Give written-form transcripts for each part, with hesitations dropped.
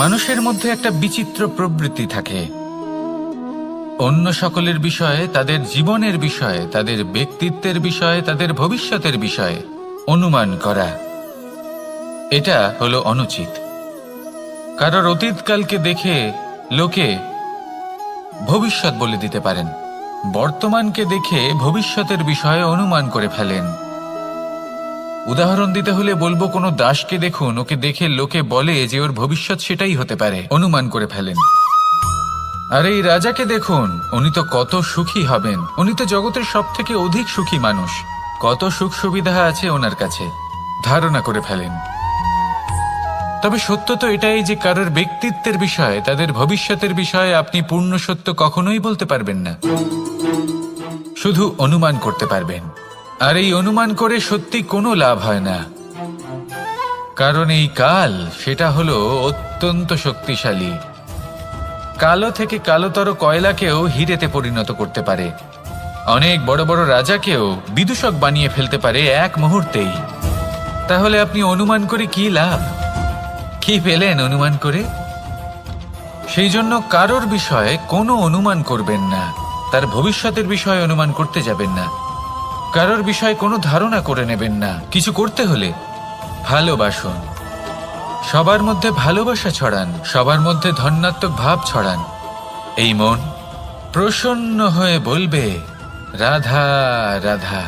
মানুষের মধ্যে একটা বিচিত্র প্রবৃত্তি থাকে, অন্য সকলের বিষয়ে, তাদের জীবনের বিষয়ে, তাদের ব্যক্তিত্বের বিষয়ে, তাদের ভবিষ্যতের বিষয়ে অনুমান করা। এটা হলো অনুচিত। কারোর অতীতকালকে দেখে লোকে ভবিষ্যৎ বলে দিতে পারেন, বর্তমানকে দেখে ভবিষ্যতের বিষয়ে অনুমান করে ফেলেন। উদাহরণ দিতে হলে বলবো, কোনো দাসকে দেখুন, ওকে দেখে লোকে বলে যে ওর ভবিষ্যৎ সেটাই হতে পারে, অনুমান করে ফেলেন। আর এই রাজাকে দেখুন, উনি তো কত সুখী হবেন, উনি তো জগতের সব থেকে অধিক সুখী মানুষ, কত সুখ সুবিধা আছে ওনার কাছে, ধারণা করে ফেলেন। তবে সত্য তো এটাই যে কারোর ব্যক্তিত্বের বিষয়ে, তাদের ভবিষ্যতের বিষয়ে আপনি পূর্ণ সত্য কখনোই বলতে পারবেন না, শুধু অনুমান করতে পারবেন। আর এই অনুমান করে সত্যি কোনো লাভ হয় না, কারণ এই কাল সেটা হলো অত্যন্ত শক্তিশালী। কালো থেকে কালোতর কয়লাকেও হিরেতে পরিণত করতে পারে, অনেক বড় বড় রাজাকেও বিদূষক বানিয়ে ফেলতে পারে এক মুহূর্তেই। তাহলে আপনি অনুমান করে কি লাভ? কি পেলেন অনুমান করে? সেই জন্য কারোর বিষয়ে কোনো অনুমান করবেন না, তার ভবিষ্যতের বিষয়ে অনুমান করতে যাবেন না, কারোর বিষয়ে কোনো ধারণা করে নেবেন না। কিছু করতে হলে ভালোবাসুন, সবার মধ্যে ভালোবাসা ছড়ান, সবার মধ্যে ধন্যাত্মক ভাব ছড়ান। এই মন প্রসন্ন হয়ে বলবে, রাধা রাধা।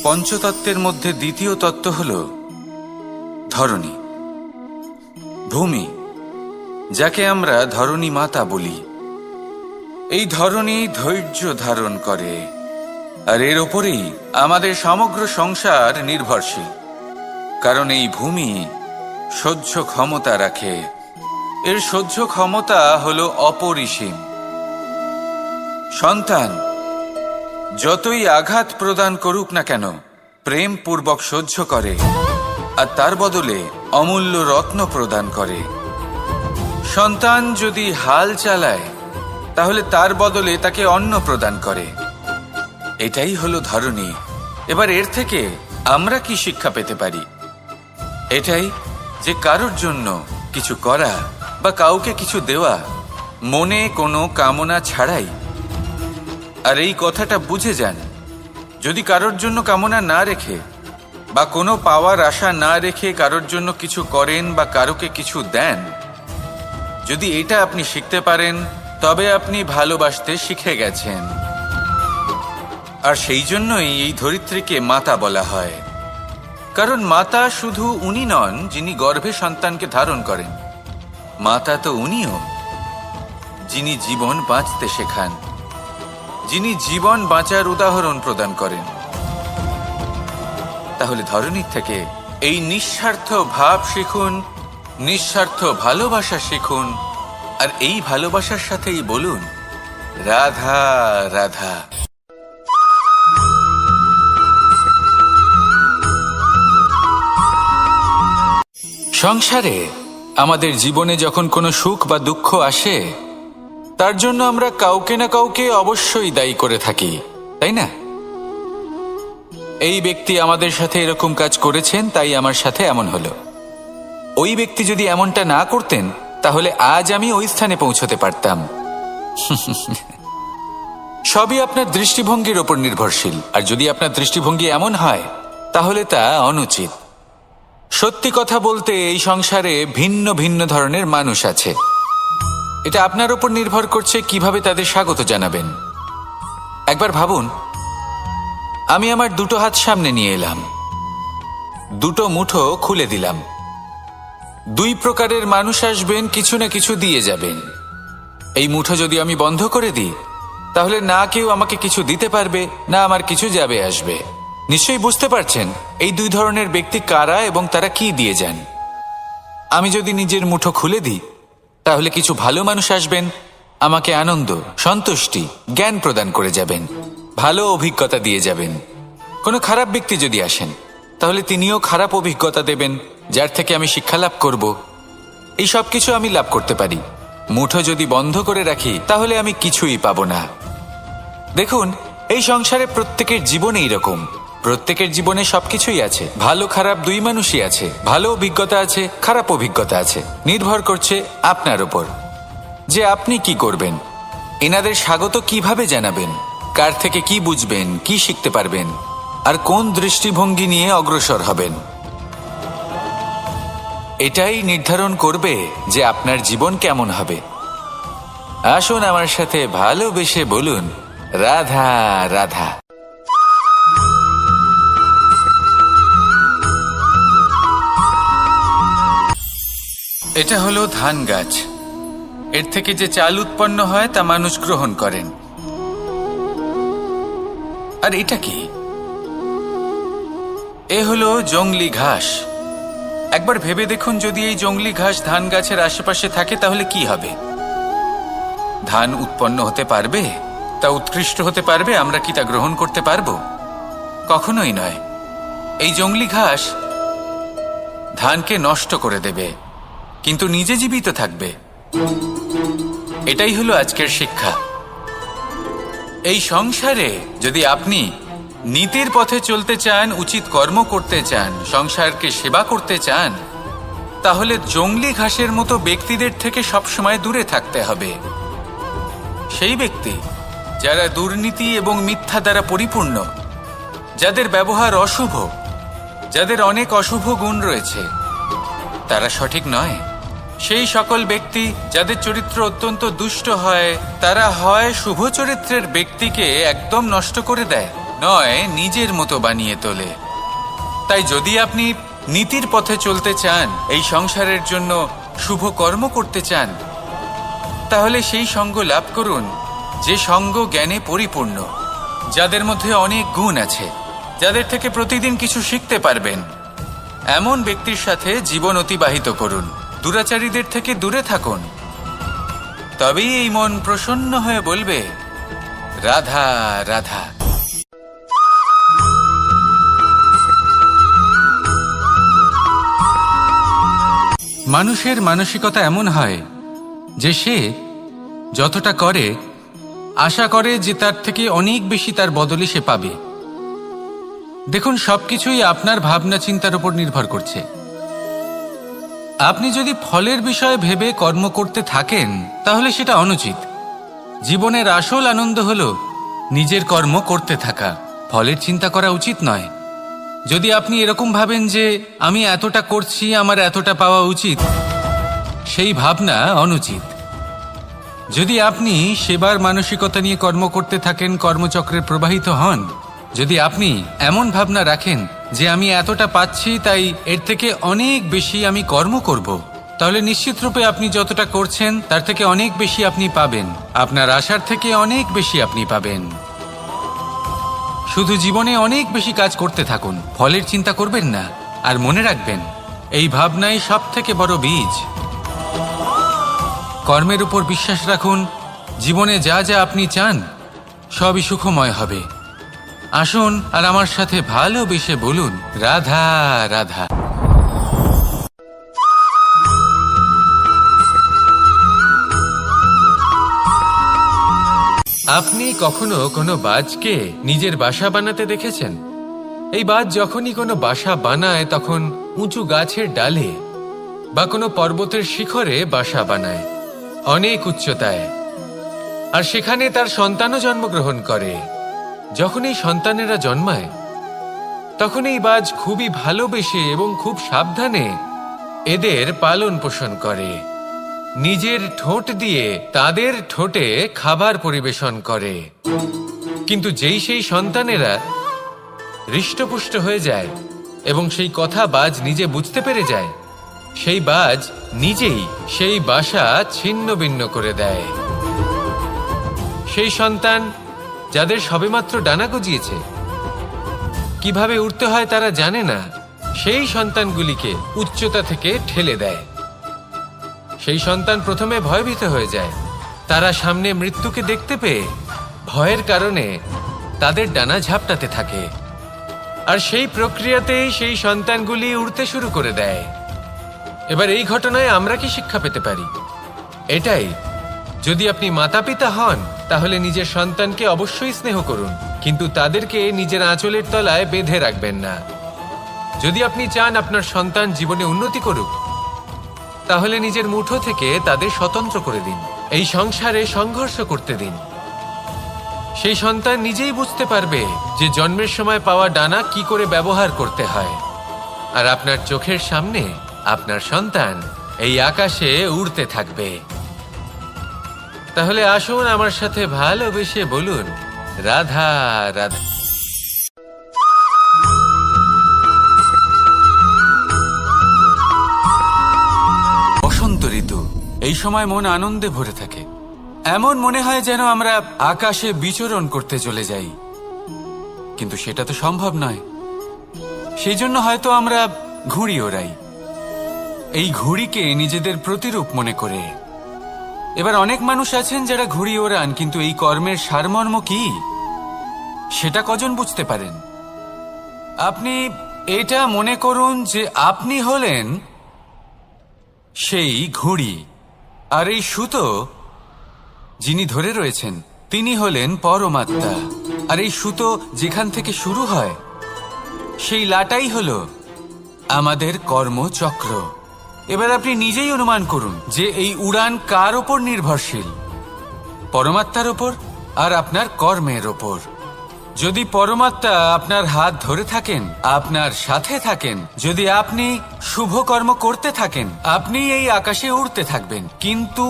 পঞ্চতত্ত্বের মধ্যে দ্বিতীয় তত্ত্ব হল ধরণী, ভূমি, যাকে আমরা ধরণী মাতা বলি। এই ধরণী ধৈর্য ধারণ করে, আর এর ওপরেই আমাদের সমগ্র সংসার নির্ভরশীল। কারণ এই ভূমি সহ্য ক্ষমতা রাখে, এর সহ্য ক্ষমতা হল অপরিসীম। সন্তান যতই আঘাত প্রদান করুক না কেন, প্রেম পূর্বক সহ্য করে, আর তার বদলে অমূল্য রত্ন প্রদান করে। সন্তান যদি হাল চালায়, তাহলে তার বদলে তাকে অন্ন প্রদান করে। এটাই হলো ধরণী। এবার এর থেকে আমরা কি শিক্ষা পেতে পারি? এটাই যে কারোর জন্য কিছু করা বা কাউকে কিছু দেওয়া মনে কোনো কামনা ছাড়াই। আর এই কথাটা বুঝে যান, যদি কারোর জন্য কামনা না রেখে বা কোনো পাওয়ার আশা না রেখে কারোর জন্য কিছু করেন বা কারোকে কিছু দেন, যদি এটা আপনি শিখতে পারেন, তবে আপনি ভালোবাসতে শিখে গেছেন। আর সেই জন্যই এই ধরিত্রীকে মাতা বলা হয়। কারণ মাতা শুধু উনি নন যিনি গর্ভে সন্তানকে ধারণ করেন, মাতা তো উনিও যিনি জীবন বাঁচতে শেখান, যিনি জীবন বাঁচার উদাহরণ প্রদান করেন। তাহলে ধরণীর থেকে এই নিঃস্বার্থ ভাব শিখুন, নিঃস্বার্থ ভালোবাসা শিখুন, আর এই ভালোবাসার সাথেই বলুন, রাধা রাধা। সংসারে আমাদের জীবনে যখন কোনো সুখ বা দুঃখ আসে, তার জন্য আমরা কাউকে না কাউকে অবশ্যই দায়ী করে থাকি, তাই না? এই ব্যক্তি আমাদের সাথে এরকম কাজ করেছেন, তাই আমার সাথে এমন হলো। ওই ব্যক্তি যদি এমনটা না করতেন, তাহলে আজ আমি ওই স্থানে পৌঁছতে পারতাম। সবই আপনার দৃষ্টিভঙ্গির ওপর নির্ভরশীল। আর যদি আপনার দৃষ্টিভঙ্গি এমন হয়, তাহলে তা অনুচিত। সত্যি কথা বলতে, এই সংসারে ভিন্ন ভিন্ন ধরনের মানুষ আছে। এটা আপনার ওপর নির্ভর করছে কিভাবে তাদের স্বাগত জানাবেন। একবার ভাবুন, আমি আমার দুটো হাত সামনে নিয়ে এলাম, দুটো মুঠো খুলে দিলাম। দুই প্রকারের মানুষ আসবেন, কিছু না কিছু দিয়ে যাবেন। এই মুঠো যদি আমি বন্ধ করে দিই, তাহলে না কেউ আমাকে কিছু দিতে পারবে, না আমার কিছু যাবে আসবে। নিশ্চয়ই বুঝতে পারছেন এই দুই ধরনের ব্যক্তি কারা এবং তারা কি দিয়ে যান। আমি যদি নিজের মুঠো খুলে দিই, তাহলে কিছু ভালো মানুষ আসবেন, আমাকে আনন্দ, সন্তুষ্টি, জ্ঞান প্রদান করে যাবেন, ভালো অভিজ্ঞতা দিয়ে যাবেন। কোনো খারাপ ব্যক্তি যদি আসেন, তাহলে তিনিও খারাপ অভিজ্ঞতা দেবেন, যার থেকে আমি শিক্ষা লাভ করব। এই সব কিছু আমি লাভ করতে পারি। মুঠো যদি বন্ধ করে রাখি, তাহলে আমি কিছুই পাবো না। দেখুন, এই সংসারে প্রত্যেকের জীবনে এইরকম। প্রত্যেকের জীবনে সবকিছুই আছে, ভালো খারাপ দুই মানুষই আছে, ভালো অভিজ্ঞতা আছে, খারাপ অভিজ্ঞতা আছে। নির্ভর করছে আপনার উপর যে আপনি কি করবেন, এনাদের স্বাগত কিভাবে জানাবেন, কার থেকে কি বুঝবেন, কি শিখতে পারবেন, আর কোন দৃষ্টিভঙ্গি নিয়ে অগ্রসর হবেন। এটাই নির্ধারণ করবে যে আপনার জীবন কেমন হবে। আসুন আমার সাথে ভালোবেসে বলুন, রাধা রাধা। এটা হলো ধান গাছ। এর থেকে যে চাল উৎপন্ন হয় তা মানুষ গ্রহণ করেন। আর এটা কি? এ হলো জংলি ঘাস। একবার ভেবে দেখুন, যদি এই জংলি ঘাস ধান গাছের আশেপাশে থাকে তাহলে কি হবে? ধান উৎপন্ন হতে পারবে? তা উৎকৃষ্ট হতে পারবে? আমরা কি তা গ্রহণ করতে পারবো? কখনোই নয়। এই জংলি ঘাস ধানকে নষ্ট করে দেবে, কিন্তু নিজে জীবিত থাকবে। এটাই হলো আজকের শিক্ষা। এই সংসারে যদি আপনি নীতির পথে চলতে চান, উচিত কর্ম করতে চান, সংসারকে সেবা করতে চান, তাহলে জংলি ঘাসের মতো ব্যক্তিদের থেকে সবসময় দূরে থাকতে হবে। সেই ব্যক্তি যারা দুর্নীতি এবং মিথ্যা দ্বারা পরিপূর্ণ, যাদের ব্যবহার অশুভ, যাদের অনেক অশুভ গুণ রয়েছে, তারা সঠিক নয়। সেই সকল ব্যক্তি যাদের চরিত্র অত্যন্ত দুষ্ট হয়, তারা হয় শুভ চরিত্রের ব্যক্তিকে একদম নষ্ট করে দেয়, নয় নিজের মতো বানিয়ে তোলে। তাই যদি আপনি নীতির পথে চলতে চান, এই সংসারের জন্য শুভ কর্ম করতে চান, তাহলে সেই সঙ্গ লাভ করুন যে সঙ্গ জ্ঞানে পরিপূর্ণ, যাদের মধ্যে অনেক গুণ আছে, যাদের থেকে প্রতিদিন কিছু শিখতে পারবেন। এমন ব্যক্তির সাথে জীবন অতিবাহিত করুন। দুরাচারীদের থেকে দূরে থাকুন। তবেই এই মন প্রসন্ন হয়ে বলবে, রাধা রাধা। মানুষের মানসিকতা এমন হয় যে সে যতটা করে আশা করে যে তার থেকে অনেক বেশি তার বদলে সে পাবে। দেখুন, সবকিছুই আপনার ভাবনা চিন্তার উপর নির্ভর করছে। আপনি যদি ফলের বিষয়ে ভেবে কর্ম করতে থাকেন তাহলে সেটা অনুচিত। জীবনের আসল আনন্দ হলো নিজের কর্ম করতে থাকা, ফলের চিন্তা করা উচিত নয়। যদি আপনি এরকম ভাবেন যে আমি এতটা করছি, আমার এতটা পাওয়া উচিত, সেই ভাবনা অনুচিত। যদি আপনি সেবার মানসিকতা নিয়ে কর্ম করতে থাকেন, কর্মচক্রে প্রবাহিত হন, যদি আপনি এমন ভাবনা রাখেন যে আমি এতটা পাচ্ছি তাই এর থেকে অনেক বেশি আমি কর্ম করব, তাহলে নিশ্চিতরূপে আপনি যতটা করছেন তার থেকে অনেক বেশি আপনি পাবেন। আপনার আশার থেকে অনেক বেশি আপনি পাবেন। শুধু জীবনে অনেক বেশি কাজ করতে থাকুন, ফলের চিন্তা করবেন না। আর মনে রাখবেন, এই ভাবনাই সব থেকে বড় বীজ। কর্মের উপর বিশ্বাস রাখুন। জীবনে যা যা আপনি চান সবই সুখময় হবে। আসুন আর আমার সাথে ভালোবেসে বলুন, রাধা রাধা। আপনি কখনো কোনো বাজকে নিজের বাসা বানাতে দেখেছেন? এই বাজ যখনই কোনো বাসা বানায় তখন উঁচু গাছের ডালে বা কোনো পর্বতের শিখরে বাসা বানায়, অনেক উচ্চতায়। আর সেখানে তার সন্তানও জন্মগ্রহণ করে। যখন এই সন্তানেরা জন্মায় তখন এই বাজ খুবই ভালোবেসে এবং খুব সাবধানে এদের পালন পোষণ করে। নিজের ঠোঁট দিয়ে তাদের ঠোঁটে খাবার পরিবেশন করে। কিন্তু যেই সেই সন্তানেরা হৃষ্টপুষ্ট হয়ে যায় এবং সেই কথা বাজ নিজে বুঝতে পেরে যায়, সেই বাজ নিজেই সেই বাসা ছিন্ন ভিন্ন করে দেয়। সেই সন্তান যাদের সবেমাত্র ডানা গজিয়েছে, কিভাবে উঠতে হয় তারা জানে না, সেই সন্তানগুলিকে উচ্চতা থেকে ঠেলে দেয়। সেই সন্তান প্রথমে ভয়ভীত হয়ে যায়। তারা সামনে মৃত্যুকে দেখতে পেয়ে ভয়ের কারণে তাদের ডানা ঝাপটাতে থাকে। আর সেই প্রক্রিয়াতেই সেই সন্তানগুলি উড়তে শুরু করে দেয়। এবার এই ঘটনায় আমরা কি শিক্ষা পেতে পারি? এটাই, যদি আপনি মাতা পিতা হন তাহলে নিজের সন্তানকে অবশ্যই স্নেহ করুন, কিন্তু তাদেরকে নিজের আঁচলের তলায় বেঁধে রাখবেন না। যদি আপনি চান আপনার সন্তান জীবনে উন্নতি করুক, তাহলে নিজের মুঠো থেকে তাদের স্বতন্ত্র করে দিন। এই সংসারে সংঘর্ষ করতে দিন। সেই সন্তান নিজেই বুঝতে পারবে যে জন্মের সময় পাওয়া ডানা কি করে ব্যবহার করতে হয়। আর আপনার চোখের সামনে আপনার সন্তান এই আকাশে উড়তে থাকবে। তাহলে আসুন আমার সাথে ভালোবেসে বলুন, রাধা রাধা। বসন্ত ঋতু, এই সময় মন আনন্দে ভরে থাকে। এমন মনে হয় যেন আমরা আকাশে বিচরণ করতে চলে যাই, কিন্তু সেটা তো সম্ভব নয়। সেই জন্য হয়তো আমরা ঘুড়ি ওড়াই, এই ঘুড়িকে নিজেদের প্রতিরূপ মনে করে। এবার অনেক মানুষ আছেন যারা ঘুড়ি ওড়ান, কিন্তু এই কর্মের সারমর্ম কি সেটা কজন বুঝতে পারেন? আপনি এটা মনে করুন যে আপনি হলেন সেই ঘুড়ি, আর এই সুতো যিনি ধরে রয়েছেন তিনি হলেন পরমাত্মা। আর এই সুতো যেখান থেকে শুরু হয় সেই লাটাই হলো আমাদের কর্মচক্র। এবার আপনি নিজেই অনুমান করুন যে এই উড়ান কার ওপর নির্ভরশীল? পরমাত্মার ওপর আর আপনার কর্মের ওপর। যদি পরমাত্মা আপনার হাত ধরে থাকেন, আপনার সাথে থাকেন, যদি আপনি শুভ কর্ম করতে থাকেন, আপনি এই আকাশে উড়তে থাকবেন। কিন্তু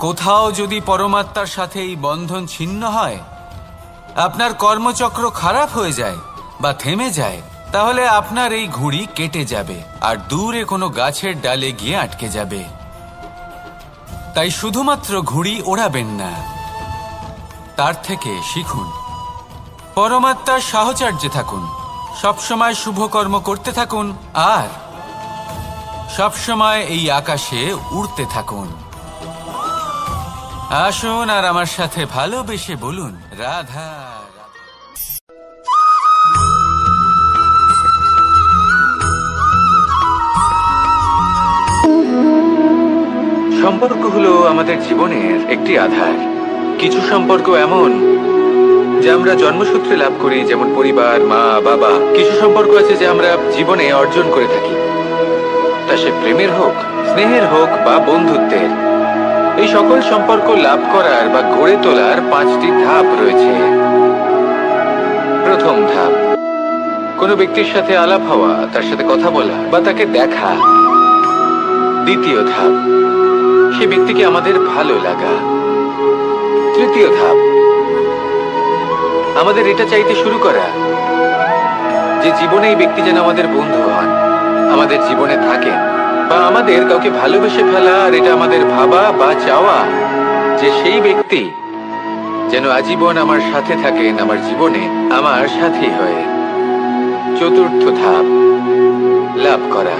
কোথাও যদি পরমাত্মার সাথে এই বন্ধন ছিন্ন হয়, আপনার কর্মচক্র খারাপ হয়ে যায় বা থেমে যায়, তাহলে আপনার এই ঘুড়ি কেটে যাবে আর দূরে কোনো গাছের ডালে গিয়ে আটকে যাবে। তাই শুধুমাত্র ঘুড়ি ওড়াবেন না, তার থেকে শিখুন, পরমাত্মার সাহচর্যে থাকুন, সবসময় শুভ কর্ম করতে থাকুন আর সবসময় এই আকাশে উড়তে থাকুন। আসুন আর আমার সাথে ভালোবেসে বলুন, রাধা। সম্পর্ক হলো আমাদের জীবনের একটি আধার। কিছু সম্পর্ক এমন যে আমরা জন্মসূত্রে লাভ করি, যেমন পরিবার, মা, বাবা। কিছু সম্পর্ক আছে যে আমরা জীবনে অর্জন করে থাকি, তা সে প্রেমের হোক, স্নেহের হোক বা বন্ধুত্বের। এই সকল সম্পর্ক লাভ করার বা গড়ে তোলার 5টি ধাপ রয়েছে। প্রথম ধাপ, কোনো ব্যক্তির সাথে আলাপ হওয়া, তার সাথে কথা বলা বা তাকে দেখা। দ্বিতীয় ধাপ, সে ব্যক্তিকে আমাদের ভালো লাগা। তৃতীয় ধাপ, আমাদের এটা চাইতে শুরু করা যে জীবনে এই ব্যক্তি যেন আমাদের বন্ধু হন, আমাদের জীবনে থাকেন, বা আমাদের কাউকে ভালোবেসে ফেলা। আর এটা আমাদের ভাবা বা চাওয়া যে সেই ব্যক্তি যেন আজীবন আমার সাথে থাকেন, আমার জীবনে আমার সাথী হয়ে। চতুর্থ ধাপ, লাভ করা।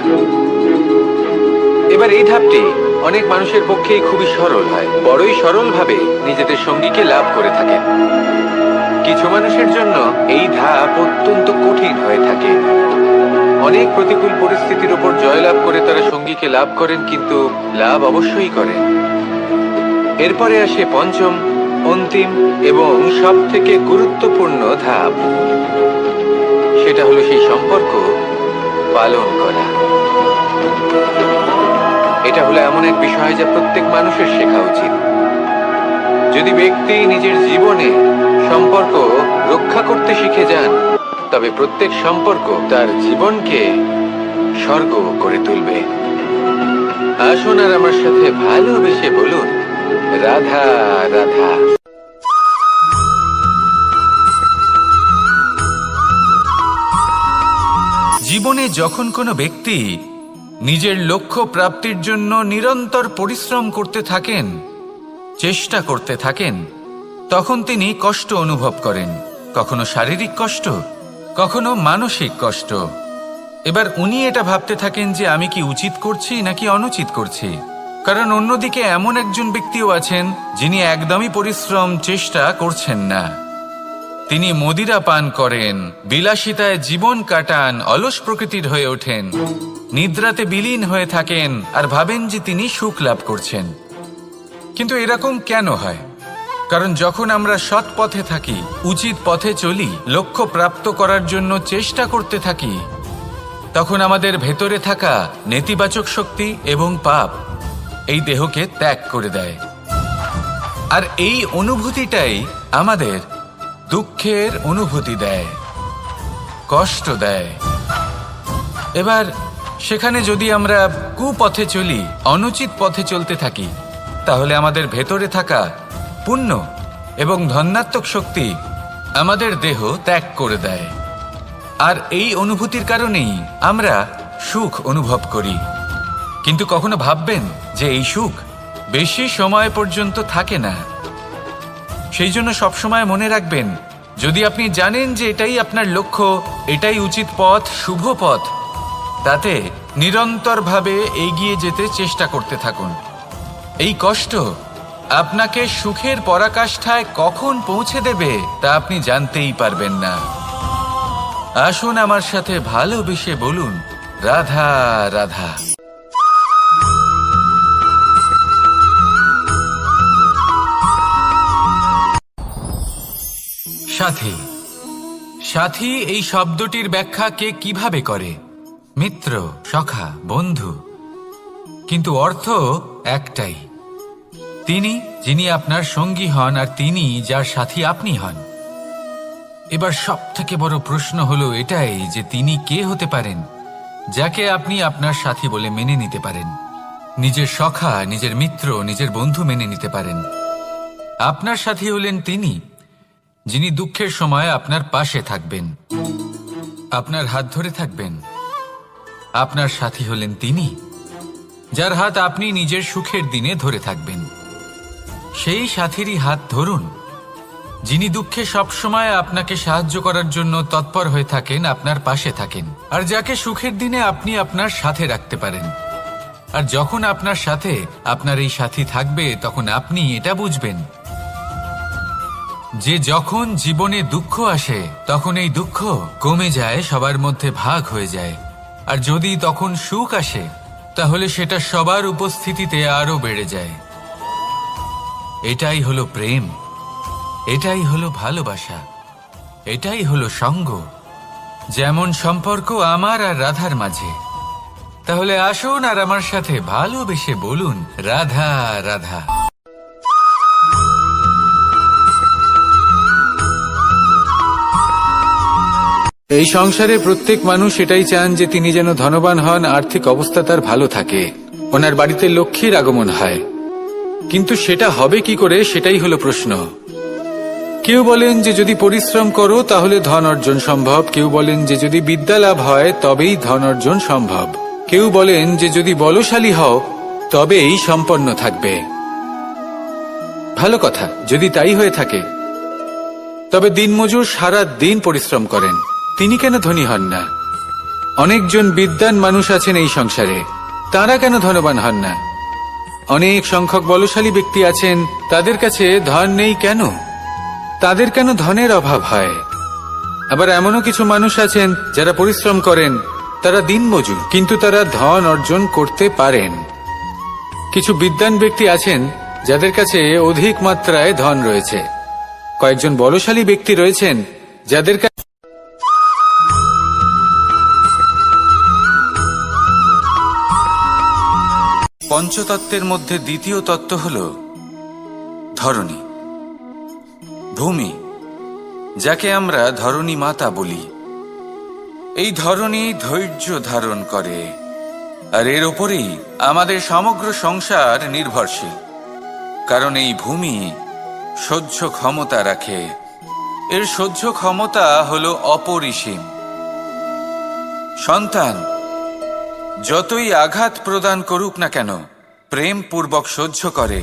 এবার এই ধাপটি অনেক মানুষের পক্ষেই খুবই সরল হয়, বড়ই সরলভাবে নিজেদের সঙ্গীকে লাভ করে থাকেন। কিছু মানুষের জন্য এই ধাপ অত্যন্ত কঠিন হয়ে থাকে। অনেক প্রতিকূল পরিস্থিতির উপর জয়লাভ করে তারা সঙ্গীকে লাভ করেন, কিন্তু লাভ অবশ্যই করেন। এরপরে আসে পঞ্চম, অন্তিম এবং সব থেকে গুরুত্বপূর্ণ ধাপ। সেটা হলো সেই সম্পর্ক পালন করা। এটা হলো এমন এক বিষয় যা প্রত্যেক মানুষের শেখা উচিত। যদি ব্যক্তি নিজের জীবনে সম্পর্ক রক্ষা করতে শিখে যান, তবে প্রত্যেক সম্পর্ক তার জীবনকে স্বর্গ করে তুলবে। আসুন আর আমার সাথে ভালোবেসে বলুন, রাধা রাধা। জীবনে যখন কোনো ব্যক্তি নিজের লক্ষ্য প্রাপ্তির জন্য নিরন্তর পরিশ্রম করতে থাকেন, চেষ্টা করতে থাকেন, তখন তিনি কষ্ট অনুভব করেন। কখনো শারীরিক কষ্ট, কখনো মানসিক কষ্ট। এবার উনি এটা ভাবতে থাকেন যে আমি কি উচিত করছি নাকি অনুচিত করছি। কারণ অন্যদিকে এমন একজন ব্যক্তিও আছেন যিনি একদমই পরিশ্রম চেষ্টা করছেন না। তিনি মদিরা পান করেন, বিলাসিতায় জীবন কাটান, অলস প্রকৃতির হয়ে ওঠেন, নিদ্রাতে বিলীন হয়ে থাকেন আর ভাবেন যে তিনি সুখ লাভ করছেন। কিন্তু এরকম কেন হয়? কারণ যখন আমরা সৎ পথে থাকি, উচিত পথে চলি, লক্ষ্য প্রাপ্ত করার জন্য চেষ্টা করতে থাকি, তখন আমাদের ভেতরে থাকা নেতিবাচক শক্তি এবং পাপ এই দেহকে ত্যাগ করে দেয়। আর এই অনুভূতিটাই আমাদের দুঃখের অনুভূতি দেয়, কষ্ট দেয়। এবার সেখানে যদি আমরা কুপথে চলি, অনুচিত পথে চলতে থাকি, তাহলে আমাদের ভেতরে থাকা পুণ্য এবং ধনাত্মক শক্তি আমাদের দেহ ত্যাগ করে দেয়। আর এই অনুভূতির কারণেই আমরা সুখ অনুভব করি। কিন্তু কখনো ভাববেন যে এই সুখ বেশি সময় পর্যন্ত থাকে না। সেই জন্য সবসময় মনে রাখবেন, যদি আপনি জানেন যে এটাই আপনার লক্ষ্য, এটাই উচিত পথ, শুভ পথ, তাতে নিরন্তরভাবে এগিয়ে যেতে চেষ্টা করতে থাকুন। এই কষ্ট আপনাকে সুখের পরাকাষ্ঠায় কখন পৌঁছে দেবে তা আপনি জানতেই পারবেন না। আসুন আমার সাথে ভালোবেসে বলুন, রাধা রাধা। সাথী। সাথী এই শব্দটির ব্যাখ্যা কে কিভাবে করে? মিত্র, সখা, বন্ধু। কিন্তু অর্থ একটাই, তিনি যিনি আপনার সঙ্গী হন আর তিনি যার সাথী আপনি হন। এবার সব থেকে বড় প্রশ্ন হলো এটাই যে তিনি কে হতে পারেন যাকে আপনি আপনার সাথী বলে মেনে নিতে পারেন, নিজের সখা, নিজের মিত্র, নিজের বন্ধু মেনে নিতে পারেন। আপনার সাথী হলেন তিনি যিনি দুঃখের সময় আপনার পাশে থাকবেন, আপনার হাত ধরে থাকবেন। আপনার সাথী হলেন তিনি যার হাত আপনি নিজের সুখের দিনে ধরে থাকবেন। সেই সাথীরই হাত ধরুন যিনি দুঃখে সবসময় আপনাকে সাহায্য করার জন্য তৎপর হয়ে থাকেন, আপনার পাশে থাকেন, আর যাকে সুখের দিনে আপনি আপনার সাথে রাখতে পারেন। আর যখন আপনার সাথে আপনার এই সাথী থাকবে, তখন আপনি এটা বুঝবেন যে যখন জীবনে দুঃখ আসে, তখন এই দুঃখ কমে যায়, সবার মধ্যে ভাগ হয়ে যায়। আর যদি তখন সুখ আসে, তাহলে সেটা সবার উপস্থিতিতে আরো বেড়ে যায়। এটাই হলো প্রেম, এটাই হলো ভালোবাসা, এটাই হলো সঙ্গ। যেমন সম্পর্ক আমার আর রাধার মাঝে। তাহলে আসুন আর আমার সাথে ভালোবেসে বলুন, রাধা রাধা। এই সংসারে প্রত্যেক মানুষ এটাই চান যে তিনি যেন ধনবান হন, আর্থিক অবস্থা তার ভালো থাকে, ওনার বাড়িতে লক্ষ্মীর আগমন হয়। কিন্তু সেটা হবে কি করে, সেটাই হলো প্রশ্ন। কেউ বলেন যে যদি পরিশ্রম করো তাহলে ধন অর্জন সম্ভব, কেউ বলেন যে যদি বিদ্যা লাভ হয় তবেই ধন অর্জন সম্ভব, কেউ বলেন যে যদি বলশালী হও তবেই সম্পন্ন থাকবে। ভালো কথা, যদি তাই হয়ে থাকে, তবে দিনমজুর সারা দিন পরিশ্রম করেন, তিনি কেন ধনী হন না? অনেকজন বিদ্বান মানুষ আছেন এই সংসারে, তারা কেন ধনবান হন না? অনেক সংখ্যক বলশালী ব্যক্তি আছেন, তাদের কাছে ধন নেই কেন? তাদের কেন ধনের অভাব হয়? আবার এমনও কিছু মানুষ আছেন যারা পরিশ্রম করেন, তারা দিনমজুর, কিন্তু তারা ধন অর্জন করতে পারেন। কিছু বিদ্বান ব্যক্তি আছেন যাদের কাছে অধিক মাত্রায় ধন রয়েছে, কয়েকজন বলশালী ব্যক্তি রয়েছেন যাদের কাছে পঞ্চতত্ত্বের মধ্যে দ্বিতীয় তত্ত্ব হল ধরণী, ভূমি, যাকে আমরা ধরণী মাতা বলি। এই ধরণী ধৈর্য ধারণ করে, আর এর ওপরেই আমাদের সমগ্র সংসার নির্ভরশীল। কারণ এই ভূমি সহ্য ক্ষমতা রাখে, এর সহ্য ক্ষমতা হল অপরিসীম। সন্তান যতই আঘাত প্রদান করুক না কেন, প্রেম পূর্বক সহ্য করে,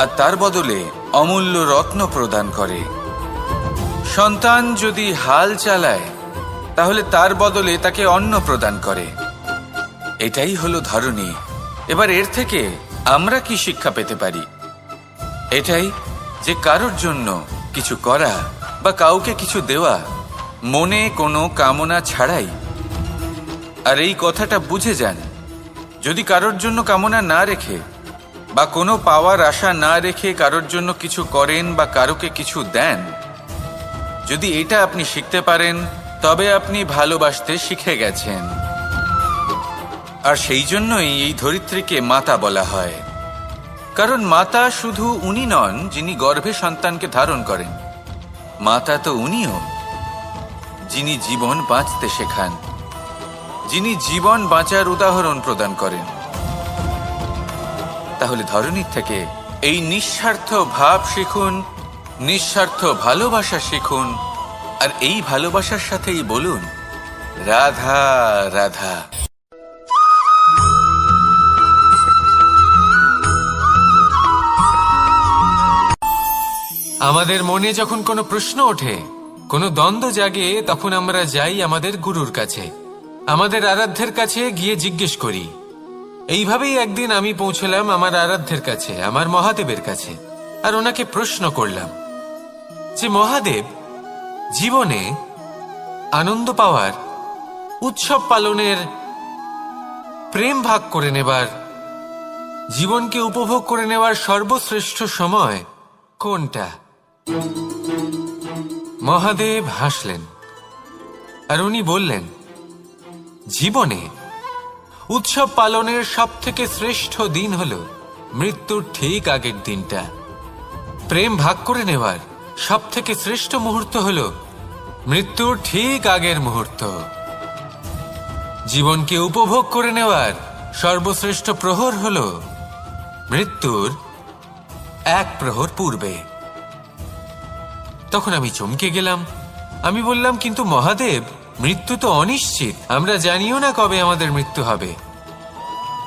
আর তার বদলে অমূল্য রত্ন প্রদান করে। সন্তান যদি হাল চালায়, তাহলে তার বদলে তাকে অন্ন প্রদান করে। এটাই হলো ধরণী। এবার এর থেকে আমরা কি শিক্ষা পেতে পারি? এটাই যে কারোর জন্য কিছু করা বা কাউকে কিছু দেওয়া মনে কোনো কামনা ছাড়াই। আর এই কথাটা বুঝে যান, যদি কারোর জন্য কামনা না রেখে বা কোনো পাওয়ার আশা না রেখে কারোর জন্য কিছু করেন বা কারোকে কিছু দেন, যদি এটা আপনি শিখতে পারেন তবে আপনি ভালোবাসতে শিখে গেছেন। আর সেই জন্যই এই ধরিত্রীকে মাতা বলা হয়, কারণ মাতা শুধু উনি নন যিনি গর্ভে সন্তানকে ধারণ করেন, মাতা তো উনিও যিনি জীবন বাঁচতে শেখান, যিনি জীবন বাঁচার উদাহরণ প্রদান করেন। তাহলে ধরনীর থেকে এই নিঃস্বার্থ ভাব শিখুন, নিঃস্বার্থ ভালোবাসা শিখুন, আর এই ভালোবাসার সাথেই বলুন রাধা রাধা। আমাদের মনে যখন কোনো প্রশ্ন ওঠে, কোনো দ্বন্দ্ব জাগে, তখন আমরা যাই আমাদের গুরুর কাছে, আমাদের আরাধ্যের কাছে গিয়ে জিজ্ঞেস করি। এইভাবেই একদিন আমি পৌঁছলাম আমার আরাধ্যের কাছে, আমার মহাদেবের কাছে, আর ওনাকে প্রশ্ন করলাম যে মহাদেব, জীবনে আনন্দ পাওয়ার, উৎসব পালনের, প্রেম ভাগ করে নেবার, জীবনকে উপভোগ করে নেওয়ার সর্বশ্রেষ্ঠ সময় কোনটা? মহাদেব হাসলেন আর উনি বললেন, জীবনে উৎসব পালনের সব থেকে শ্রেষ্ঠ দিন হল মৃত্যুর ঠিক আগের দিনটা। প্রেম ভাগ করে নেওয়ার সব থেকে শ্রেষ্ঠ মুহূর্ত হল মৃত্যুর ঠিক আগের মুহূর্ত। জীবনকে উপভোগ করে নেওয়ার সর্বশ্রেষ্ঠ প্রহর হল মৃত্যুর এক প্রহর পূর্বে। তখন আমি চমকে গেলাম। আমি বললাম, কিন্তু মহাদেব, মৃত্যু তো অনিশ্চিত, আমরা জানিও না কবে আমাদের মৃত্যু হবে।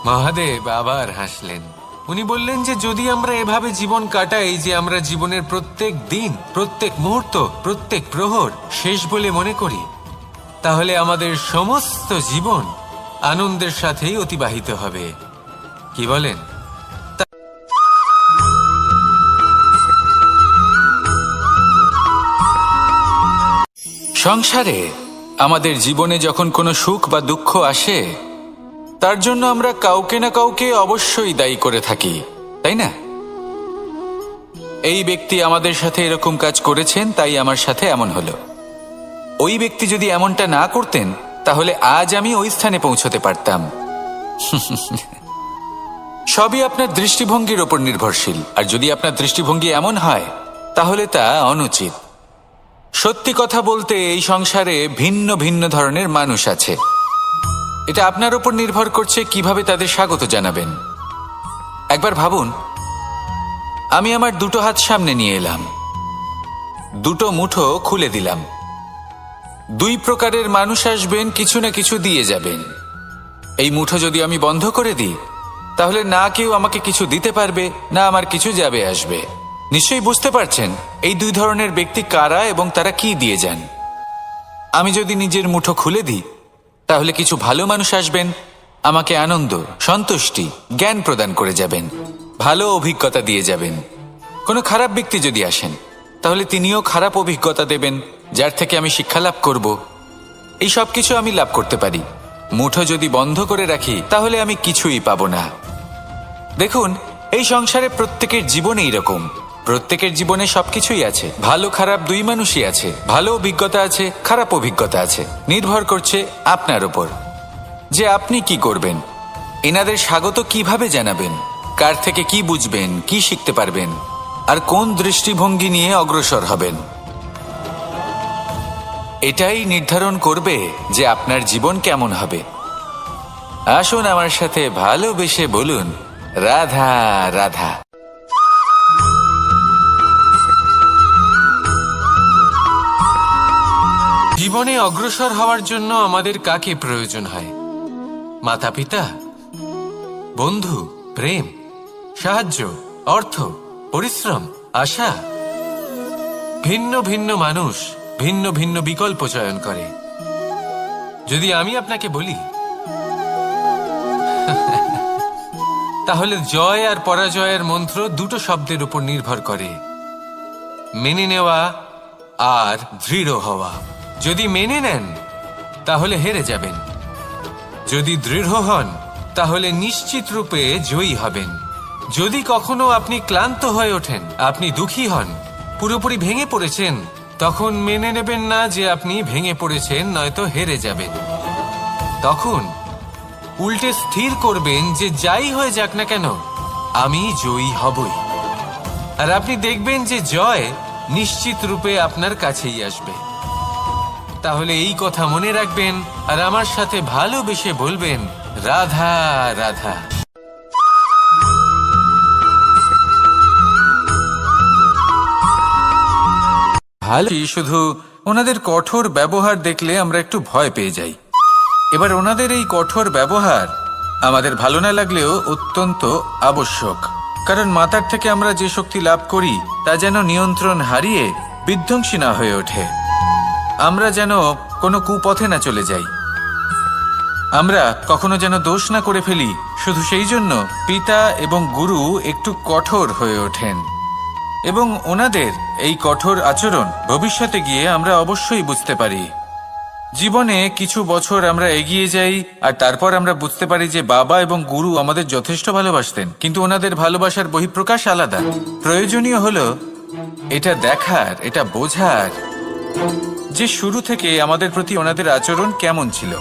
মহাদেব আবার হাসলেন। উনি বললেন যে যদি আমরা এভাবে জীবন কাটাই যে আমরা জীবনের প্রত্যেক দিন, প্রত্যেক মুহূর্ত, প্রত্যেক প্রহর শেষ বলে মনে করি, তাহলে আমাদের সমস্ত জীবন আনন্দের সাথেই অতিবাহিত হবে। কি বলেন? সংসারে আমাদের জীবনে যখন কোনো সুখ বা দুঃখ আসে, তার জন্য আমরা কাউকে না কাউকে অবশ্যই দায়ী করে থাকি, তাই না? এই ব্যক্তি আমাদের সাথে এরকম কাজ করেছেন, তাই আমার সাথে এমন হলো। ওই ব্যক্তি যদি এমনটা না করতেন, তাহলে আজ আমি ওই স্থানে পৌঁছতে পারতাম। সবই আপনার দৃষ্টিভঙ্গির ওপর নির্ভরশীল, আর যদি আপনার দৃষ্টিভঙ্গি এমন হয়, তাহলে তা অনুচিত। সত্যি কথা বলতে, এই সংসারে ভিন্ন ভিন্ন ধরনের মানুষ আছে। এটা আপনার উপর নির্ভর করছে কিভাবে তাদের স্বাগত জানাবেন। একবার ভাবুন, আমি আমার দুটো হাত সামনে নিয়ে এলাম, দুটো মুঠো খুলে দিলাম। দুই প্রকারের মানুষ আসবেন, কিছু না কিছু দিয়ে যাবেন। এই মুঠো যদি আমি বন্ধ করে দিই, তাহলে না কেউ আমাকে কিছু দিতে পারবে, না আমার কিছু যাবে আসবে। নিশ্চয়ই বুঝতে পারছেন এই দুই ধরনের ব্যক্তি কারা এবং তারা কি দিয়ে যান। আমি যদি নিজের মুঠো খুলে দিই, তাহলে কিছু ভালো মানুষ আসবেন, আমাকে আনন্দ, সন্তুষ্টি, জ্ঞান প্রদান করে যাবেন, ভালো অভিজ্ঞতা দিয়ে যাবেন। কোনো খারাপ ব্যক্তি যদি আসেন, তাহলে তিনিও খারাপ অভিজ্ঞতা দেবেন, যার থেকে আমি শিক্ষা লাভ করব। এই সব কিছু আমি লাভ করতে পারি। মুঠো যদি বন্ধ করে রাখি, তাহলে আমি কিছুই পাবো না। দেখুন, এই সংসারে প্রত্যেকের জীবনে এইরকম। প্রত্যেকের জীবনে সবকিছুই আছে, ভালো খারাপ দুই মানুষই আছে, ভালো অভিজ্ঞতা আছে, খারাপ অভিজ্ঞতা আছে। নির্ভর করছে আপনার উপর যে আপনি কি করবেন, এনাদের স্বাগত কিভাবে জানাবেন, কার থেকে কি বুঝবেন, কি শিখতে পারবেন, আর কোন দৃষ্টিভঙ্গি নিয়ে অগ্রসর হবেন। এটাই নির্ধারণ করবে যে আপনার জীবন কেমন হবে। আসুন আমার সাথে ভালোবেসে বলুন রাধা রাধা। জীবনে অগ্রসর হওয়ার জন্য আমাদের কাকে প্রয়োজন হয়? মাতা পিতা, বন্ধু, প্রেম, সাহায্য, অর্থ, পরিশ্রম, আশা। ভিন্ন ভিন্ন মানুষ ভিন্ন ভিন্ন বিকল্প চয়ন করে। যদি আমি আপনাকে বলি, তাহলে জয় আর পরাজয়ের মন্ত্র দুটো শব্দের উপর নির্ভর করে, মেনে নেওয়া আর দৃঢ় হওয়া। যদি মেনে নেন, তাহলে হেরে যাবেন। যদি দৃঢ় হন, তাহলে নিশ্চিত রূপে জয়ী হবেন। যদি কখনো আপনি ক্লান্ত হয়ে ওঠেন, আপনি দুঃখী হন, পুরোপুরি ভেঙে পড়েছেন, তখন মেনে নেবেন না যে আপনি ভেঙে পড়েছেন, নয়তো হেরে যাবেন। তখন উল্টে স্থির করবেন যে যাই হয়ে যাক না কেন, আমি জয়ী হবই। আর আপনি দেখবেন যে জয় নিশ্চিত রূপে আপনার কাছেই আসবে। তাহলে এই কথা মনে রাখবেন আর আমার সাথে ভালোবেসে বলবেন, রাধা রাধা। ভালো, শুধু ওনাদের কঠোর ব্যবহার দেখলে আমরা একটু ভয় পেয়ে যাই। এবার ওনাদের এই কঠোর ব্যবহার আমাদের ভালো না লাগলেও অত্যন্ত আবশ্যক, কারণ মাতার থেকে আমরা যে শক্তি লাভ করি তা যেন নিয়ন্ত্রণ হারিয়ে বিধ্বংসী না হয়ে ওঠে, আমরা যেন কোনো কুপথে না চলে যাই, আমরা কখনো যেন দোষ না করে ফেলি। শুধু সেই জন্য পিতা এবং গুরু একটু কঠোর হয়ে ওঠেন, এবং ওনাদের এই কঠোর আচরণ ভবিষ্যতে গিয়ে আমরা অবশ্যই বুঝতে পারি। জীবনে কিছু বছর আমরা এগিয়ে যাই আর তারপর আমরা বুঝতে পারি যে বাবা এবং গুরু আমাদের যথেষ্ট ভালোবাসতেন, কিন্তু ওনাদের ভালোবাসার বহিঃপ্রকাশ আলাদা। প্রয়োজনীয় হলো এটা দেখার, এটা বোঝার যে শুরু থেকে আমাদের প্রতি ওনাদের আচরণ কেমন ছিল।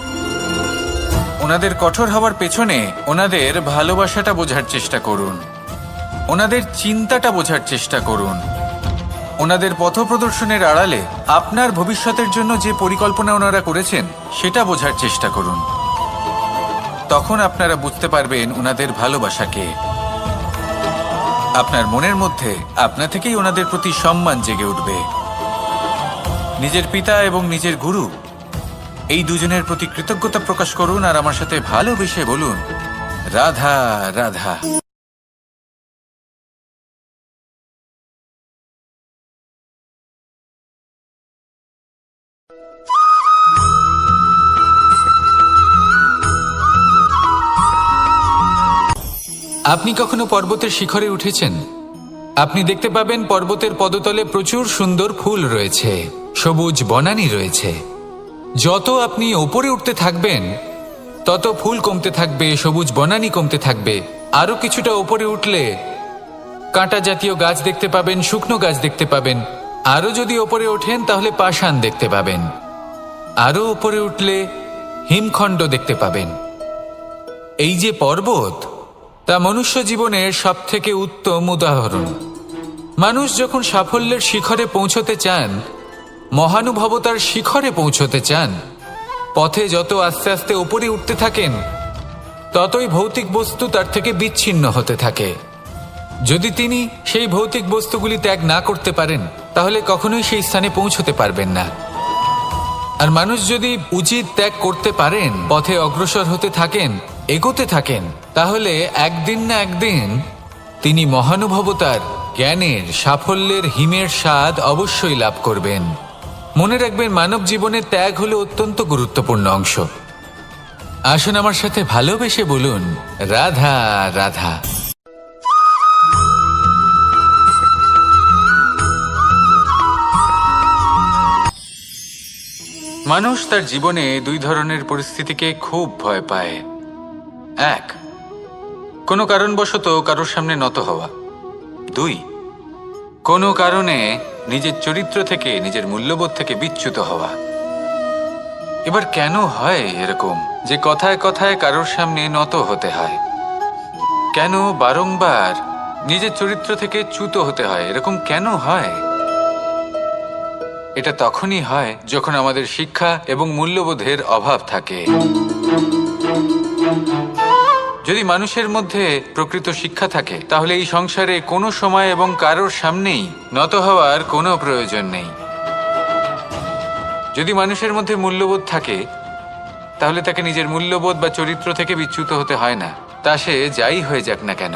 ওনাদের কঠোর হওয়ার পেছনে ওনাদের ভালোবাসাটা বোঝার চেষ্টা করুন, ওনাদের চিন্তাটা বোঝার চেষ্টা করুন, ওনাদের পথপ্রদর্শনের আড়ালে আপনার ভবিষ্যতের জন্য যে পরিকল্পনা ওনারা করেছেন সেটা বোঝার চেষ্টা করুন। তখন আপনারা বুঝতে পারবেন ওনাদের ভালোবাসাকে। আপনার মনের মধ্যে আপনা থেকেই ওনাদের প্রতি সম্মান জেগে উঠবে। নিজের পিতা এবং নিজের গুরু এই দুজনের প্রতি কৃতজ্ঞতা প্রকাশ করুন আর আমার সাথে ভালোবেসে বলুন, রাধা রাধা। আপনি কখনো পর্বতের শিখরে উঠেছেন? আপনি দেখতে পাবেন পর্বতের পদতলে প্রচুর সুন্দর ফুল রয়েছে, সবুজ বনানী রয়েছে। যত আপনি ওপরে উঠতে থাকবেন তত ফুল কমতে থাকবে, সবুজ বনানী কমতে থাকবে। আরো কিছুটা ওপরে উঠলে কাঁটা জাতীয় গাছ দেখতে পাবেন, শুকনো গাছ দেখতে পাবেন। আরো যদি ওপরে ওঠেন তাহলে পাষাণ দেখতে পাবেন। আরো ওপরে উঠলে হিমখণ্ড দেখতে পাবেন। এই যে পর্বত, তা মনুষ্য জীবনের সবথেকে উত্তম উদাহরণ। মানুষ যখন সাফল্যের শিখরে পৌঁছতে চান, মহানুভবতার শিখরে পৌঁছতে চান, পথে যত আস্তে আস্তে উপরে উঠতে থাকেন ততই ভৌতিক বস্তু তার থেকে বিচ্ছিন্ন হতে থাকে। যদি তিনি সেই ভৌতিক বস্তুগুলি ত্যাগ না করতে পারেন তাহলে কখনোই সেই স্থানে পৌঁছতে পারবেন না। আর মানুষ যদি উচিত ত্যাগ করতে পারেন, পথে অগ্রসর হতে থাকেন, এগোতে থাকেন, তাহলে একদিন না একদিন তিনি মহানুভবতার, জ্ঞানের, সাফল্যের হিমের স্বাদ অবশ্যই লাভ করবেন। মনে রাখবেন, মানব জীবনে ত্যাগ হলো অত্যন্ত গুরুত্বপূর্ণ অংশ। আসুন আমার সাথে ভালোবেসে বলুন, রাধা রাধা। মানুষ তার জীবনে দুই ধরনের পরিস্থিতিকে খুব ভয় পায়। এক, কোনো কারণবশত কারোর সামনে নত হওয়া। দুই, কোনো কারণে নিজের চরিত্র থেকে, নিজের মূল্যবোধ থেকে বিচ্যুত হওয়া। এবার কেন হয় এরকম যে কথায় কথায় কারোর সামনে নত হতে হয়? কেন বারংবার নিজের চরিত্র থেকে চ্যুত হতে হয়? এরকম কেন হয়? এটা তখনই হয় যখন আমাদের শিক্ষা এবং মূল্যবোধের অভাব থাকে। যদি মানুষের মধ্যে প্রকৃত শিক্ষা থাকে তাহলে এই সংসারে কোনো সময় এবং কারোর সামনেই নত হওয়ার কোনো প্রয়োজন নেই। যদি মানুষের মধ্যে মূল্যবোধ থাকে তাহলে তাকে নিজের মূল্যবোধ বা চরিত্র থেকে বিচ্যুত হতে হয় না, তা সে যাই হয়ে যাক না কেন।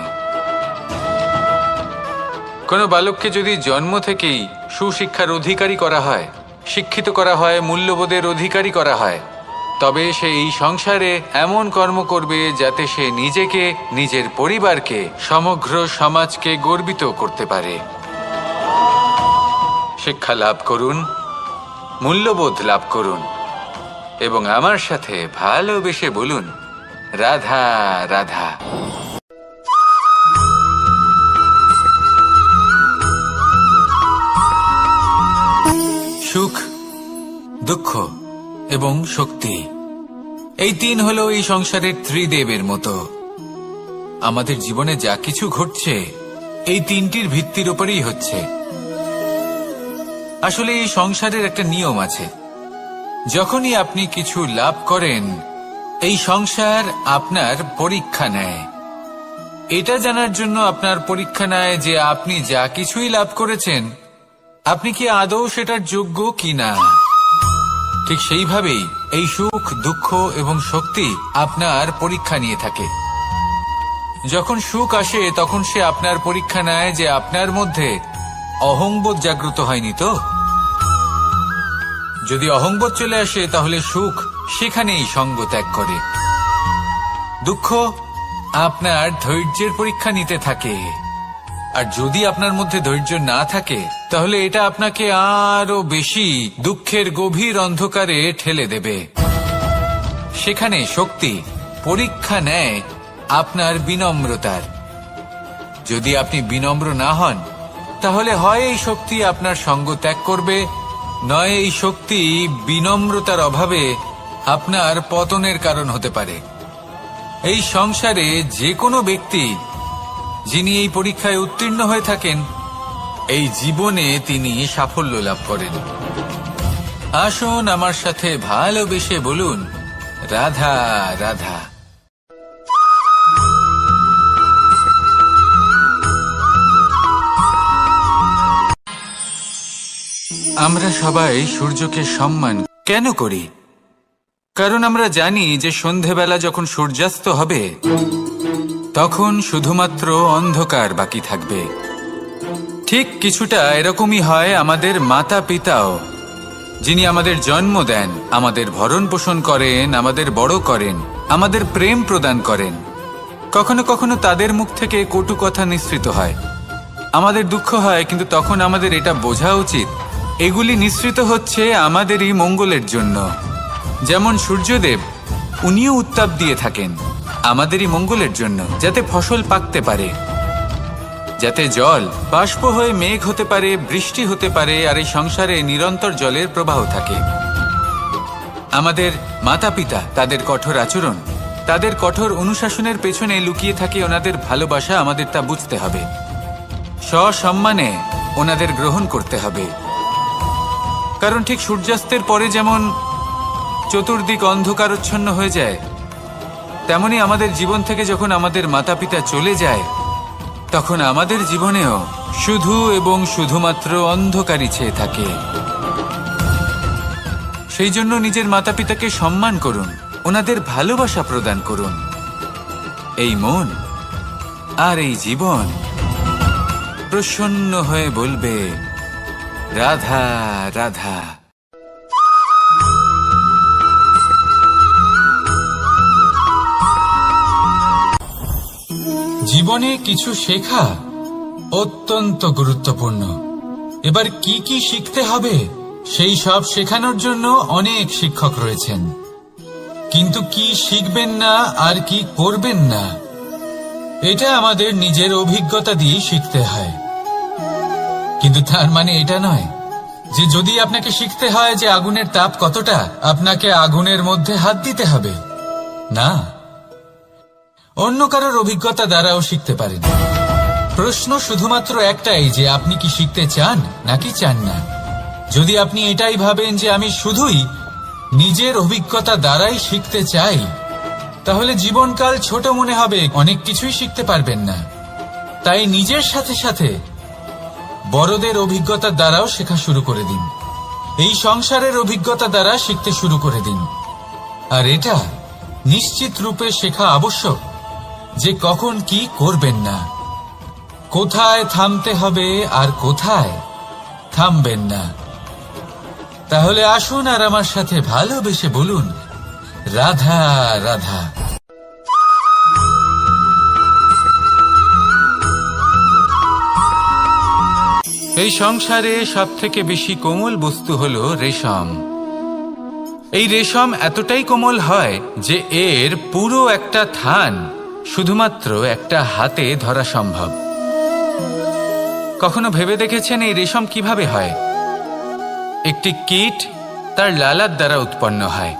কোনো বালককে যদি জন্ম থেকেই সুশিক্ষার অধিকারী করা হয়, শিক্ষিত করা হয়, মূল্যবোধের অধিকারী করা হয়, তবে সে এই সংসারে এমন কর্ম করবে যাতে সে নিজেকে, নিজের পরিবারকে, সমগ্র সমাজকে গর্বিত করতে পারে। শিক্ষা লাভ করুন, মূল্যবোধ লাভ করুন এবং আমার সাথে ভালোবেসে বলুন, রাধা রাধা। দুঃখ এবং শক্তি। এই তিন হলো এই সংসারের ত্রিদেবের মতো। আমাদের জীবনে যা কিছু ঘটছে এই তিনটির ভিত্তির উপরেই হচ্ছে। আসলে এই সংসারের একটা নিয়ম আছে, যখনই আপনি কিছু লাভ করেন এই সংসার আপনার পরীক্ষা নেয়। এটা জানার জন্য আপনার পরীক্ষা নেয় যে আপনি যা কিছুই লাভ করেছেন আপনি কি আদৌ সেটার যোগ্য কিনা। ঠিক সেইভাবেই এই সুখ, দুঃখ এবং শক্তি আপনার পরীক্ষা নিয়ে থাকে। যখন সুখ আসে তখন সে আপনার পরীক্ষা নেয় যে আপনার মধ্যে অহংবোধ জাগ্রত হয়নি তো। যদি অহংবোধ চলে আসে তাহলে সুখ সেখানেই সঙ্গ ত্যাগ করে। দুঃখ আপনার ধৈর্যের পরীক্ষা নিতে থাকে, আর যদি আপনার মধ্যে ধৈর্য না থাকে তাহলে এটা আপনাকে আরো বেশি দুঃখের গভীর অন্ধকারে ঠেলে দেবে। সেখানে শক্তি পরীক্ষা নেয় আপনার বিনম্রতার। যদি আপনি বিনম্র না হন তাহলে হয় এই শক্তি আপনার সঙ্গ ত্যাগ করবে, নয় এই শক্তি বিনম্রতার অভাবে আপনার পতনের কারণ হতে পারে। এই সংসারে যে কোনো ব্যক্তি যিনি এই পরীক্ষায় উত্তীর্ণ হয়ে থাকেন এই জীবনে তিনি সাফল্য লাভ করেন। আসুন আমার সাথে ভালোবেসে বলুন, রাধা রাধা। আমরা সবাই সূর্যকে সম্মান কেন করি? কারণ আমরা জানি যে সন্ধেবেলা যখন সূর্যাস্ত হবে তখন শুধুমাত্র অন্ধকার বাকি থাকবে। ঠিক কিছুটা এরকমই হয় আমাদের মাতা পিতাও, যিনি আমাদের জন্ম দেন, আমাদের ভরণ পোষণ করেন, আমাদের বড় করেন, আমাদের প্রেম প্রদান করেন। কখনো কখনো তাদের মুখ থেকে কটু কথা নিঃসৃত হয়, আমাদের দুঃখ হয়, কিন্তু তখন আমাদের এটা বোঝা উচিত এগুলি নিঃসৃত হচ্ছে আমাদেরই মঙ্গলের জন্য। যেমন সূর্যদেব, উনিও উত্তাপ দিয়ে থাকেন আমাদেরই মঙ্গলের জন্য, যাতে ফসল পাকতে পারে, যাতে জল বাষ্প হয়ে মেঘ হতে পারে, বৃষ্টি হতে পারে, আর এই সংসারে নিরন্তর জলের প্রবাহ থাকে। আমাদের মাতা পিতা, তাদের কঠোর আচরণ, তাদের কঠোর অনুশাসনের পেছনে লুকিয়ে থাকে ওনাদের ভালোবাসা। আমাদের তা বুঝতে হবে, সসম্মানে ওনাদের গ্রহণ করতে হবে। কারণ ঠিক সূর্যাস্তের পরে যেমন চতুর্দিক অন্ধকারচ্ছন্ন হয়ে যায়, তেমনি আমাদের জীবন থেকে যখন আমাদের মাতা পিতা চলে যায় তখন আমাদের জীবনেও শুধু এবং শুধুমাত্র অন্ধকারই ছেয়ে থাকে। সেই জন্য নিজের মাতা পিতাকে সম্মান করুন, ওনাদের ভালোবাসা প্রদান করুন। এই মন আর এই জীবন প্রসন্ন হয়ে বলবে, রাধা রাধা। জীবনে কিছু শেখা অত্যন্ত গুরুত্বপূর্ণ। এবার কি কি শিখতে হবে সেই সব শেখানোর জন্য অনেক শিক্ষক রয়েছেন, কিন্তু কি শিখবেন না আর কি করবেন না এটা আমাদের নিজের অভিজ্ঞতা দিয়ে শিখতে হয়। কিন্তু তার মানে এটা নয় যে যদি আপনাকে শিখতে হয় যে আগুনের তাপ কতটা, আপনাকে আগুনের মধ্যে হাত দিতে হবে। না, অন্য কারোর অভিজ্ঞতা দ্বারাও শিখতে পারেন। প্রশ্ন শুধুমাত্র একটাই যে আপনি কি শিখতে চান নাকি চান না। যদি আপনি এটাই ভাবেন যে আমি শুধুই নিজের অভিজ্ঞতা দ্বারাই শিখতে চাই, তাহলে জীবনকাল ছোট মনে হবে, অনেক কিছুই শিখতে পারবেন না। তাই নিজের সাথে সাথে বড়দের অভিজ্ঞতা দ্বারাও শেখা শুরু করে দিন। এই সংসারের অভিজ্ঞতা দ্বারা শিখতে শুরু করে দিন। আর এটা নিশ্চিত রূপে শেখা আবশ্যক যে কখন কি করবেন না, কোথায় থামতে হবে আর কোথায় থামবেন না। তাহলে আসুন আর আমার সাথে ভালোবেসে বলুন, রাধা রাধা। এই সংসারে সবথেকে বেশি কোমল বস্তু হলো রেশম। এই রেশম এতটাই কোমল হয় যে এর পুরো একটা থান শুধুমাত্র একটা হাতে ধরা সম্ভব। কখনো ভেবে দেখেছেন এই রেশম কিভাবে হয়? একটি কীট তার লালার দ্বারা উৎপন্ন হয়।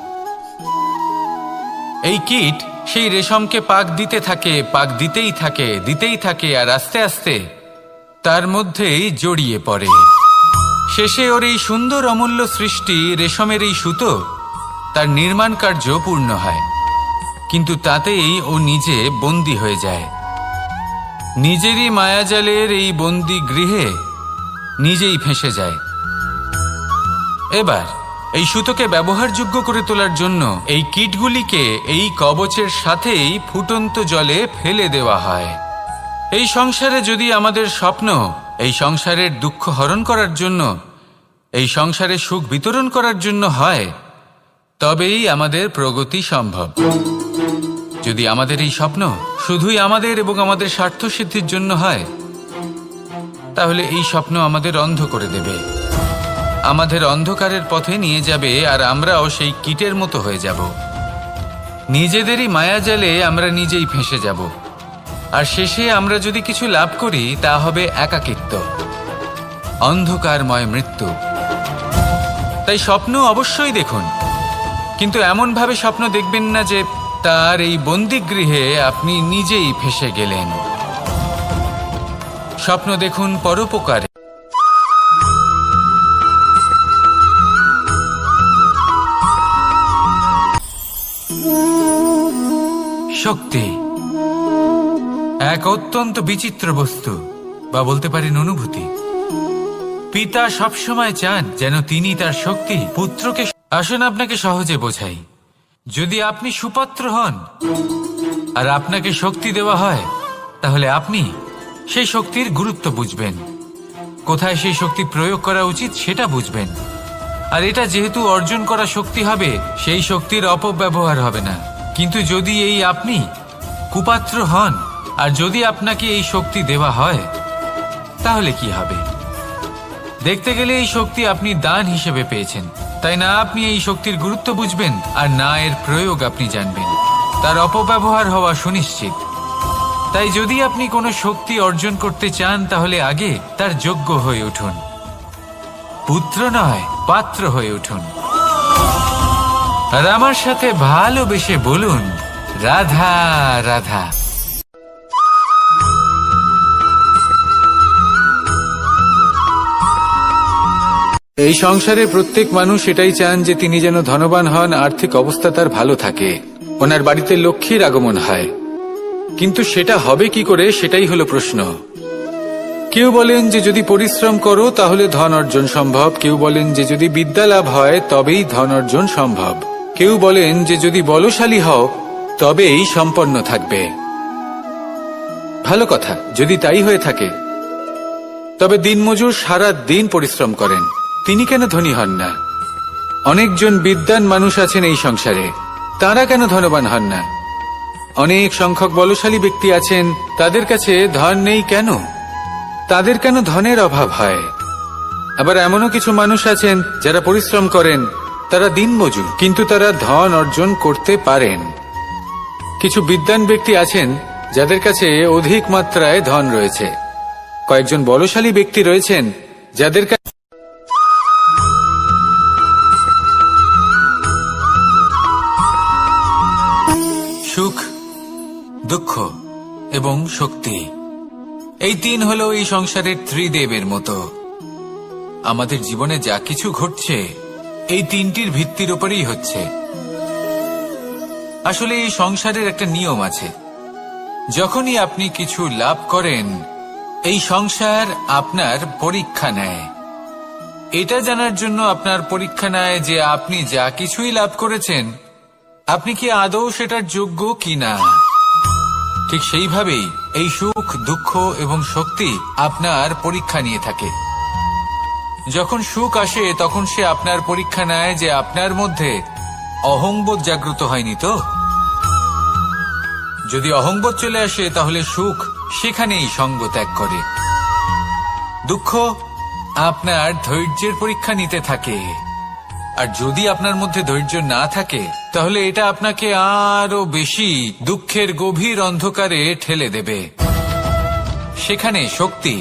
এই কীট সেই রেশমকে পাক দিতে থাকে, পাক দিতেই থাকে আর আস্তে আস্তে তার মধ্যেই জড়িয়ে পড়ে। শেষে ওর এই সুন্দর অমূল্য সৃষ্টি রেশমের এই সুতো তার নির্মাণ কার্য পূর্ণ হয়, কিন্তু তাতেই ও নিজে বন্দী হয়ে যায়। নিজেরই মায়াজালের এই বন্দী গৃহে নিজেই ফেঁসে যায়। এবার এই সুতোকে ব্যবহারযোগ্য করে তোলার জন্য এই কীটগুলিকে এই কবচের সাথেই ফুটন্ত জলে ফেলে দেওয়া হয়। এই সংসারে যদি আমাদের স্বপ্ন এই সংসারের দুঃখ হরণ করার জন্য, এই সংসারে সুখ বিতরণ করার জন্য হয়, তবেই আমাদের প্রগতি সম্ভব। যদি আমাদের এই স্বপ্ন শুধুই আমাদের এবং আমাদের স্বার্থ সিদ্ধির জন্য হয়, তাহলে এই স্বপ্ন আমাদের অন্ধ করে দেবে, আমাদের অন্ধকারের পথে নিয়ে যাবে, আর আমরাও সেই কীটের মতো হয়ে যাব। নিজেদেরই মায়াজালে আমরা নিজেই ফেঁসে যাব, আর শেষে আমরা যদি কিছু লাভ করি তা হবে একাকিত্ব, অন্ধকারময় মৃত্যু। তাই স্বপ্ন অবশ্যই দেখুন, কিন্তু এমনভাবে স্বপ্ন দেখবেন না যে তার এই বন্দিগৃহে আপনি নিজেই ফেঁসে গেলেন। স্বপ্ন দেখুন পরোপকারে। শক্তি এক অত্যন্ত বিচিত্র বস্তু, বা বলতে পারেন অনুভূতি। পিতা সবসময় চান যেন তিনি তার শক্তি পুত্রকে। আসুন আপনাকে সহজে বোঝাই। যদি আপনি সুপাত্র হন আর আপনাকে শক্তি দেওয়া হয়, তাহলে আপনি সেই শক্তির গুরুত্ব বুঝবেন, কোথায় সেই শক্তি প্রয়োগ করা উচিত সেটা বুঝবেন। আর এটা যেহেতু অর্জন করা শক্তি হবে, সেই শক্তির অপব্যবহার হবে না। কিন্তু যদি এই আপনি কুপাত্র হন আর যদি আপনাকে এই শক্তি দেওয়া হয়, তাহলে কি হবে? দেখতে গেলে এই শক্তি আপনি দান হিসেবে পেয়েছেন, তাই না আপনি এই শক্তির গুরুত্ব বুঝবেন আর না এর প্রয়োগ আপনি জানবেন। তার অপব্যবহার হওয়া সুনিশ্চিত। তাই যদি আপনি কোনো শক্তি অর্জন করতে চান, তাহলে আগে তার যোগ্য হয়ে উঠুন, পুত্র নয় পাত্র হয়ে উঠুন। আর আমার সাথে ভালোবেসে বলুন, রাধা রাধা। এই সংসারে প্রত্যেক মানুষ এটাই চান যে তিনি যেন ধনবান হন, আর্থিক অবস্থা তার ভালো থাকে, ওনার বাড়িতে লক্ষ্মীর আগমন হয়। কিন্তু সেটা হবে কি করে, সেটাই হলো প্রশ্ন। কেউ বলেন যে যদি পরিশ্রম করো তাহলে ধন অর্জন সম্ভব, কেউ বলেন যে যদি বিদ্যা লাভ হয় তবেই ধন অর্জন সম্ভব, কেউ বলেন যে যদি বলশালী হও তবেই সম্পন্ন থাকবে। ভালো কথা, যদি তাই হয়ে থাকে, তবে দিনমজুর সারা দিন পরিশ্রম করেন, তিনি কেন ধনী হন না? অনেকজন বিদ্বান মানুষ আছেন এই সংসারে, তারা কেন ধনবান হন না? অনেক সংখ্যক বলশালী ব্যক্তি আছেন, তাদের কাছে ধন নেই কেন? তাদের কেন ধনের অভাব হয়? আবার এমনও কিছু মানুষ আছেন যারা পরিশ্রম করেন, তারা দিনমজুর, কিন্তু তারা ধন অর্জন করতে পারেন। কিছু বিদ্বান ব্যক্তি আছেন যাদের কাছে অধিক মাত্রায় ধন রয়েছে, কয়েকজন বলশালী ব্যক্তি রয়েছেন যাদের কাছে সুখ, দুঃখ এবং শক্তি, এই তিন হলো এই সংসারের ত্রিদেবের মতো। আমাদের জীবনে যা কিছু ঘটছে এই তিনটির ভিত্তির উপরেই হচ্ছে। আসলে এই সংসারের একটা নিয়ম আছে, যখনই আপনি কিছু লাভ করেন, এই সংসার আপনার পরীক্ষা নেয়। এটা জানার জন্য আপনার পরীক্ষা নেয় যে আপনি যা কিছুই লাভ করেছেন, আপনি কি আদৌ সেটার যোগ্য কিনা। ঠিক সেইভাবেই এই সুখ, দুঃখ এবং শক্তি আপনার পরীক্ষা নিয়ে থাকে। যখন সুখ আসে তখন সে আপনার পরীক্ষা নেয় যে আপনার মধ্যে অহংবোধ জাগ্রত হয়নি তো। যদি অহংবোধ চলে আসে তাহলে সুখ সেখানেই সঙ্গ ত্যাগ করে। দুঃখ আপনার ধৈর্যের পরীক্ষা নিতে থাকে, আর যদি আপনার মধ্যে ধৈর্য না থাকে তাহলে এটা আপনাকে আরো বেশি দুঃখের গভীর অন্ধকারে ঠেলে দেবে। সেখানে শক্তি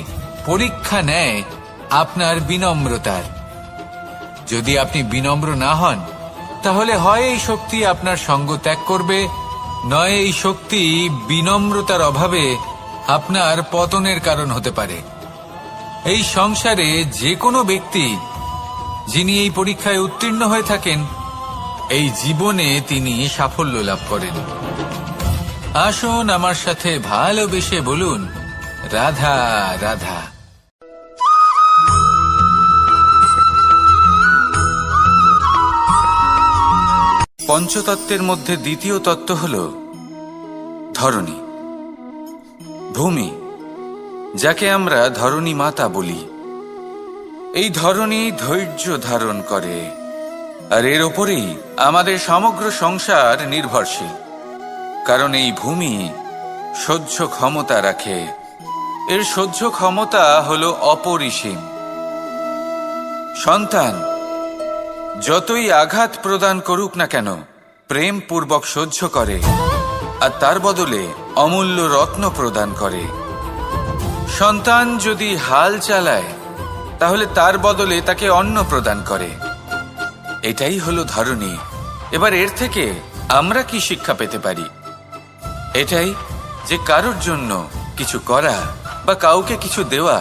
পরীক্ষা নেয় আপনার বিনম্রতার। যদি আপনি বিনম্র না হন, তাহলে হয় এই শক্তি আপনার সঙ্গ ত্যাগ করবে, নয় এই শক্তি বিনম্রতার অভাবে আপনার পতনের কারণ হতে পারে। এই সংসারে যে কোনো ব্যক্তি যিনি এই পরীক্ষায় উত্তীর্ণ হয়ে থাকেন, এই জীবনে তিনি সাফল্য লাভ করেন। আসুন আমার সাথে ভালোবেসে বলুন, রাধা রাধা। পঞ্চতত্ত্বের মধ্যে দ্বিতীয় তত্ত্ব হল ধরণী, ভূমি, যাকে আমরা ধরণী মাতা বলি। এই ধরণী ধৈর্য ধারণ করে, আর এর ওপরেই আমাদের সমগ্র সংসার নির্ভরশীল। কারণ এই ভূমি সহ্য ক্ষমতা রাখে, এর সহ্য ক্ষমতা হল অপরিসীম। সন্তান যতই আঘাত প্রদান করুক না কেন, প্রেম পূর্বক সহ্য করে, আর তার বদলে অমূল্য রত্ন প্রদান করে। সন্তান যদি হাল চালায়, তাহলে তার বদলে তাকে অন্ন প্রদান করে। এটাই হলো ধরণী। এবার এর থেকে আমরা কি শিক্ষা পেতে পারি? এটাই যে কারোর জন্য কিছু করা বা কাউকে কিছু দেওয়া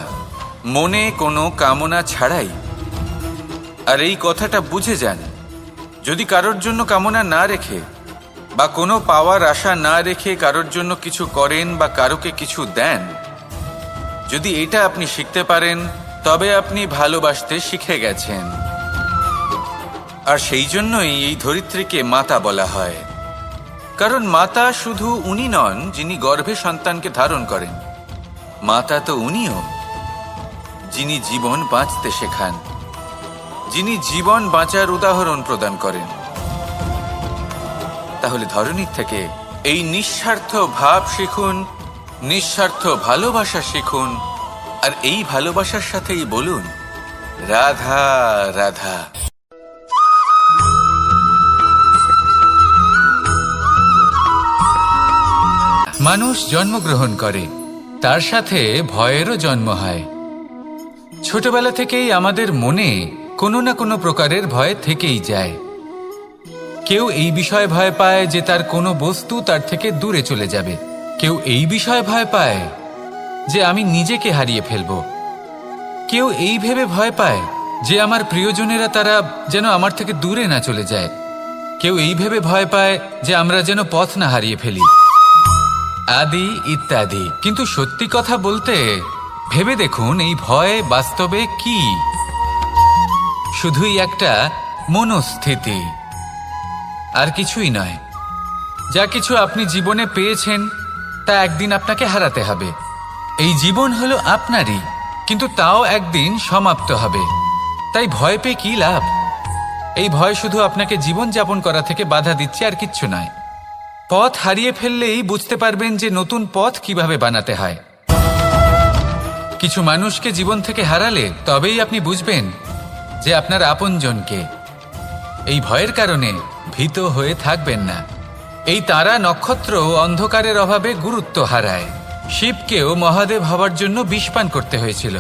মনে কোনো কামনা ছাড়াই। আর এই কথাটা বুঝে যান, যদি কারোর জন্য কামনা না রেখে বা কোনো পাওয়ার আশা না রেখে কারোর জন্য কিছু করেন বা কারোকে কিছু দেন, যদি এটা আপনি শিখতে পারেন, তবে আপনি ভালোবাসতে শিখে গেছেন। আর সেই জন্যই এই ধরিত্রীকে মাতা বলা হয়। কারণ মাতা শুধু উনি নন যিনি গর্ভে সন্তানকে ধারণ করেন, মাতা তো উনিও যিনি জীবন বাঁচতে শেখান, যিনি জীবন বাঁচার উদাহরণ প্রদান করেন। তাহলে ধরণীর থেকে এই নিঃস্বার্থ ভাব শিখুন, নিঃস্বার্থ ভালোবাসা শিখুন, আর এই ভালোবাসার সাথেই বলুন, রাধা রাধা। মানুষ জন্মগ্রহণ করে, তার সাথে ভয়েরও জন্ম হয়। ছোটবেলা থেকেই আমাদের মনে কোনো না কোনো প্রকারের ভয় থেকেই যায়। কেউ এই বিষয়ে ভয় পায় যে তার কোনো বস্তু তার থেকে দূরে চলে যাবে, কেউ এই বিষয়ে ভয় পায় যে আমি নিজেকে হারিয়ে ফেলব, কেউ এই ভেবে ভয় পায় যে আমার প্রিয়জনেরা তারা যেন আমার থেকে দূরে না চলে যায়, কেউ এই ভেবে ভয় পায় যে আমরা যেন পথ না হারিয়ে ফেলি, আদি ইত্যাদি। কিন্তু সত্যি কথা বলতে, ভেবে দেখুন এই ভয় বাস্তবে কি? শুধুই একটা মনস্থিতি, আর কিছুই নয়। যা কিছু আপনি জীবনে পেয়েছেন তা একদিন আপনাকে হারাতে হবে। এই জীবন হলো আপনারই, কিন্তু তাও একদিন সমাপ্ত হবে। তাই ভয় পেয়ে কি লাভ? এই ভয় শুধু আপনাকে জীবন যাপন করা থেকে বাধা দিচ্ছে, আর কিচ্ছু নয়। পথ হারিয়ে ফেললেই বুঝতে পারবেন যে নতুন পথ কিভাবে বানাতে হয়। কিছু মানুষকে জীবন থেকে হারালে তবেই আপনি বুঝবেন যে আপনার আপনজনকে। এই ভয়ের কারণে ভীত হয়ে থাকবেন না। এই তারা নক্ষত্র অন্ধকারের অভাবে গুরুত্ব হারায়। শিবকেও মহাদেব হওয়ার জন্য বিষপান করতে হয়েছিল।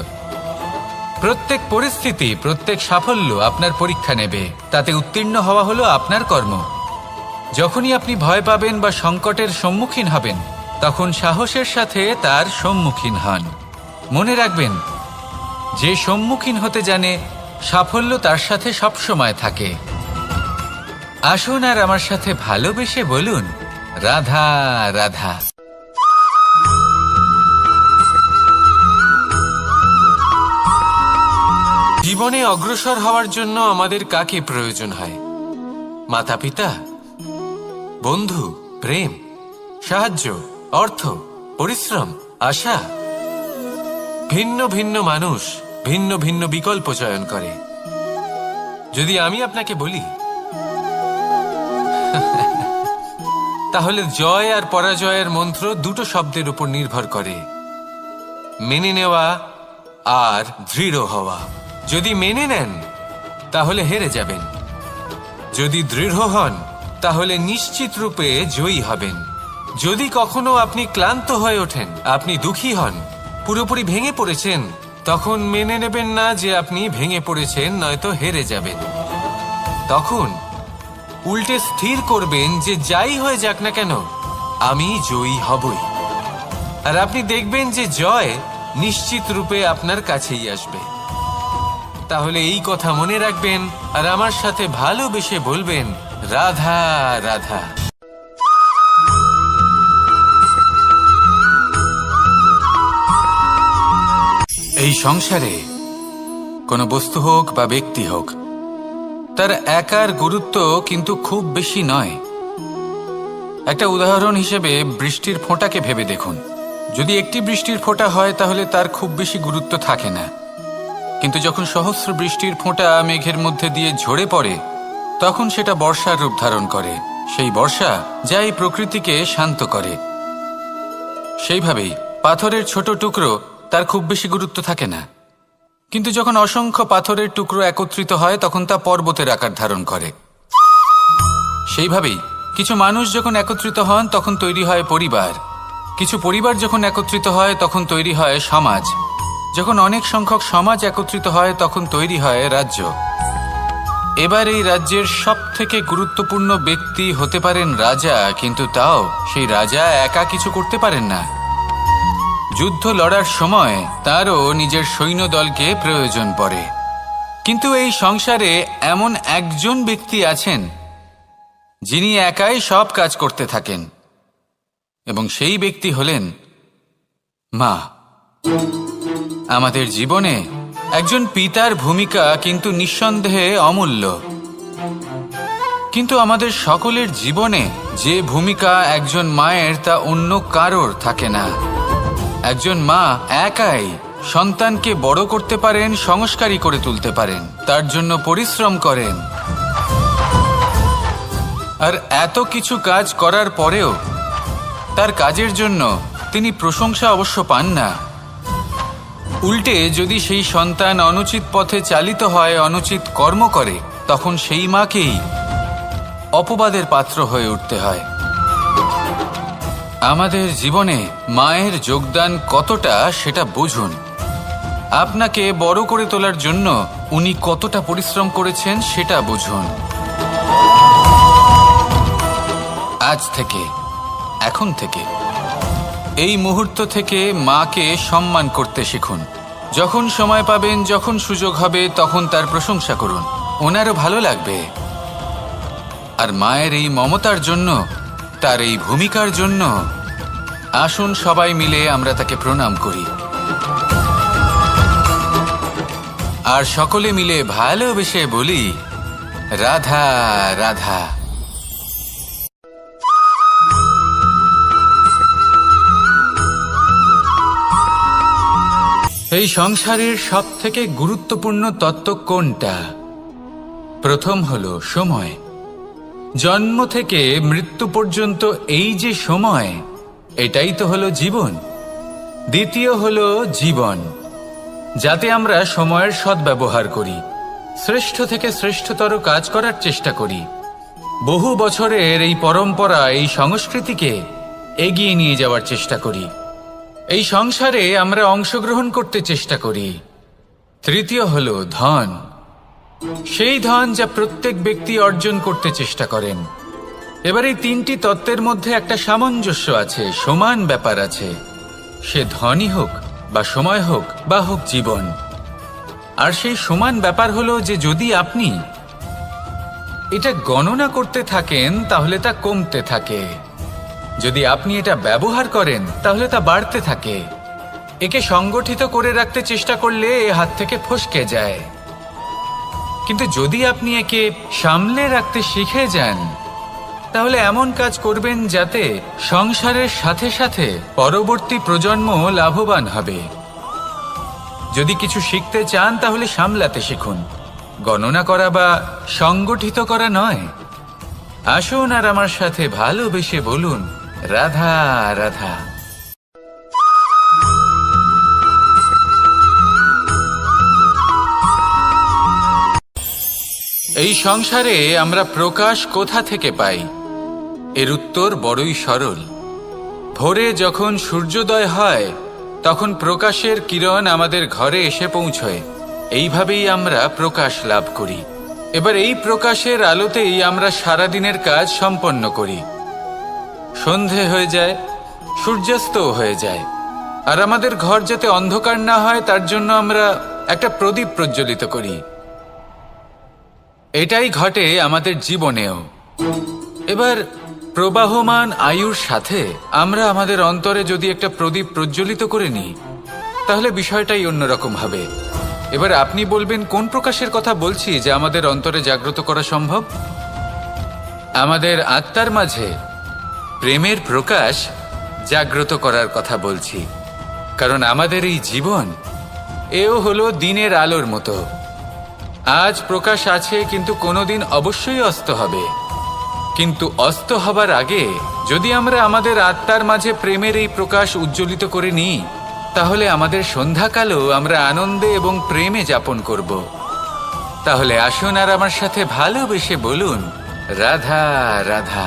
প্রত্যেক পরিস্থিতি, প্রত্যেক সাফল্য আপনার পরীক্ষা নেবে, তাতে উত্তীর্ণ হওয়া হলো আপনার কর্ম। যখনই আপনি ভয় পাবেন বা সংকটের সম্মুখীন হবেন, তখন সাহসের সাথে তার সম্মুখীন হন। মনে রাখবেন, যে সম্মুখীন হতে জানে, সাফল্য তার সাথে সবসময় থাকে। আসুন আর আমার সাথে ভালোবেসে বলুন, রাধা রাধা। জীবনে অগ্রসর হওয়ার জন্য আমাদের কাকে প্রয়োজন হয়? মাতা পিতা, বন্ধু, প্রেম, সাহায্য, অর্থ, পরিশ্রম, আশা। ভিন্ন ভিন্ন মানুষ ভিন্ন ভিন্ন বিকল্প চয়ন করে। যদি আমি আপনাকে বলি, তাহলে জয় আর পরাজয়ের মন্ত্র দুটো শব্দের উপর নির্ভর করে, মেনে নেওয়া আর দৃঢ় হওয়া। যদি মেনে নেন তাহলে হেরে যাবেন, যদি দৃঢ় হন তাহলে নিশ্চিত রূপে জয়ী হবেন। যদি কখনো আপনি ক্লান্ত হয়ে ওঠেন, আপনি দুঃখী হন, পুরোপুরি ভেঙে পড়েছেন, তখন মেনে নেবেন না যে আপনি ভেঙে পড়েছেন, নয়তো হেরে যাবেন। তখন উল্টে স্থির করবেন যে যাই হয়ে যাক না কেন আমি জয়ী হবই। আর আপনি দেখবেন যে জয় নিশ্চিত রূপে আপনার কাছেই আসবে। তাহলে এই কথা মনে রাখবেন আর আমার সাথে ভালোবেসে বলবেন, রাধা রাধা। এই সংসারে কোনো বস্তু হোক বা ব্যক্তি হোক, তার একার গুরুত্ব কিন্তু খুব বেশি নয়। একটা উদাহরণ হিসেবে বৃষ্টির ফোঁটাকে ভেবে দেখুন। যদি একটি বৃষ্টির ফোঁটা হয় তাহলে তার খুব বেশি গুরুত্ব থাকে না, কিন্তু যখন সহস্র বৃষ্টির ফোঁটা মেঘের মধ্যে দিয়ে ঝরে পড়ে তখন সেটা বর্ষার রূপ ধারণ করে। সেই বর্ষা যা এই প্রকৃতিকে শান্ত করে। সেইভাবেই পাথরের ছোট টুকরো, তার খুব বেশি গুরুত্ব থাকে না, কিন্তু যখন অসংখ্য পাথরের টুকরো একত্রিত হয় তখন তা পর্বতের আকার ধারণ করে। সেইভাবেই কিছু মানুষ যখন একত্রিত হন তখন তৈরি হয় পরিবার, কিছু পরিবার যখন একত্রিত হয় তখন তৈরি হয় সমাজ, যখন অনেক সংখ্যক সমাজ একত্রিত হয় তখন তৈরি হয় রাজ্য। এবার এই রাজ্যের সবথেকে গুরুত্বপূর্ণ ব্যক্তি হতে পারেন রাজা, কিন্তু তাও সেই রাজা একা কিছু করতে পারেন না। যুদ্ধ লড়ার সময় তারও নিজের সৈন্যদলকে প্রয়োজন পড়ে। কিন্তু এই সংসারে এমন একজন ব্যক্তি আছেন যিনি একাই সব কাজ করতে থাকেন, এবং সেই ব্যক্তি হলেন মা। আমাদের জীবনে একজন পিতার ভূমিকা কিন্তু নিঃসন্দেহে অমূল্য, কিন্তু আমাদের সকলের জীবনে যে ভূমিকা একজন মায়ের তা অন্য কারোর থাকে না। একজন মা একাই সন্তানকে বড় করতে পারেন, সংস্কারী করে তুলতে পারেন, তার জন্য পরিশ্রম করেন। আর এত কিছু কাজ করার পরেও তার কাজের জন্য তিনি প্রশংসা অবশ্য পান না। উল্টে যদি সেই সন্তান অনুচিত পথে চালিত হয়, অনুচিত কর্ম করে, তখন সেই মাকেই অপবাদের পাত্র হয়ে উঠতে হয়। আমাদের জীবনে মায়ের যোগদান কতটা সেটা বুঝুন। আপনাকে বড় করে তোলার জন্য উনি কতটা পরিশ্রম করেছেন সেটা বুঝুন। আজ থেকে, এখন থেকে, এই মুহূর্ত থেকে মাকে সম্মান করতে শিখুন। যখন সময় পাবেন, যখন সুযোগ হবে, তখন তার প্রশংসা করুন, ওনারও ভালো লাগবে। আর মায়ের এই মমতার জন্য, তার এই ভূমিকার জন্য আসুন সবাই মিলে আমরা তাকে প্রণাম করি, আর সকলে মিলে ভালোবেসে বলি, রাধা রাধা। এই সংসারের সবথেকে গুরুত্বপূর্ণ তত্ত্ব কোনটা? প্রথম হলো সময়। জন্ম থেকে মৃত্যু পর্যন্ত এই যে সময়, এটাই তো হলো জীবন। দ্বিতীয় হলো জীবন, যাতে আমরা সময়ের সদ্ব্যবহার করি, শ্রেষ্ঠ থেকে শ্রেষ্ঠতর কাজ করার চেষ্টা করি। বহু বছরের এই পরম্পরা, এই সংস্কৃতিকে এগিয়ে নিয়ে যাওয়ার চেষ্টা করি। এই সংসারে আমরা অংশগ্রহণ করতে চেষ্টা করি। তৃতীয় হলো ধন, সেই ধন যা প্রত্যেক ব্যক্তি অর্জন করতে চেষ্টা করেন। এবার এই তিনটি তত্ত্বের মধ্যে একটা সামঞ্জস্য আছে, সমান ব্যাপার আছে। সে ধনই হোক বা সময় হোক বা হোক জীবন। আর সেই সমান ব্যাপার হলো যে যদি আপনি এটা গণনা করতে থাকেন তাহলে তা কমতে থাকে, যদি আপনি এটা ব্যবহার করেন তাহলে তা বাড়তে থাকে। একে সংগঠিত করে রাখতে চেষ্টা করলে এ হাত থেকে ফসকে যায়, কিন্তু যদি আপনি একে সামলে রাখতে শিখে যান তাহলে এমন কাজ করবেন যাতে সংসারের সাথে সাথে পরবর্তী প্রজন্ম লাভবান হবে। যদি কিছু শিখতে চান তাহলে সামলাতে শিখুন, গণনা করা বা সংগঠিত করা নয়। আসুন আর আমার সাথে ভালোবেসে বলুন, রাধা রাধা। এই সংসারে আমরা প্রকাশ কোথা থেকে পাই? এর উত্তর বড়ই সরল। ভোরে যখন সূর্যোদয় হয় তখন প্রকাশের কিরণ আমাদের ঘরে এসে পৌঁছয়। এইভাবেই আমরা প্রকাশ লাভ করি। এবার এই প্রকাশের আলোতেই আমরা সারাদিনের কাজ সম্পন্ন করি। সন্ধে হয়ে যায়, সূর্যাস্তও হয়ে যায়, আর আমাদের ঘর যাতে অন্ধকার না হয় তার জন্য আমরা একটা প্রদীপ প্রজ্বলিত করি। এটাই ঘটে আমাদের জীবনেও। এবার প্রবাহমান আয়ুর সাথে আমরা আমাদের অন্তরে যদি একটা প্রদীপ প্রজ্বলিত করে নিই, তাহলে বিষয়টাই অন্যরকম হবে। এবার আপনি বলবেন কোন প্রকাশের কথা বলছি যে আমাদের অন্তরে জাগ্রত করা সম্ভব? আমাদের আত্মার মাঝে প্রেমের প্রকাশ জাগ্রত করার কথা বলছি। কারণ আমাদের এই জীবন এও হলো দিনের আলোর মতো। আজ প্রকাশ আছে, কিন্তু কোনোদিন অবশ্যই অস্ত হবে। কিন্তু অস্ত হবার আগে যদি আমরা আমাদের আত্মার মাঝে প্রেমের এই প্রকাশ উজ্জ্বলিত করে নিই, তাহলে আমাদের সন্ধ্যাকালও আমরা আনন্দে এবং প্রেমে যাপন করব। তাহলে আসুন আর আমার সাথে ভালোবেসে বলুন, রাধা রাধা।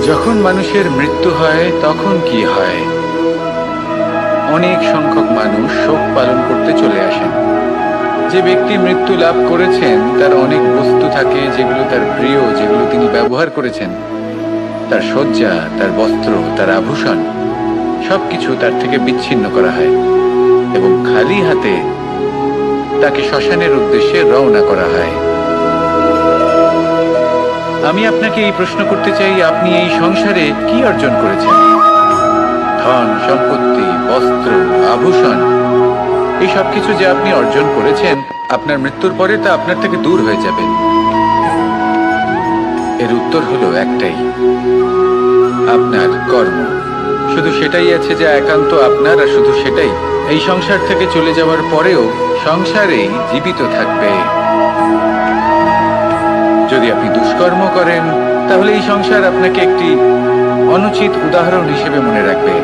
যখন মানুষের মৃত্যু হয় তখন কি হয়? অনেক সংখ্যক মানুষ শোক পালন করতে চলে আসেন। যে ব্যক্তি মৃত্যু লাভ করেছেন তার অনেক বস্তু থাকে যেগুলো তার প্রিয়, যেগুলো তিনি ব্যবহার করেছেন। তার শয্যা, তার বস্ত্র, তার আভূষণ সবকিছু তার থেকে বিচ্ছিন্ন করা হয় এবং খালি হাতে তাকে শ্মশানের উদ্দেশ্যে রওনা করা হয়। আমি আপনাকে এই প্রশ্ন করতে চাই, আপনি এই সংসারে কি অর্জন করেছেন? ধন সম্পত্তি, বস্ত্র, আভূষণ, এই সবকিছু যে আপনি অর্জন করেছেন, আপনার মৃত্যুর পরে তা আপনার থেকে দূর হয়ে যাবে। এর উত্তর হলো একটাই, আপনার কর্ম। শুধু সেটাই আছে যা একান্ত আপনার, আর শুধু সেটাই এই সংসার থেকে চলে যাওয়ার পরেও সংসারেই জীবিত থাকবে। যদি আপনি দুষ্কর্ম করেন, তাহলে এই সংসার আপনাকে একটি অনুচিত উদাহরণ হিসেবে মনে রাখবে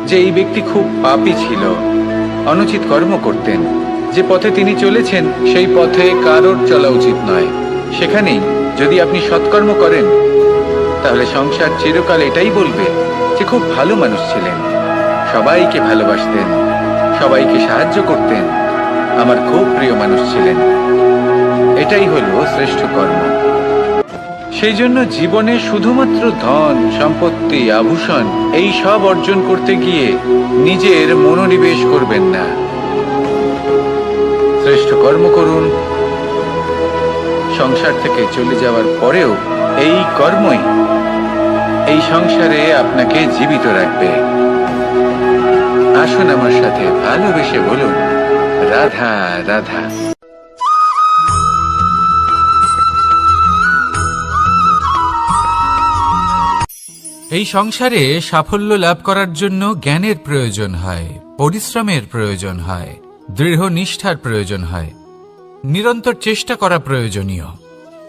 যে এই ব্যক্তি খুব পাপী ছিল, অনুচিত কর্ম করতেন। যে পথে তিনি চলেছেন সেই পথে কারোর চলা উচিত নয়। সেখানেই যদি আপনি সৎকর্ম করেন, তাহলে সংসার চিরকাল এটাই বলবে যে খুব ভালো মানুষ ছিলেন, সবাইকে ভালোবাসতেন, সবাইকে সাহায্য করতেন, আমার খুব প্রিয় মানুষ ছিলেন। এটাই হলো শ্রেষ্ঠ কর্ম। সেই জন্য জীবনে শুধুমাত্র ধন সম্পত্তি, আভূষণ এই সব অর্জন করতে গিয়ে নিজের মনোনিবেশ করবেন না। শ্রেষ্ঠ কর্ম করুন। সংসার থেকে চলে যাওয়ার পরেও এই কর্মই এই সংসারে আপনাকে জীবিত রাখবে। আসুন আমার সাথে ভালোবেসে বলুন, রাধা রাধা। এই সংসারে সাফল্য লাভ করার জন্য জ্ঞানের প্রয়োজন হয়, পরিশ্রমের প্রয়োজন হয়, দৃঢ় নিষ্ঠার প্রয়োজন হয়, নিরন্তর চেষ্টা করা প্রয়োজনীয়।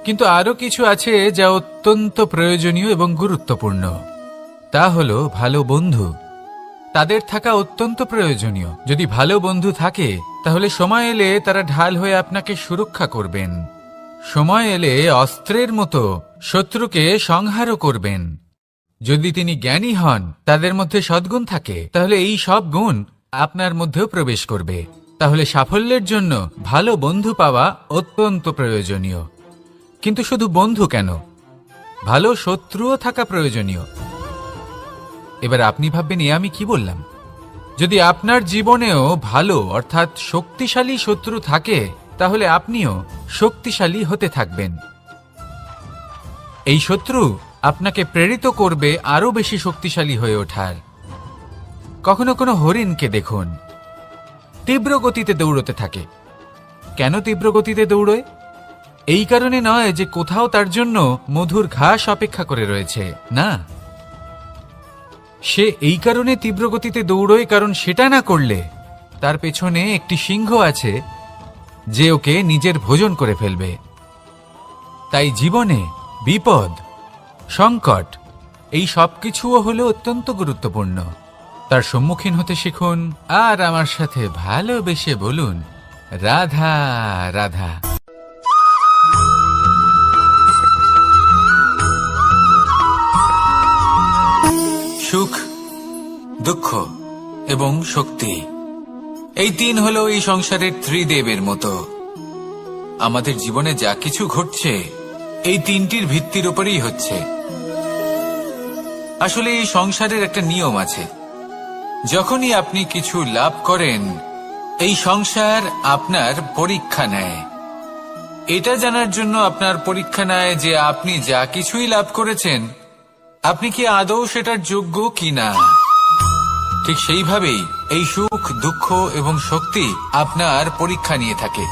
কিন্তু আরো কিছু আছে যা অত্যন্ত প্রয়োজনীয় এবং গুরুত্বপূর্ণ। তা হলো ভালো বন্ধু। তাদের থাকা অত্যন্ত প্রয়োজনীয়। যদি ভালো বন্ধু থাকে, তাহলে সময় এলে তারা ঢাল হয়ে আপনাকে সুরক্ষা করবেন। সময় এলে অস্ত্রের মতো শত্রুকে সংহারও করবেন। যদি তিনি জ্ঞানী হন, তাদের মধ্যে সদ্গুণ থাকে, তাহলে এই সব গুণ আপনার মধ্যেও প্রবেশ করবে। তাহলে সাফল্যের জন্য ভালো বন্ধু পাওয়া অত্যন্ত প্রয়োজনীয়। কিন্তু শুধু বন্ধু কেন, ভালো শত্রুও থাকা প্রয়োজনীয়। এবার আপনি ভাববেন, আমি কি বললাম? যদি আপনার জীবনেও ভালো অর্থাৎ শক্তিশালী শত্রু থাকে, তাহলে আপনিও শক্তিশালী হতে থাকবেন। এই শত্রু আপনাকে প্রেরিত করবে আরো বেশি শক্তিশালী হয়ে ওঠার। কখনো কোনো হরিণকে দেখুন, তীব্র গতিতে দৌড়তে থাকে। কেন তীব্র গতিতে দৌড়য়? এই কারণে নয় যে কোথাও তার জন্য মধুর ঘাস অপেক্ষা করে রয়েছে, না। সে এই কারণে তীব্র গতিতে দৌড়য় কারণ সেটা না করলে তার পেছনে একটি সিংহ আছে যে ওকে নিজের ভোজন করে ফেলবে। তাই জীবনে বিপদ, সংকট এই সব কিছুও হলো অত্যন্ত গুরুত্বপূর্ণ। তার সম্মুখীন হতে শিখুন আর আমার সাথে ভালোবেসে বলুন, রাধা রাধা। সুখ, দুঃখ এবং শক্তি, এই তিন হলো এই সংসারের ত্রিদেবের মতো। আমাদের জীবনে যা কিছু ঘটছে এই তিনটির ভিত্তির উপরেই হচ্ছে। আসলে এই সংসারের একটা নিয়ম আছে, যখনই আপনি কিছু লাভ করেন এই সংসার আপনার পরীক্ষা নেয়। এটা জানার জন্য আপনার পরীক্ষা নেয় যে আপনি যা কিছুই লাভ করেছেন আপনি কি আদৌ সেটার যোগ্য কিনা। ঠিক সেইভাবেই এই সুখ, দুঃখ এবং শক্তি আপনার পরীক্ষা নিয়ে থাকে।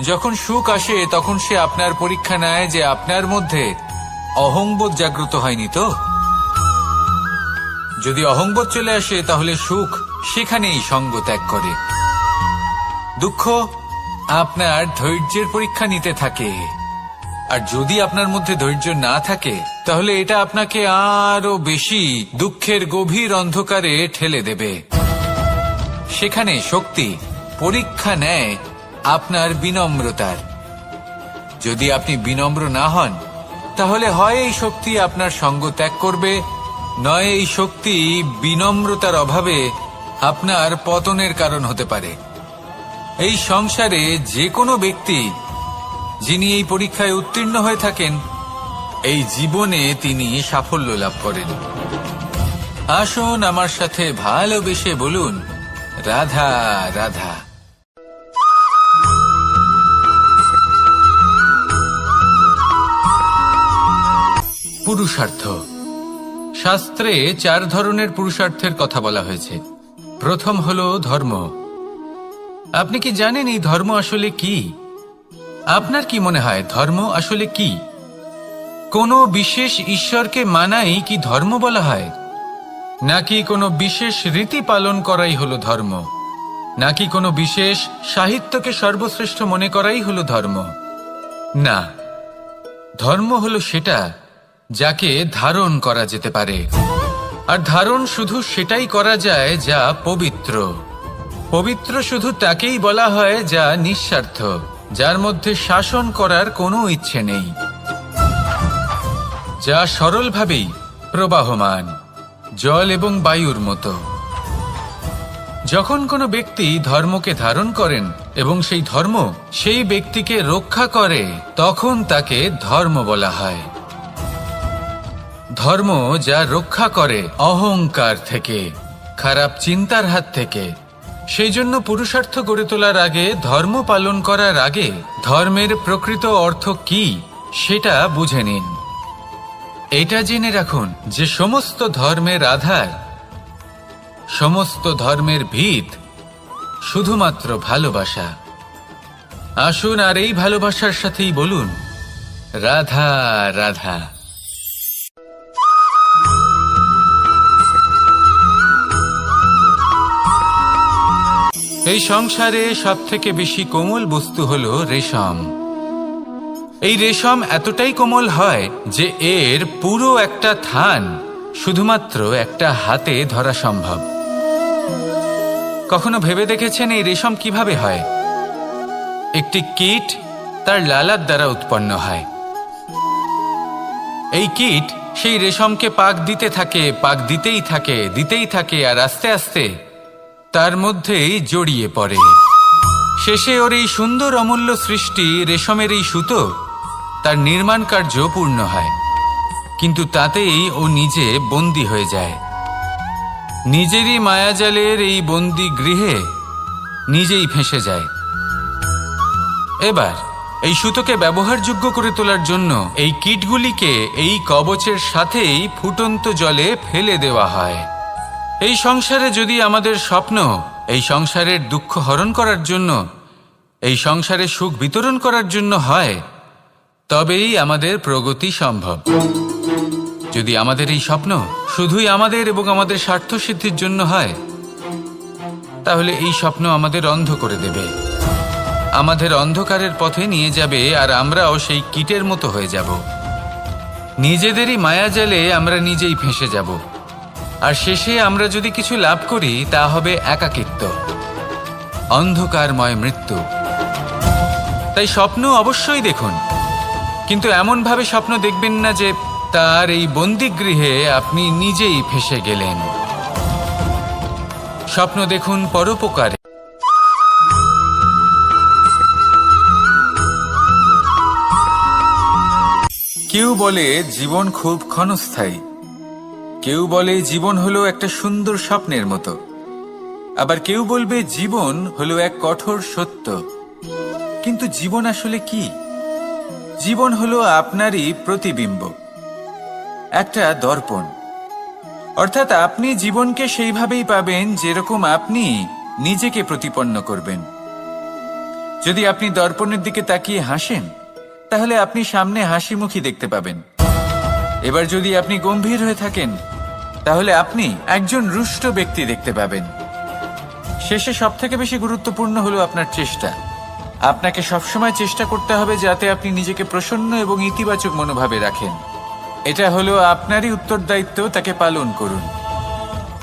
যখন সুখ আসে তখন সে আপনার পরীক্ষা নেয় যে আপনার মধ্যে অহংবোধ জাগ্রত হয়নি তো। যদি অহংবোধ চলে আসে তাহলে সুখ সেখানেই সঙ্গ ত্যাগ করে। দুঃখ আপনার ধৈর্যের পরীক্ষা নিতে থাকে, আর যদি আপনার মধ্যে ধৈর্য না থাকে তাহলে এটা আপনাকে আরো বেশি দুঃখের গভীর অন্ধকারে ঠেলে দেবে। সেখানে শক্তি পরীক্ষা নেয় আপনার বিনম্রতার। যদি আপনি বিনম্র না হন তাহলে হয় এই শক্তি আপনার সঙ্গ ত্যাগ করবে, নয় এই শক্তি বিনম্রতার অভাবে আপনার পতনের কারণ হতে পারে। এই সংসারে যে কোনো ব্যক্তি যিনি এই পরীক্ষায় উত্তীর্ণ হয়ে থাকেন এই জীবনে তিনি সাফল্য লাভ করেন। আসুন আমার সাথে ভালোবেসে বলুন, রাধা রাধা। পুরুষার্থ। শাস্ত্রে 4 ধরনের পুরুষার্থের কথা বলা হয়েছে। প্রথম হলো ধর্ম। আপনি কি জানেন এই ধর্ম আসলে কি? আপনার কি মনে হয় ধর্ম আসলে কি? কোনো বিশেষ ঈশ্বরকে মানাই কি ধর্ম বলা হয়? নাকি কোনো বিশেষ রীতি পালন করাই হলো ধর্ম? নাকি কোনো বিশেষ সাহিত্যকে সর্বশ্রেষ্ঠ মনে করাই হলো ধর্ম? না, ধর্ম হলো সেটা যাকে ধারণ করা যেতে পারে। আর ধারণ শুধু সেটাই করা যায় যা পবিত্র। পবিত্র শুধু তাকেই বলা হয় যা নিঃস্বার্থ, যার মধ্যে শাসন করার কোনো ইচ্ছে নেই, যা সরলভাবেই প্রবাহমান, জল এবং বায়ুর মতো। যখন কোনো ব্যক্তি ধর্মকে ধারণ করেন এবং সেই ধর্ম সেই ব্যক্তিকে রক্ষা করে তখন তাকে ধর্ম বলা হয়। ধর্ম যা রক্ষা করে অহংকার থেকে, খারাপ চিন্তার হাত থেকে। সেই জন্য পুরুষার্থ গড়ে তোলার আগে, ধর্ম পালন করার আগে ধর্মের প্রকৃত অর্থ কি সেটা বুঝে নিন। এটা জেনে রাখুন যে সমস্ত ধর্মের আধার, সমস্ত ধর্মের ভিত শুধুমাত্র ভালোবাসা। আসুন আর এই ভালোবাসার সাথেই বলুন, রাধা রাধা। এই সংসারে সবথেকে বেশি কোমল বস্তু হলো রেশম। এই রেশম এতটাই কোমল হয় যে এর পুরো একটা থান শুধুমাত্র একটা হাতে ধরা সম্ভব। কখনো ভেবে দেখেছেন এই রেশম কিভাবে হয়? একটি কীট তার লালার দ্বারা উৎপন্ন হয়। এই কীট সেই রেশমকে পাক দিতে থাকে, পাক দিতেই থাকে আর আস্তে আস্তে তার মধ্যেই জড়িয়ে পড়ে। শেষে ওর এই সুন্দর অমূল্য সৃষ্টি রেশমের এই সুতো তার নির্মাণ কার্য পূর্ণ হয়, কিন্তু তাতেই ও নিজে বন্দী হয়ে যায়। নিজেরই মায়াজালের এই বন্দী গৃহে নিজেই ফেঁসে যায়। এবার এই সুতোকে ব্যবহারযোগ্য করে তোলার জন্য এই কীটগুলিকে এই কবচের সাথেই ফুটন্ত জলে ফেলে দেওয়া হয়। এই সংসারে যদি আমাদের স্বপ্ন এই সংসারের দুঃখ হরণ করার জন্য, এই সংসারে সুখ বিতরণ করার জন্য হয়, তবেই আমাদের প্রগতি সম্ভব। যদি আমাদের এই স্বপ্ন শুধুই আমাদের এবং আমাদের স্বার্থ সিদ্ধির জন্য হয়, তাহলে এই স্বপ্ন আমাদের অন্ধ করে দেবে, আমাদের অন্ধকারের পথে নিয়ে যাবে, আর আমরাও সেই কীটের মতো হয়ে যাব। নিজেদেরই মায়াজালে আমরা নিজেই ফেঁসে যাব, আর শেষে আমরা যদি কিছু লাভ করি তা হবে একাকিত্ব, অন্ধকারময় মৃত্যু। তাই স্বপ্ন অবশ্যই দেখুন, কিন্তু এমনভাবে স্বপ্ন দেখবেন না যে তার এই বন্দিগৃহে আপনি নিজেই ফেঁসে গেলেন। স্বপ্ন দেখুন পরোপকারে। কেউ বলে জীবন খুব ক্ষণস্থায়ী, কেউ বলে জীবন হলো একটা সুন্দর স্বপ্নের মতো, আবার কেউ বলবে জীবন হলো এক কঠোর সত্য। কিন্তু জীবন আসলে কি? জীবন হলো আপনারই প্রতিবিম্ব, একটা দর্পণ। অর্থাৎ আপনি জীবনকে সেইভাবেই পাবেন যেরকম আপনি নিজেকে প্রতিপন্ন করবেন। যদি আপনি দর্পণের দিকে তাকিয়ে হাসেন, তাহলে আপনি সামনে হাসি মুখী দেখতে পাবেন। এবার যদি আপনি গম্ভীর হয়ে থাকেন, তাহলে আপনি একজন রুষ্ট ব্যক্তি দেখতে পাবেন। শেষে সবথেকে বেশি গুরুত্বপূর্ণ হলো আপনার চেষ্টা। আপনাকে সবসময় চেষ্টা করতে হবে যাতে আপনি নিজেকে প্রসন্ন এবং ইতিবাচক মনোভাবে রাখেন। এটা হলো আপনারই উত্তরদায়িত্ব, তাকে পালন করুন।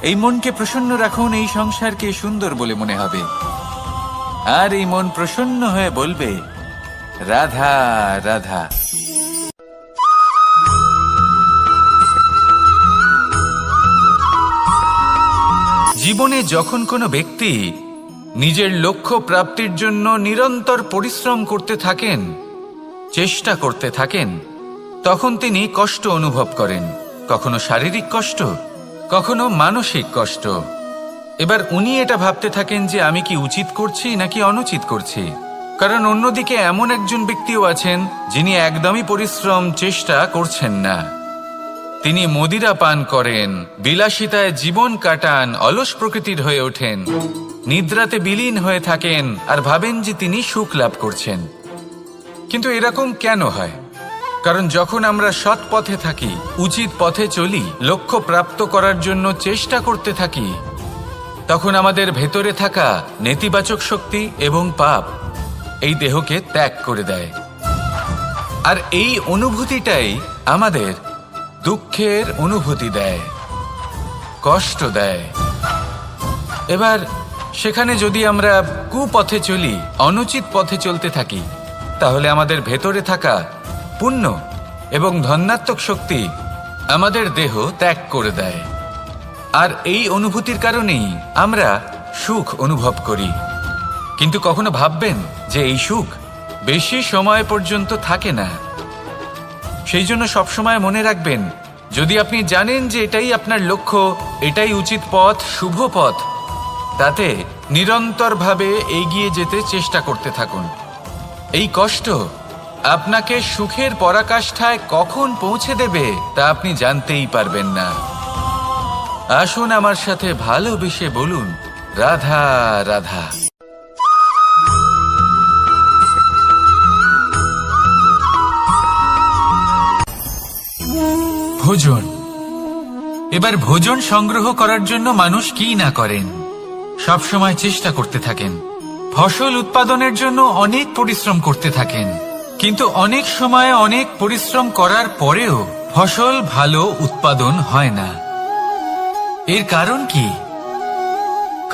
এই মনকে প্রসন্ন রাখুন, এই সংসারকে সুন্দর বলে মনে হবে, আর এই মন প্রসন্ন হয়ে বলবে রাধা রাধা। জীবনে যখন কোনো ব্যক্তি নিজের লক্ষ্য প্রাপ্তির জন্য নিরন্তর পরিশ্রম করতে থাকেন, চেষ্টা করতে থাকেন, তখন তিনি কষ্ট অনুভব করেন, কখনো শারীরিক কষ্ট, কখনো মানসিক কষ্ট। এবার উনি এটা ভাবতে থাকেন যে আমি কি উচিত করছি নাকি অনুচিত করছি। কারণ অন্যদিকে এমন একজন ব্যক্তিও আছেন যিনি একদমই পরিশ্রম চেষ্টা করছেন না। তিনি মদিরা পান করেন, বিলাসিতায় জীবন কাটান, অলস প্রকৃতির হয়ে ওঠেন, নিদ্রাতে বিলীন হয়ে থাকেন, আর ভাবেন যে তিনি সুখ লাভ করছেন। কিন্তু এরকম কেন হয়? কারণ যখন আমরা সৎ পথে থাকি, উচিত পথে চলি, লক্ষ্য প্রাপ্ত করার জন্য চেষ্টা করতে থাকি, তখন আমাদের ভেতরে থাকা নেতিবাচক শক্তি এবং পাপ এই দেহকে ত্যাগ করে দেয়। আর এই অনুভূতিটাই আমাদের দুঃখের অনুভূতি দেয়, কষ্ট দেয়। এবার সেখানে যদি আমরা কুপথে চলি, অনুচিত পথে চলতে থাকি, তাহলে আমাদের ভেতরে থাকা পুণ্য এবং ধনাত্মক শক্তি আমাদের দেহ ত্যাগ করে দেয়। আর এই অনুভূতির কারণেই আমরা সুখ অনুভব করি। কিন্তু কখনো ভাববেন যে এই সুখ বেশি সময় পর্যন্ত থাকে না। সেই জন্য সবসময় মনে রাখবেন, যদি আপনি জানেন যে এটাই আপনার লক্ষ্য, এটাই উচিত পথ, শুভ পথ, তাতে নিরন্তরভাবে এগিয়ে যেতে চেষ্টা করতে থাকুন। এই কষ্ট আপনাকে সুখের পরাকাষ্ঠায় কখন পৌঁছে দেবে তা আপনি জানতেই পারবেন না। আসুন আমার সাথে ভালোবেসে বলুন রাধা রাধা। ভোজন। এবার ভোজন সংগ্রহ করার জন্য মানুষ কি না করেন, সবসময় চেষ্টা করতে থাকেন। ফসল উৎপাদনের জন্য অনেক পরিশ্রম করতে থাকেন, কিন্তু অনেক সময় অনেক পরিশ্রম করার পরেও ফসল ভালো উৎপাদন হয় না। এর কারণ কি?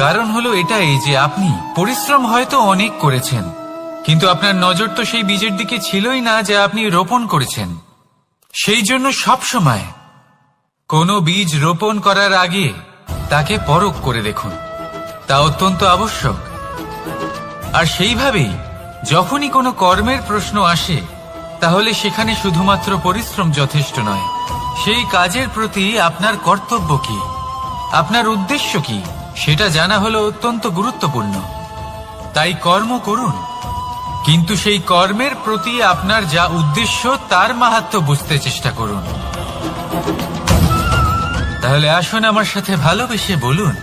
কারণ হলো এটাই যে আপনি পরিশ্রম হয়তো অনেক করেছেন, কিন্তু আপনার নজর তো সেই বীজের দিকে ছিলই না যা আপনি রোপণ করেছেন। সেই জন্য সবসময় কোনো বীজ রোপণ করার আগে তাকে পরখ করে দেখুন, তা অত্যন্ত আবশ্যক। আর সেইভাবেই যখনই কোনো কর্মের প্রশ্ন আসে, তাহলে সেখানে শুধুমাত্র পরিশ্রম যথেষ্ট নয়। সেই কাজের প্রতি আপনার কর্তব্য কি, আপনার উদ্দেশ্য কি, সেটা জানা হলো অত্যন্ত গুরুত্বপূর্ণ। তাই কর্ম করুন, কিন্তু সেই কর্মের প্রতি আপনার যা উদ্দেশ্য তার মাহাত্ম্য বুঝতে চেষ্টা করুন। তাহলে আসুন আমার সাথে ভালোবেসে বলুন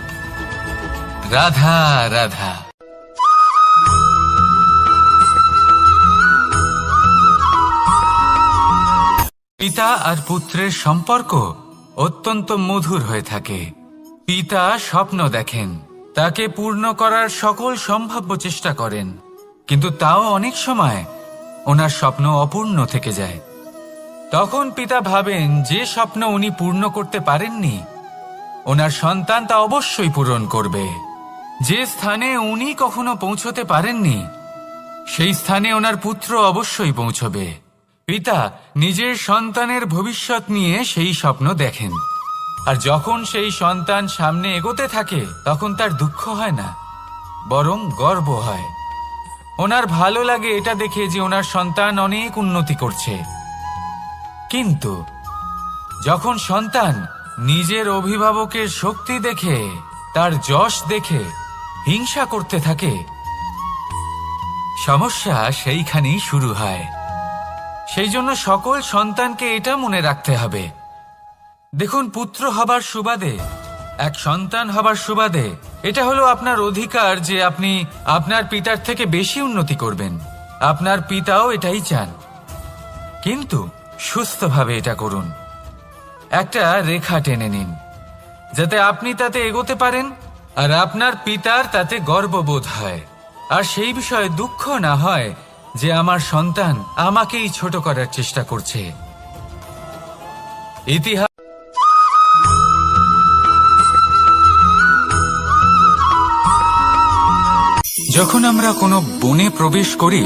রাধা রাধা। পিতা আর পুত্রের সম্পর্ক অত্যন্ত মধুর হয়ে থাকে। পিতা স্বপ্ন দেখেন, তাকে পূর্ণ করার সকল সম্ভাব্য চেষ্টা করেন, কিন্তু তাও অনেক সময় ওনার স্বপ্ন অপূর্ণ থেকে যায়। তখন পিতা ভাবেন যে স্বপ্ন উনি পূর্ণ করতে পারেননি, ওনার সন্তান তা অবশ্যই পূরণ করবে। যে স্থানে উনি কখনো পৌঁছতে পারেননি, সেই স্থানে ওনার পুত্র অবশ্যই পৌঁছবে। পিতা নিজের সন্তানের ভবিষ্যৎ নিয়ে সেই স্বপ্ন দেখেন, আর যখন সেই সন্তান সামনে এগোতে থাকে তখন তার দুঃখ হয় না, বরং গর্ব হয়। ওনার ভালো লাগে এটা দেখে যে ওনার সন্তান অনেক উন্নতি করছে। কিন্তু যখন সন্তান নিজের অভিভাবকের শক্তি দেখে, তার যশ দেখে হিংসা করতে থাকে, সমস্যা সেইখানেই শুরু হয়। সেই জন্য সকল সন্তানকে এটা মনে রাখতে হবে, দেখুন, পুত্র হবার সুবাদে, এক সন্তান হবার সুবাদে এটা হলো আপনার অধিকার যে আপনি আপনার পিতার থেকে বেশি উন্নতি করবেন। আপনার পিতাও এটাই চান, কিন্তু সুস্থভাবে এটা করুন। একটা রেখা টেনে নিন যাতে আপনি তাতে এগোতে পারেন আর আপনার পিতার তাতে গর্ববোধ হয়, আর সেই বিষয়ে দুঃখ না হয় যে আমার সন্তান আমাকেই ছোট করার চেষ্টা করছে। ইতিহাস যখন আমরা কোনো বনে প্রবেশ করি,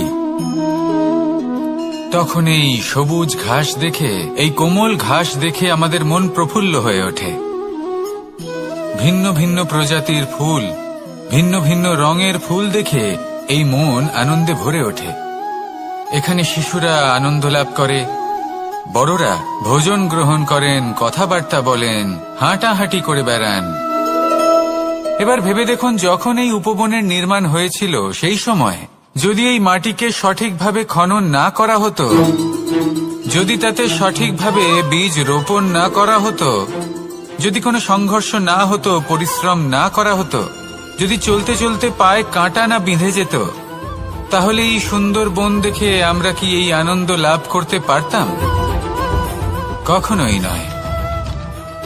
তখন এই সবুজ ঘাস দেখে, এই কোমল ঘাস দেখে আমাদের মন প্রফুল্ল হয়ে ওঠে। ভিন্ন ভিন্ন প্রজাতির ফুল, ভিন্ন ভিন্ন রঙের ফুল দেখে এই মন আনন্দে ভরে ওঠে। এখানে শিশুরা আনন্দ লাভ করে, বড়রা ভোজন গ্রহণ করেন, কথাবার্তা বলেন, হাঁটাহাঁটি করে বেড়ান। এবার ভেবে দেখুন, যখন এই উপবনের নির্মাণ হয়েছিল সেই সময় যদি এই মাটিকে সঠিকভাবে খনন না করা হতো, যদি তাতে সঠিকভাবে বীজ রোপণ না করা হতো, যদি কোনো সংঘর্ষ না হতো, পরিশ্রম না করা হতো, যদি চলতে চলতে পায়ে কাঁটা না বিঁধে যেত, তাহলে এই সুন্দর বন দেখে আমরা কি এই আনন্দ লাভ করতে পারতাম? কখনোই নয়।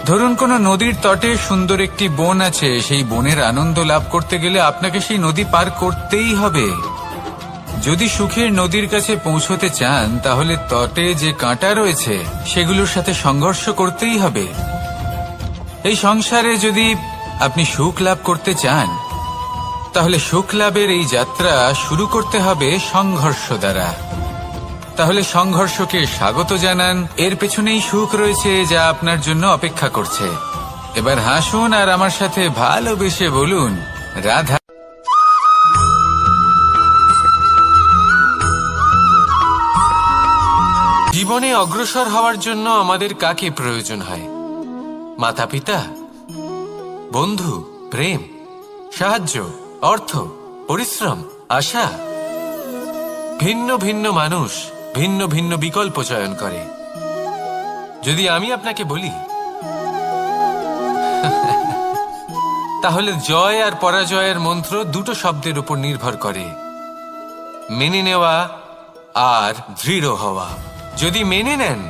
ধরুন কোনো নদীর তটে সুন্দর একটি বন আছে, সেই বনের আনন্দ লাভ করতে গেলে আপনাকে সেই নদী পার করতেই হবে। যদি সুখের নদীর কাছে পৌঁছতে চান, তাহলে তটে যে কাঁটা রয়েছে সেগুলোর সাথে সংঘর্ষ করতেই হবে। এই সংসারে যদি আপনি সুখ লাভ করতে চান, তাহলে সুখ লাভের এই যাত্রা শুরু করতে হবে সংঘর্ষ দ্বারা। তাহলে সংঘর্ষকে স্বাগত জানান, এর পেছনেই সুখ রয়েছে যা আপনার জন্য অপেক্ষা করছে। এবার হাসুন আর আমার সাথে ভালোবেসে বলুন, রাধা। জীবনে অগ্রসর হওয়ার জন্য আমাদের কাকে প্রয়োজন হয়? মাতা পিতা, বন্ধু, প্রেম, সাহায্য, অর্থ, পরিশ্রম, আশা। ভিন্ন ভিন্ন মানুষ ভিন্ন ভিন্ন বিকল্প চয়ন করে। যদি আমি আপনাকে বলি, তাহলে জয় আর পরাজয়ের মন্ত্র দুটো শব্দের উপর নির্ভর করে, মেনে নেওয়া আর দৃঢ় হওয়া। যদি মেনে নেন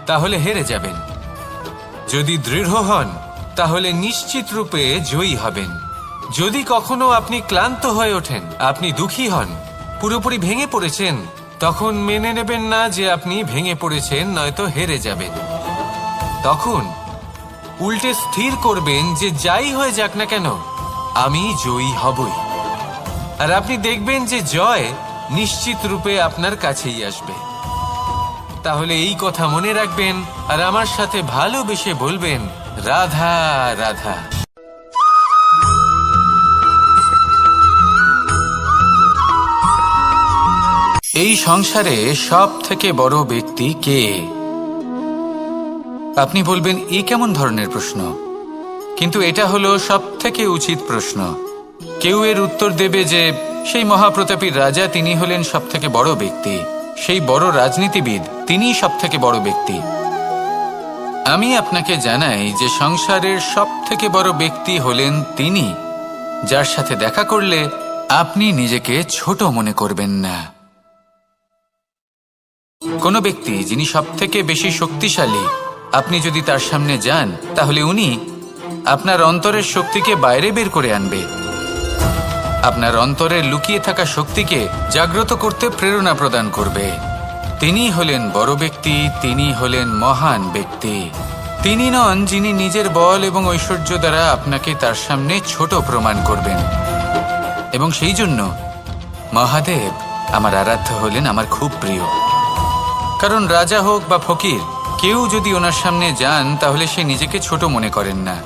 তাহলে হেরে যাবেন, যদি দৃঢ় হন তাহলে নিশ্চিত রূপে জয়ী হবেন। যদি কখনো আপনি ক্লান্ত হয়ে ওঠেন, আপনি দুঃখী হন, পুরোপুরি ভেঙে পড়েছেন, তখন মেনে নেবেন না যে আপনি ভেঙে পড়েছেন, নয়তো হেরে যাবেন। তখন উল্টে স্থির করবেন যে যাই হয়ে যাক না কেন, আমি জয়ী হবই। আর আপনি দেখবেন যে জয় নিশ্চিত রূপে আপনার কাছেই আসবে। তাহলে এই কথা মনে রাখবেন আর আমার সাথে ভালোবেসে বলবেন, রাধা রাধা। এই সংসারে সব থেকে বড় ব্যক্তি কে? আপনি বলবেন, এ কেমন ধরনের প্রশ্ন? কিন্তু এটা হলো সব থেকে উচিত প্রশ্ন। কেউ এর উত্তর দেবে যে সেই মহাপ্রতাপী রাজা, তিনি হলেন সব থেকে বড় ব্যক্তি, সেই বড় রাজনীতিবিদ, তিনিই সব থেকে বড় ব্যক্তি। আমি আপনাকে জানাই যে সংসারের সব থেকে বড় ব্যক্তি হলেন তিনি, যার সাথে দেখা করলে আপনি নিজেকে ছোট মনে করবেন না। কোনো ব্যক্তি যিনি সবথেকে বেশি শক্তিশালী, আপনি যদি তার সামনে যান তাহলে উনি আপনার অন্তরের শক্তিকে বাইরে বের করে আনবে, আপনার অন্তরের লুকিয়ে থাকা শক্তিকে জাগ্রত করতে প্রেরণা প্রদান করবে। তিনি হলেন বড় ব্যক্তি, তিনি হলেন মহান ব্যক্তি। তিনি নন যিনি নিজের বল এবং ঐশ্বর্য দ্বারা আপনাকে তার সামনে ছোট প্রমাণ করবেন। এবং সেই জন্য মহাদেব আমার আরাধ্য হলেন আমার খুব প্রিয়। কারণ রাজা হোক বা ফকির, কেউ যদি ওনার সামনে যান তাহলে সে নিজেকে ছোট মনে করেন না।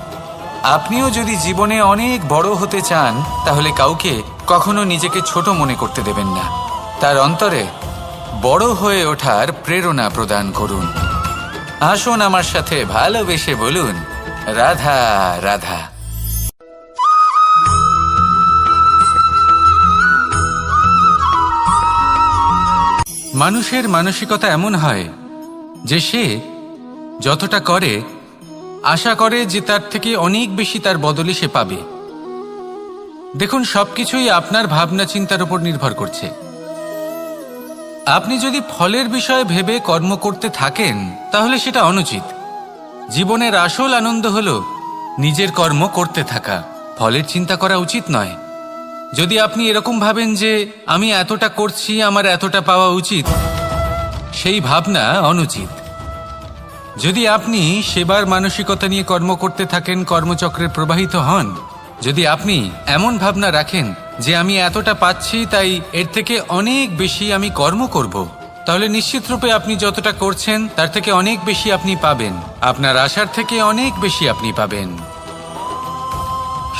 আপনিও যদি জীবনে অনেক বড় হতে চান তাহলে কাউকে কখনো নিজেকে ছোট মনে করতে দেবেন না। তার অন্তরে বড় হয়ে ওঠার প্রেরণা প্রদান করুন। আসুন আমার সাথে ভালোবেসে বলুন, রাধা রাধা। মানুষের মানসিকতা এমন হয় যে সে যতটা করে আশা করে যে তার থেকে অনেক বেশি তার বদলে সে পাবে। দেখুন, সবকিছুই আপনার ভাবনা চিন্তার উপর নির্ভর করছে। আপনি যদি ফলের বিষয়ে ভেবে কর্ম করতে থাকেন তাহলে সেটা অনুচিত। জীবনের আসল আনন্দ হলো নিজের কর্ম করতে থাকা, ফলের চিন্তা করা উচিত নয়। যদি আপনি এরকম ভাবেন যে আমি এতটা করছি, আমার এতটা পাওয়া উচিত, সেই ভাবনা অনুচিত। যদি আপনি সেবার মানসিকতা নিয়ে কর্ম করতে থাকেন, কর্মচক্রে প্রবাহিত হন, যদি আপনি এমন ভাবনা রাখেন যে আমি এতটা পাচ্ছি তাই এর থেকে অনেক বেশি আমি কর্ম করব, তাহলে নিশ্চিত রূপে আপনি যতটা করছেন তার থেকে অনেক বেশি আপনি পাবেন। আপনার আশার থেকে অনেক বেশি আপনি পাবেন।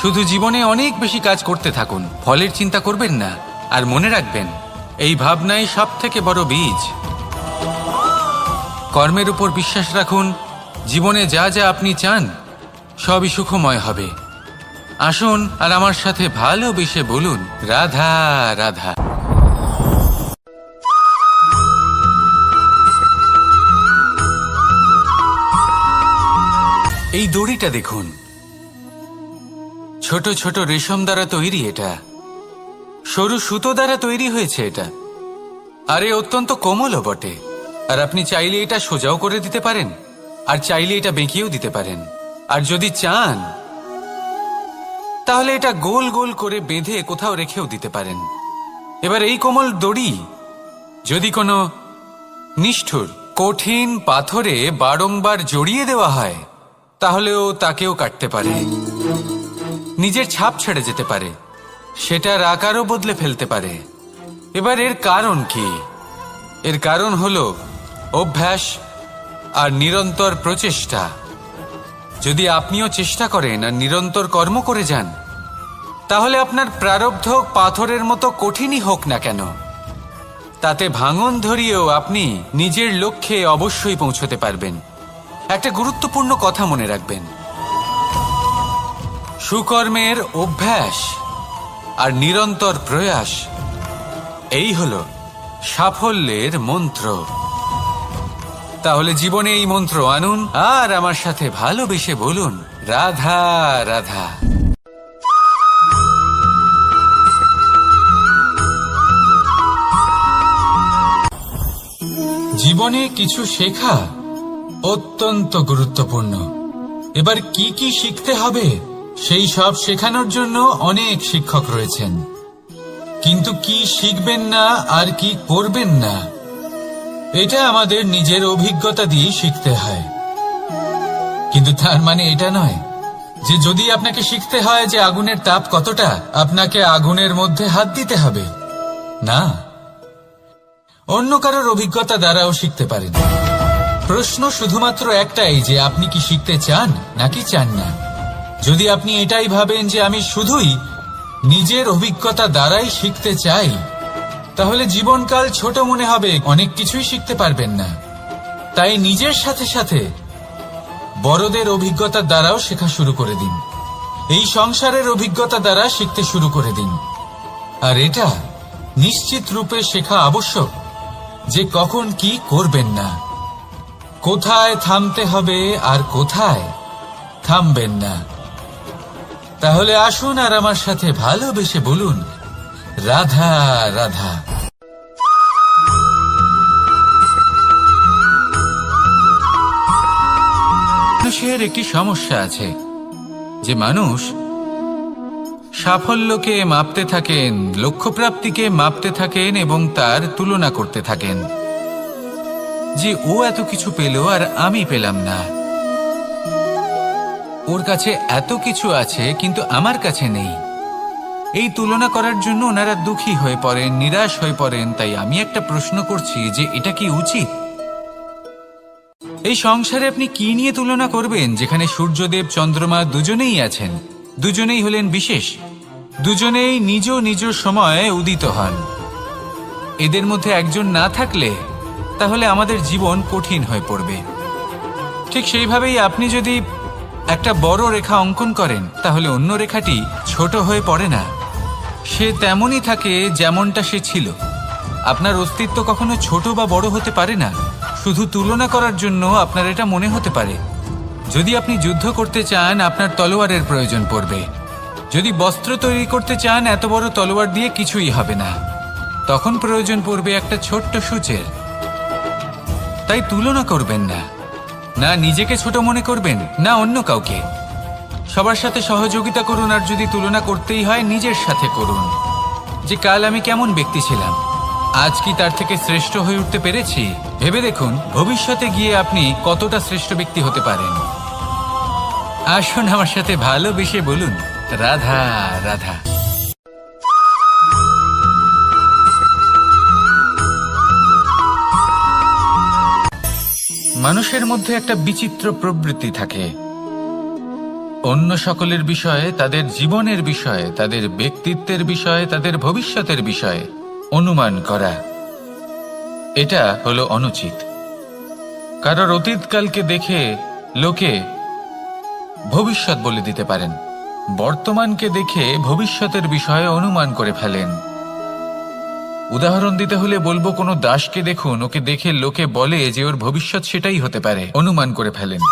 শুধু জীবনে অনেক বেশি কাজ করতে থাকুন, ফলের চিন্তা করবেন না। আর মনে রাখবেন, এই ভাবনাই সব থেকে বড় বীজ। কর্মের উপর বিশ্বাস রাখুন। জীবনে যা যা আপনি চান সবই সুখময় হবে। আসুন আর আমার সাথে ভালোবেসে বলুন, রাধা রাধা। এই দড়িটা দেখুন, ছোট ছোট রেশম দ্বারা তৈরি। এটা সরু সুতো দ্বারা তৈরি হয়েছে এটা, আর এ অত্যন্ত কোমলও বটে। আর আপনি চাইলে এটা সোজাও করে দিতে পারেন, আর চাইলে এটা বেঁকিয়েও দিতে পারেন। আর যদি চান তাহলে এটা গোল গোল করে বেঁধে কোথাও রেখেও দিতে পারেন। এবার এই কোমল দড়ি যদি কোনো নিষ্ঠুর কঠিন পাথরে বারংবার জড়িয়ে দেওয়া হয় তাহলেও তাকেও কাটতে পারে, নিজের ছাপ ছেড়ে যেতে পারে, সেটার আকারও বদলে ফেলতে পারে। এবার এর কারণ কি? এর কারণ হলো অভ্যাস আর নিরন্তর প্রচেষ্টা। যদি আপনিও চেষ্টা করেন আর নিরন্তর কর্ম করে যান, তাহলে আপনার প্রারব্ধ পাথরের মতো কঠিনই হোক না কেন, তাতে ভাঙন ধরিয়েও আপনি নিজের লক্ষ্যে অবশ্যই পৌঁছতে পারবেন। একটা গুরুত্বপূর্ণ কথা মনে রাখবেন, সুকর্মের অভ্যাস আর নিরন্তর প্রয়াস, এই হলো সাফল্যের মন্ত্র। তাহলে জীবনে এই মন্ত্র আনুন আর আমার সাথে ভালোবেসে বলুন, রাধা রাধা। জীবনে কিছু শেখা অত্যন্ত গুরুত্বপূর্ণ। এবার কি কি শিখতে হবে সেই সব শেখানোর জন্য অনেক শিক্ষক রয়েছেন, কিন্তু কি শিখবেন না আর কি করবেন না এটা আমাদের নিজের অভিজ্ঞতা দিয়ে শিখতে হয়। কিন্তু তার মানে এটা নয় যে যদি আপনাকে শিখতে হয় যে আগুনের তাপ কতটা, আপনাকে আগুনের মধ্যে হাত দিতে হবে না। অন্য কারোর অভিজ্ঞতা দ্বারাও শিখতে পারেন। প্রশ্ন শুধুমাত্র একটাই যে আপনি কি শিখতে চান নাকি চান না। যদি আপনি এটাই ভাবেন যে আমি শুধুই নিজের অভিজ্ঞতা দ্বারাই শিখতে চাই, তাহলে জীবনকাল ছোট মনে হবে, অনেক কিছুই শিখতে পারবেন না। তাই নিজের সাথে সাথে বড়দের অভিজ্ঞতা দ্বারাও শেখা শুরু করে দিন। এই সংসারের অভিজ্ঞতা দ্বারা শিখতে শুরু করে দিন। আর এটা নিশ্চিত রূপে শেখা আবশ্যক যে কখন কি করবেন না, কোথায় থামতে হবে আর কোথায় থামবেন না। তাহলে আসুন আর আমার সাথে ভালোবেসে বলুন, রাধা রাধা। মানুষের একটি সমস্যা আছে যে মানুষ সাফল্যকে মাপতে থাকেন, লক্ষ্যপ্রাপ্তিকে মাপতে থাকেন এবং তার তুলনা করতে থাকেন যে ও এত কিছু পেল আর আমি পেলাম না, ওর কাছে এত কিছু আছে কিন্তু আমার কাছে নেই। এই তুলনা করার জন্য ওনারা দুঃখী হয়ে পড়েন, নিরাশ হয়ে পড়েন। তাই আমি একটা প্রশ্ন করছি যে এটা কি উচিত? এই সংসারে আপনি কি নিয়ে তুলনা করবেন যেখানে সূর্যদেব চন্দ্রমা দুজনেই আছেন, দুজনেই হলেন বিশেষ, দুজনেই নিজ নিজ সময়ে উদিত হন। এদের মধ্যে একজন না থাকলে তাহলে আমাদের জীবন কঠিন হয়ে পড়বে। ঠিক সেইভাবেই আপনি যদি একটা বড় রেখা অঙ্কন করেন তাহলে অন্য রেখাটি ছোট হয়ে পড়ে না, সে তেমনই থাকে যেমনটা সে ছিল। আপনার অস্তিত্ব কখনো ছোট বা বড় হতে পারে না, শুধু তুলনা করার জন্য আপনার এটা মনে হতে পারে। যদি আপনি যুদ্ধ করতে চান আপনার তলোয়ারের প্রয়োজন পড়বে, যদি বস্ত্র তৈরি করতে চান এত বড় তলোয়ার দিয়ে কিছুই হবে না, তখন প্রয়োজন পড়বে একটা ছোট্ট সূচের। তাই তুলনা করবেন না, না নিজেকে ছোট মনে করবেন না অন্য কাউকে। সবার সাথে সহযোগিতা করুন, আর যদি তুলনা করতেই হয় নিজের সাথে করুন যে কাল আমি কেমন ব্যক্তি ছিলাম, আজ কি তার থেকে শ্রেষ্ঠ হয়ে উঠতে পেরেছি। ভেবে দেখুন ভবিষ্যতে গিয়ে আপনি কতটা শ্রেষ্ঠ ব্যক্তি হতে পারেন। আসুন আমার সাথে ভালোবেসে বলুন রাধা রাধা। মানুষের মধ্যে একটা বিচিত্র প্রবৃত্তি থাকে, অন্য সকলের বিষয়ে, তাদের জীবনের বিষয়ে, তাদের ব্যক্তিত্বের বিষয়ে, তাদের ভবিষ্যতের বিষয়ে অনুমান করা। এটা হলো অনুচিত। কারোর অতীতকালকে দেখে লোকে ভবিষ্যৎ বলে দিতে পারেন, বর্তমানকে দেখে ভবিষ্যতের বিষয়ে অনুমান করে ফেলেন। উদাহরণ দিতে হলে বলবো কোনো দাসকে দেখুন, ওকে দেখে লোকে বলে যে ওর ভবিষ্যৎ সেটাই হতে পারে, অনুমান করে ফেলেন।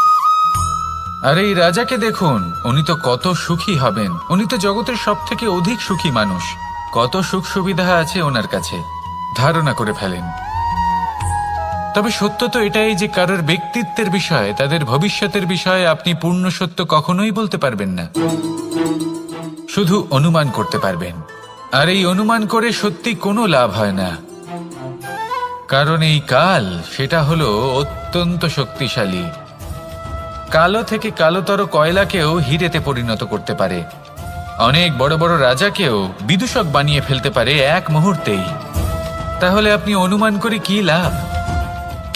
আর এই রাজাকে দেখুন, উনি তো কত সুখী হবেন, উনি তো জগতের সব থেকে অধিক সুখী মানুষ, কত সুখ সুবিধা আছে ওনার কাছে, ধারণা করে ফেলেন। তবে সত্য তো এটাই যে কারোর ব্যক্তিত্বের বিষয়ে, তাদের ভবিষ্যতের বিষয়ে আপনি পূর্ণ সত্য কখনোই বলতে পারবেন না, শুধু অনুমান করতে পারবেন। আর এই অনুমান করে সত্যি কোনো লাভ হয় না, কারণ এই কাল সেটা হলো অত্যন্ত শক্তিশালী। কালো থেকে কালোতর কয়লাকেও হিরেতে পরিণত করতে পারে, অনেক বড় বড় রাজাকেও বিদূষক বানিয়ে ফেলতে পারে এক মুহূর্তেই। তাহলে আপনি অনুমান করে কি লাভ?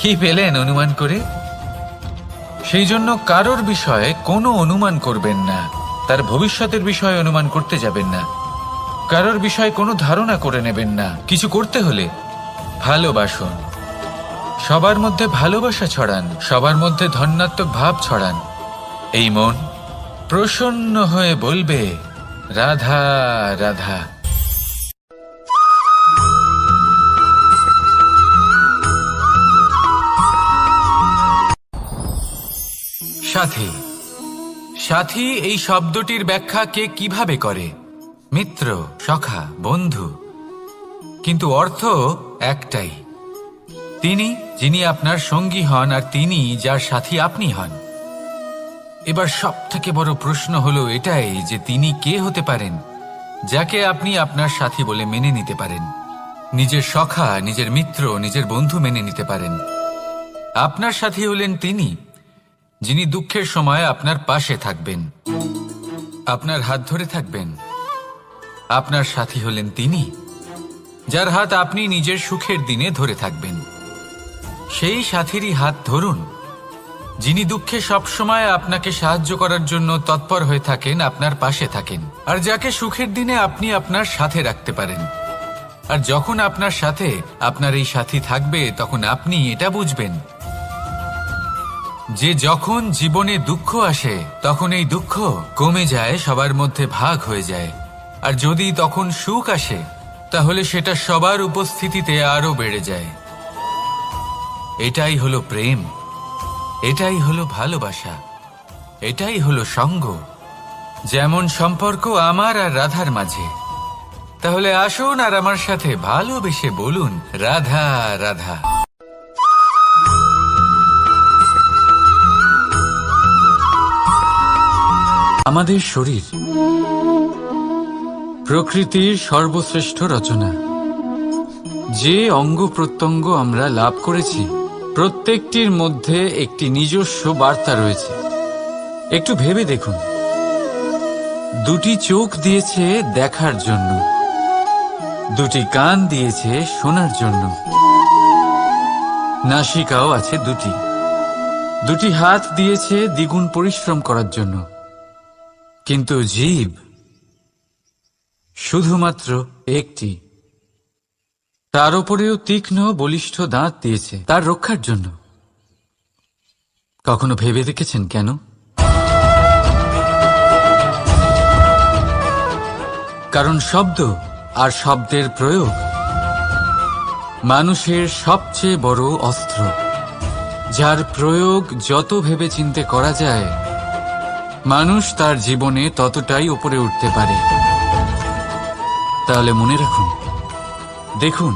কি পেলেন অনুমান করে? সেই জন্য কারোর বিষয়ে কোনো অনুমান করবেন না, তার ভবিষ্যতের বিষয়ে অনুমান করতে যাবেন না, কারোর বিষয়ে কোনো ধারণা করে নেবেন না। কিছু করতে হলে ভালোবাসুন, সবার মধ্যে ভালোবাসা ছড়ান, সবার মধ্যে ধন্যাত্মক ভাব ছড়ান। এই মন প্রসন্ন হয়ে বলবে রাধা রাধা। সাথী, সাথী এই শব্দটির ব্যাখ্যা কে কিভাবে করে? মিত্র, সখা, বন্ধু, কিন্তু অর্থ একটাই, তিনি যিনি আপনার সঙ্গী হন আর তিনি যার সাথী আপনি হন। এবার সব থেকে বড় প্রশ্ন হলো এটাই যে তিনি কে হতে পারেন যাকে আপনি আপনার সাথী বলে মেনে নিতে পারেন, নিজের সখা, নিজের মিত্র, নিজের বন্ধু মেনে নিতে পারেন। আপনার সাথী হলেন তিনি যিনি দুঃখের সময় আপনার পাশে থাকবেন, আপনার হাত ধরে থাকবেন। আপনার সাথী হলেন তিনি যার হাত আপনি নিজের সুখের দিনে ধরে থাকবেন। সেই সাথীরই হাত ধরুন যিনি দুঃখে সবসময় আপনাকে সাহায্য করার জন্য তৎপর হয়ে থাকেন, আপনার পাশে থাকেন, আর যাকে সুখের দিনে আপনি আপনার সাথে রাখতে পারেন। আর যখন আপনার সাথে আপনার এই সাথী থাকবে তখন আপনি এটা বুঝবেন যে যখন জীবনে দুঃখ আসে তখন এই দুঃখ কমে যায়, সবার মধ্যে ভাগ হয়ে যায়। আর যদি তখন সুখ আসে তাহলে সেটা সবার উপস্থিতিতে আরো বেড়ে যায়। এটাই হলো প্রেম, এটাই হলো ভালোবাসা, এটাই হলো সঙ্গ। যেমন সম্পর্ক আমার আর রাধার মাঝে। তাহলে আসুন আর আমার সাথে ভালোবেসে বলুন রাধা রাধা। আমাদের শরীর প্রকৃতির সর্বশ্রেষ্ঠ রচনা। যে অঙ্গ প্রত্যঙ্গ আমরা লাভ করেছি প্রত্যেকটির মধ্যে একটি নিজস্ব বার্তা রয়েছে। একটু ভেবে দেখুন, দুটি চোখ দিয়েছে দেখার জন্য, দুটি কান দিয়েছে শোনার জন্য, নাসিকাও আছে দুটি, দুটি হাত দিয়েছে দ্বিগুণ পরিশ্রম করার জন্য। কিন্তু জীব শুধুমাত্র একটি। তার উপরেও তীক্ষ্ণ বলিষ্ঠ দাঁত দিয়েছে তার রক্ষার জন্য। কখনো ভেবে দেখেছেন কেন? কারণ শব্দ আর শব্দের প্রয়োগ মানুষের সবচেয়ে বড় অস্ত্র, যার প্রয়োগ যত ভেবে চিন্তে করা যায় মানুষ তার জীবনে ততটাই উপরে উঠতে পারে। তাহলে মনে রাখুন, দেখুন,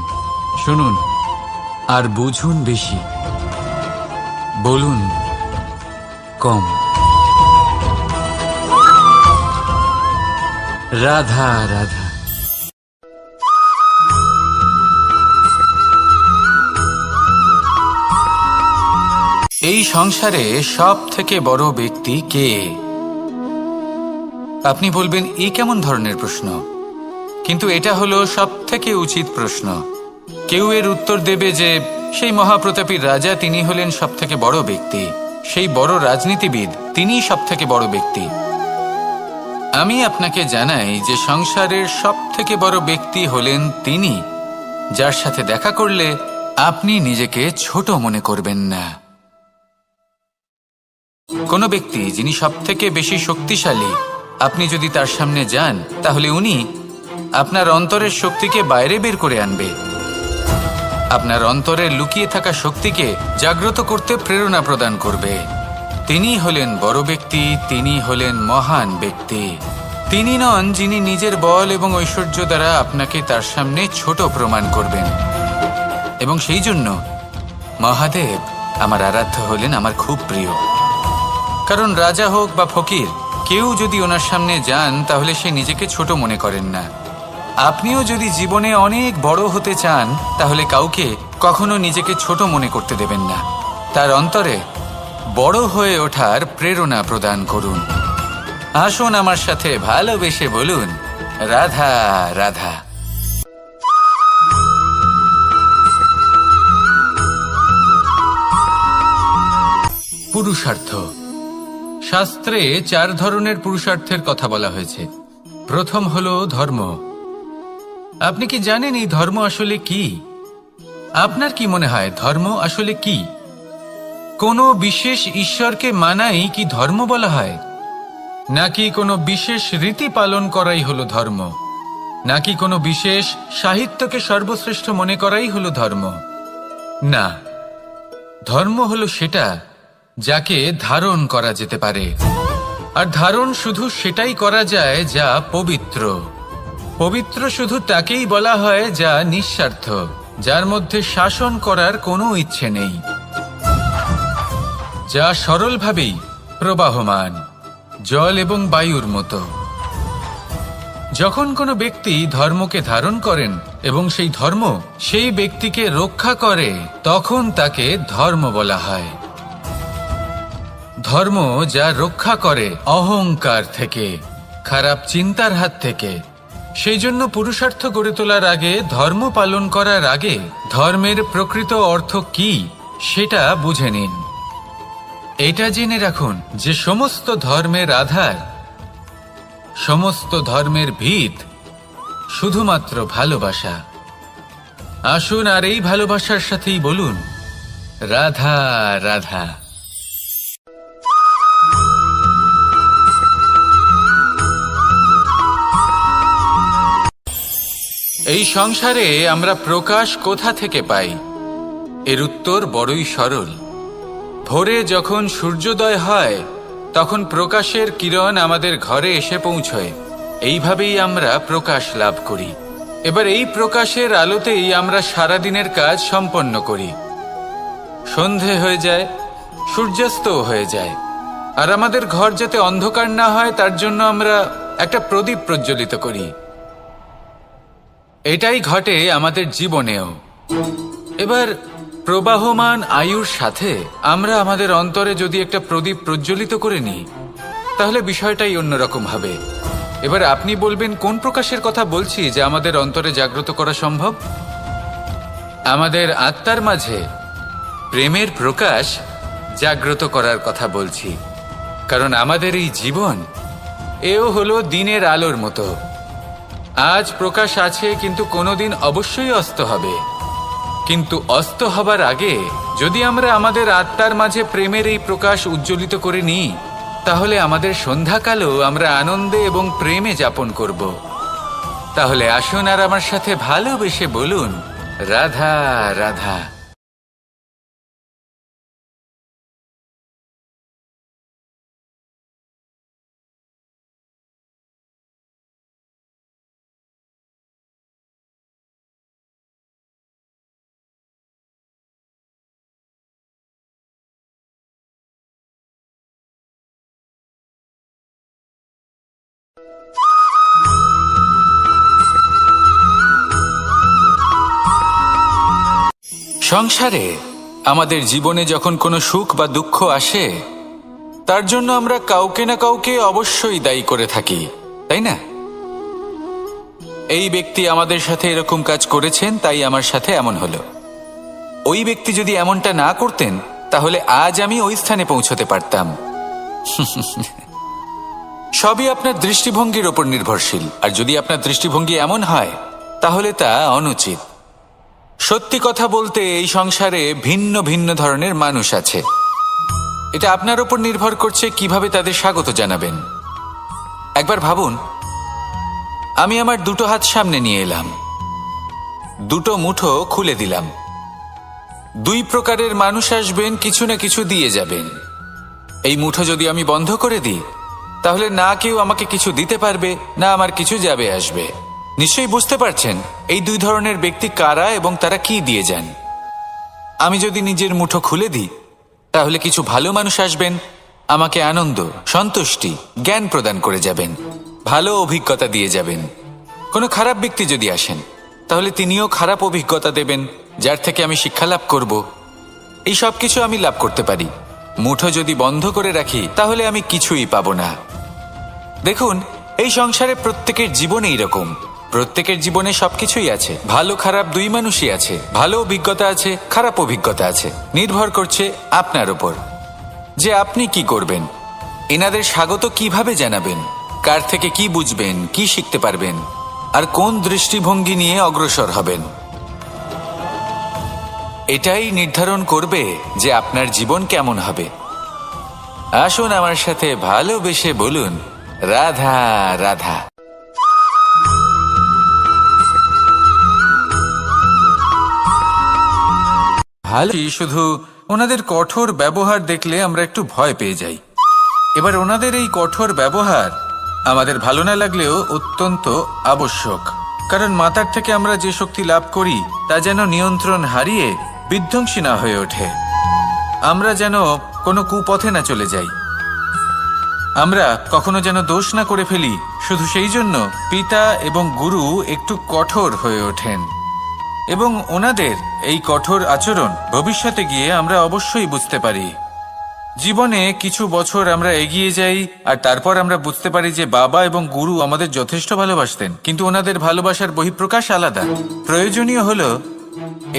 শুনুন আর বুঝুন বেশি, বলুন কম। রাধা রাধা। এই সংসারে সব থেকে বড় ব্যক্তি কে? আপনি বলবেন এ কেমন ধরনের প্রশ্ন, কিন্তু এটা হলো সব থেকে উচিত প্রশ্ন। কেউ এর উত্তর দেবে যে সেই মহাপ্রতাপী রাজা তিনি হলেন সব থেকে বড় ব্যক্তি, সেই বড় রাজনীতিবিদ তিনিই সব থেকে বড় ব্যক্তি। আমি আপনাকে জানাই যে সংসারের সব থেকে বড় ব্যক্তি হলেন তিনি, যার সাথে দেখা করলে আপনি নিজেকে ছোট মনে করবেন না। কোনো ব্যক্তি যিনি সব থেকে বেশি শক্তিশালী, আপনি যদি তার সামনে যান তাহলে উনি আপনার অন্তরের শক্তিকে বাইরে বের করে আনবে, আপনার অন্তরে লুকিয়ে থাকা শক্তিকে জাগ্রত করতে প্রেরণা প্রদান করবে। তিনি হলেন বড় ব্যক্তি, তিনি হলেন মহান ব্যক্তি। তিনি নন যিনি নিজের বল এবং ঐশ্বর্য দ্বারা আপনাকে তার সামনে ছোট প্রমাণ করবেন। এবং সেই জন্য মহাদেব আমার আরাধ্য হলেন আমার খুব প্রিয়। কারণ রাজা হোক বা ফকির, কেউ যদি ওনার সামনে যান তাহলে সে নিজেকে ছোট মনে করেন না। আপনিও যদি জীবনে অনেক বড় হতে চান তাহলে কাউকে কখনো নিজেকে ছোট মনে করতে দেবেন না। তার অন্তরে বড় হয়ে ওঠার প্রেরণা প্রদান করুন। আসুন আমার সাথে ভালোবেসে বলুন রাধা রাধা। পুরুষার্থ। শাস্ত্রে 4 ধরনের পুরুষার্থের কথা বলা হয়েছে। প্রথম হলো ধর্ম। আপনি কি জানেন এই ধর্ম আসলে কি? আপনার কি মনে হয় ধর্ম আসলে কি? কোনো বিশেষ ঈশ্বরকে মানাই কি ধর্ম বলা হয়? নাকি কোনো বিশেষ রীতি পালন করাই হলো ধর্ম? নাকি কোনো বিশেষ সাহিত্যকে সর্বশ্রেষ্ঠ মনে করাই হলো ধর্ম? না, ধর্ম হলো সেটা যাকে ধারণ করা যেতে পারে। আর ধারণ শুধু সেটাই করা যায় যা পবিত্র। পবিত্র শুধু তাকেই বলা হয় যা নিঃস্বার্থ, যার মধ্যে শাসন করার কোনো ইচ্ছে নেই, যা সরলভাবেই প্রবাহমান, জল এবং বায়ুর মতো। যখন কোনো ব্যক্তি ধর্মকে ধারণ করেন এবং সেই ধর্ম সেই ব্যক্তিকে রক্ষা করে, তখন তাকে ধর্ম বলা হয়। ধর্ম যা রক্ষা করে অহংকার থেকে, খারাপ চিন্তার হাত থেকে। সেই জন্য পুরুষার্থ গড়ে তোলার আগে, ধর্ম পালন করার আগে ধর্মের প্রকৃত অর্থ কি সেটা বুঝে নিন। এটা জেনে রাখুন যে সমস্ত ধর্মের আধার, সমস্ত ধর্মের ভিত শুধুমাত্র ভালোবাসা। আসুন আর এই ভালোবাসার সাথেই বলুন রাধা রাধা। এই সংসারে আমরা প্রকাশ কোথা থেকে পাই? এর উত্তর বড়ই সরল। ভোরে যখন সূর্যোদয় হয় তখন প্রকাশের কিরণ আমাদের ঘরে এসে পৌঁছয়। এইভাবেই আমরা প্রকাশ লাভ করি। এবার এই প্রকাশের আলোতেই আমরা সারাদিনের কাজ সম্পন্ন করি। সন্ধে হয়ে যায়, সূর্যাস্তও হয়ে যায়। আর আমাদের ঘর যাতে অন্ধকার না হয় তার জন্য আমরা একটা প্রদীপ প্রজ্বলিত করি। এটাই ঘটে আমাদের জীবনেও। এবার প্রবাহমান আয়ুর সাথে আমরা আমাদের অন্তরে যদি একটা প্রদীপ প্রজ্বলিত করে নিই, তাহলে বিষয়টাই অন্যরকম হবে। এবার আপনি বলবেন কোন প্রকাশের কথা বলছি যা আমাদের অন্তরে জাগ্রত করা সম্ভব? আমাদের আত্মার মাঝে প্রেমের প্রকাশ জাগ্রত করার কথা বলছি। কারণ আমাদের এই জীবন এও হলো দিনের আলোর মতো। আজ প্রকাশ আছে, কিন্তু কোনোদিন অবশ্যই অস্ত হবে। কিন্তু অস্ত হবার আগে যদি আমরা আমাদের আত্মার মাঝে প্রেমের এই প্রকাশ উজ্জ্বলিত করে নিই, তাহলে আমাদের সন্ধ্যাকালও আমরা আনন্দে এবং প্রেমে যাপন করব। তাহলে আসুন আর আমার সাথে ভালোবেসে বলুন, রাধা রাধা। সংসারে আমাদের জীবনে যখন কোনো সুখ বা দুঃখ আসে, তার জন্য আমরা কাউকে না কাউকে অবশ্যই দায়ী করে থাকি, তাই না? এই ব্যক্তি আমাদের সাথে এরকম কাজ করেছেন, তাই আমার সাথে এমন হলো। ওই ব্যক্তি যদি এমনটা না করতেন, তাহলে আজ আমি ওই স্থানে পৌঁছতে পারতাম। সবই আপনার দৃষ্টিভঙ্গির ওপর নির্ভরশীল। আর যদি আপনার দৃষ্টিভঙ্গি এমন হয়, তাহলে তা অনুচিত। সত্যি কথা বলতে এই সংসারে ভিন্ন ভিন্ন ধরনের মানুষ আছে। এটা আপনার উপর নির্ভর করছে কিভাবে তাদের স্বাগত জানাবেন। একবার ভাবুন, আমি আমার দুটো হাত সামনে নিয়ে এলাম, দুটো মুঠো খুলে দিলাম। দুই প্রকারের মানুষ আসবেন, কিছু না কিছু দিয়ে যাবেন। এই মুঠো যদি আমি বন্ধ করে দিই, তাহলে না কেউ আমাকে কিছু দিতে পারবে, না আমার কিছু যাবে আসবে। নিশ্চয়ই বুঝতে পারছেন এই দুই ধরনের ব্যক্তি কারা এবং তারা কি দিয়ে যান। আমি যদি নিজের মুঠো খুলে দিই, তাহলে কিছু ভালো মানুষ আসবেন, আমাকে আনন্দ, সন্তুষ্টি, জ্ঞান প্রদান করে যাবেন, ভালো অভিজ্ঞতা দিয়ে যাবেন। কোনো খারাপ ব্যক্তি যদি আসেন, তাহলে তিনিও খারাপ অভিজ্ঞতা দেবেন, যার থেকে আমি শিক্ষা লাভ করব। এই সব কিছু আমি লাভ করতে পারি। মুঠো যদি বন্ধ করে রাখি, তাহলে আমি কিছুই পাবো না। দেখুন, এই সংসারে প্রত্যেকের জীবনে এইরকম। প্রত্যেকের জীবনে সবকিছুই আছে, ভালো খারাপ দুই মানুষই আছে। ভালো অভিজ্ঞতা আছে, খারাপ অভিজ্ঞতা আছে। নির্ভর করছে আপনার উপর যে আপনি কি করবেন, এনাদের স্বাগত কিভাবে জানাবেন, কার থেকে কি বুঝবেন, কি শিখতে পারবেন, আর কোন দৃষ্টিভঙ্গি নিয়ে অগ্রসর হবেন। এটাই নির্ধারণ করবে যে আপনার জীবন কেমন হবে। আসুন আমার সাথে ভালোবেসে বলুন, রাধা রাধা। ভালো, শুধু ওনাদের কঠোর ব্যবহার দেখলে আমরা একটু ভয় পেয়ে যাই। এবার ওনাদের এই কঠোর ব্যবহার আমাদের ভালো না লাগলেও অত্যন্ত আবশ্যক। কারণ মাতার থেকে আমরা যে শক্তি লাভ করি, তা যেন নিয়ন্ত্রণ হারিয়ে বিধ্বংসী না হয়ে ওঠে। আমরা যেন কোনো কুপথে না চলে যাই, আমরা কখনো যেন দোষ না করে ফেলি। শুধু সেই জন্য পিতা এবং গুরু একটু কঠোর হয়ে ওঠেন, এবং ওনাদের এই কঠোর আচরণ ভবিষ্যতে গিয়ে আমরা অবশ্যই বুঝতে পারি। জীবনে কিছু বছর আমরা এগিয়ে যাই, আর তারপর আমরা বুঝতে পারি যে বাবা এবং গুরু আমাদের যথেষ্ট ভালোবাসতেন, কিন্তু ওনাদের ভালোবাসার বহিঃপ্রকাশ আলাদা। প্রয়োজনীয় হলো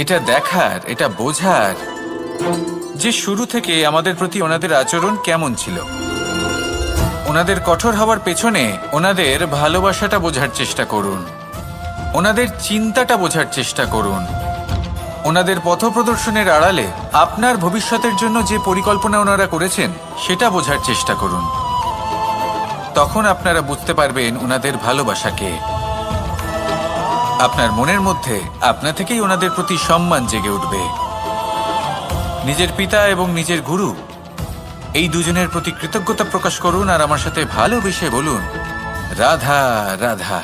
এটা দেখার, এটা বোঝার যে শুরু থেকে আমাদের প্রতি ওনাদের আচরণ কেমন ছিল। ওনাদের কঠোর হওয়ার পেছনে ওনাদের ভালোবাসাটা বোঝার চেষ্টা করুন, ওনাদের চিন্তাটা বোঝার চেষ্টা করুন, ওনাদের পথপ্রদর্শনের আড়ালে আপনার ভবিষ্যতের জন্য যে পরিকল্পনা ওনারা করেছেন সেটা বোঝার চেষ্টা করুন। তখন আপনারা বুঝতে পারবেন ওনাদের ভালোবাসাকে। আপনার মনের মধ্যে আপনা থেকেই ওনাদের প্রতি সম্মান জেগে উঠবে। নিজের পিতা এবং নিজের গুরু, এই দুজনের প্রতি কৃতজ্ঞতা প্রকাশ করুন আর আমার সাথে ভালোবেসে বলুন, রাধা রাধা।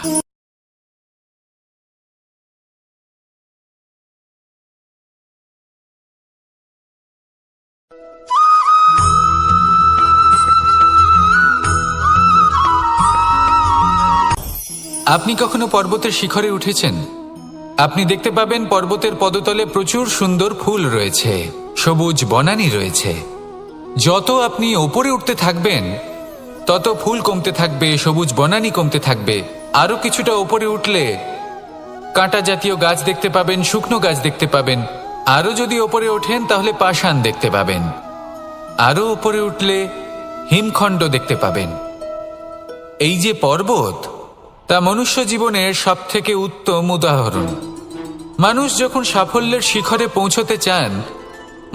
আপনি কখনো পর্বতের শিখরে উঠেছেন? আপনি দেখতে পাবেন পর্বতের পদতলে প্রচুর সুন্দর ফুল রয়েছে, সবুজ বনানী রয়েছে। যত আপনি ওপরে উঠতে থাকবেন তত ফুল কমতে থাকবে, সবুজ বনানী কমতে থাকবে। আরো কিছুটা ওপরে উঠলে কাঁটা জাতীয় গাছ দেখতে পাবেন, শুকনো গাছ দেখতে পাবেন। আরো যদি ওপরে ওঠেন তাহলে পাষাণ দেখতে পাবেন। আরো ওপরে উঠলে হিমখণ্ড দেখতে পাবেন। এই যে পর্বত, তা মনুষ্য জীবনের সবথেকে উত্তম উদাহরণ। মানুষ যখন সাফল্যের শিখরে পৌঁছতে চান,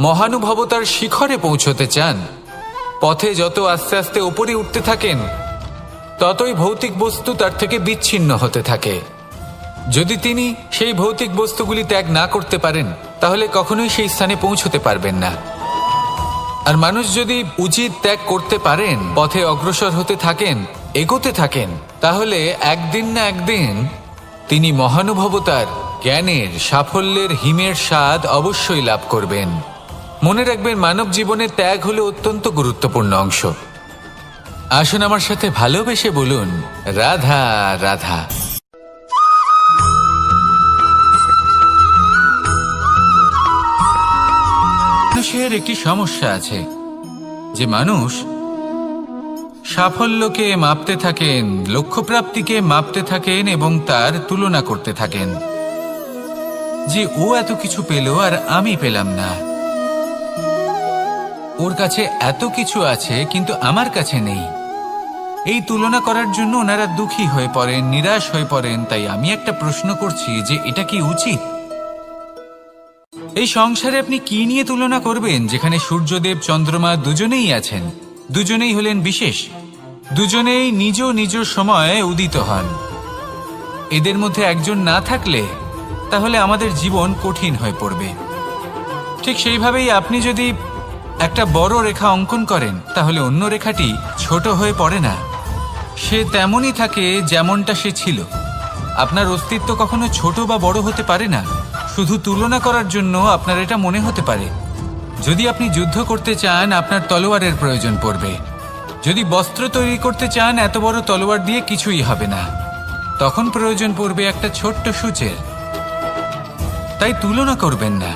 মহানুভবতার শিখরে পৌঁছতে চান, পথে যত আস্তে আস্তে উপরে উঠতে থাকেন ততই ভৌতিক বস্তু তার থেকে বিচ্ছিন্ন হতে থাকে। যদি তিনি সেই ভৌতিক বস্তুগুলি ত্যাগ না করতে পারেন তাহলে কখনোই সেই স্থানে পৌঁছতে পারবেন না। আর মানুষ যদি উচিত ত্যাগ করতে পারেন, পথে অগ্রসর হতে থাকেন, এগোতে থাকেন, তাহলে একদিন না একদিন তিনি মহানুভবতার, জ্ঞানের, সাফল্যের হিমের স্বাদ অবশ্যই লাভ করবেন। মনে রাখবেন, মানব জীবনে ত্যাগ হলো অত্যন্ত গুরুত্বপূর্ণ অংশ। আসুন আমার সাথে ভালোবেসে বলুন, রাধা রাধা। মানুষের একটি সমস্যা আছে যে মানুষ সাফল্যকে মাপতে থাকেন, লক্ষ্যপ্রাপ্তিকে মাপতে থাকেন এবং তার তুলনা করতে থাকেন যে ও এত কিছু পেল আর আমি পেলাম না, ওর কাছে এত কিছু আছে কিন্তু আমার কাছে নেই। এই তুলনা করার জন্য ওনারা দুঃখী হয়ে পড়েন, নিরাশ হয়ে পড়েন। তাই আমি একটা প্রশ্ন করছি যে এটা কি উচিত? এই সংসারে আপনি কি নিয়ে তুলনা করবেন, যেখানে সূর্যদেব, চন্দ্রমা দুজনেই আছেন, দুজনেই হলেন বিশেষ, দুজনেই নিজ নিজ সময়ে উদিত হন। এদের মধ্যে একজন না থাকলে তাহলে আমাদের জীবন কঠিন হয়ে পড়বে। ঠিক সেইভাবেই আপনি যদি একটা বড় রেখা অঙ্কন করেন তাহলে অন্য রেখাটি ছোট হয়ে পড়ে না, সে তেমনই থাকে যেমনটা সে ছিল। আপনার অস্তিত্ব কখনো ছোট বা বড় হতে পারে না। শুধু তুলনা করার জন্য আপনার এটা মনে হতে পারে। যদি আপনি যুদ্ধ করতে চান, আপনার তলোয়ারের প্রয়োজন পড়বে। যদি বস্ত্র তৈরি করতে চান, এত বড় তলোয়ার দিয়ে কিছুই হবে না, তখন প্রয়োজন পড়বে একটা ছোট্ট সূচের। তাই তুলনা করবেন না,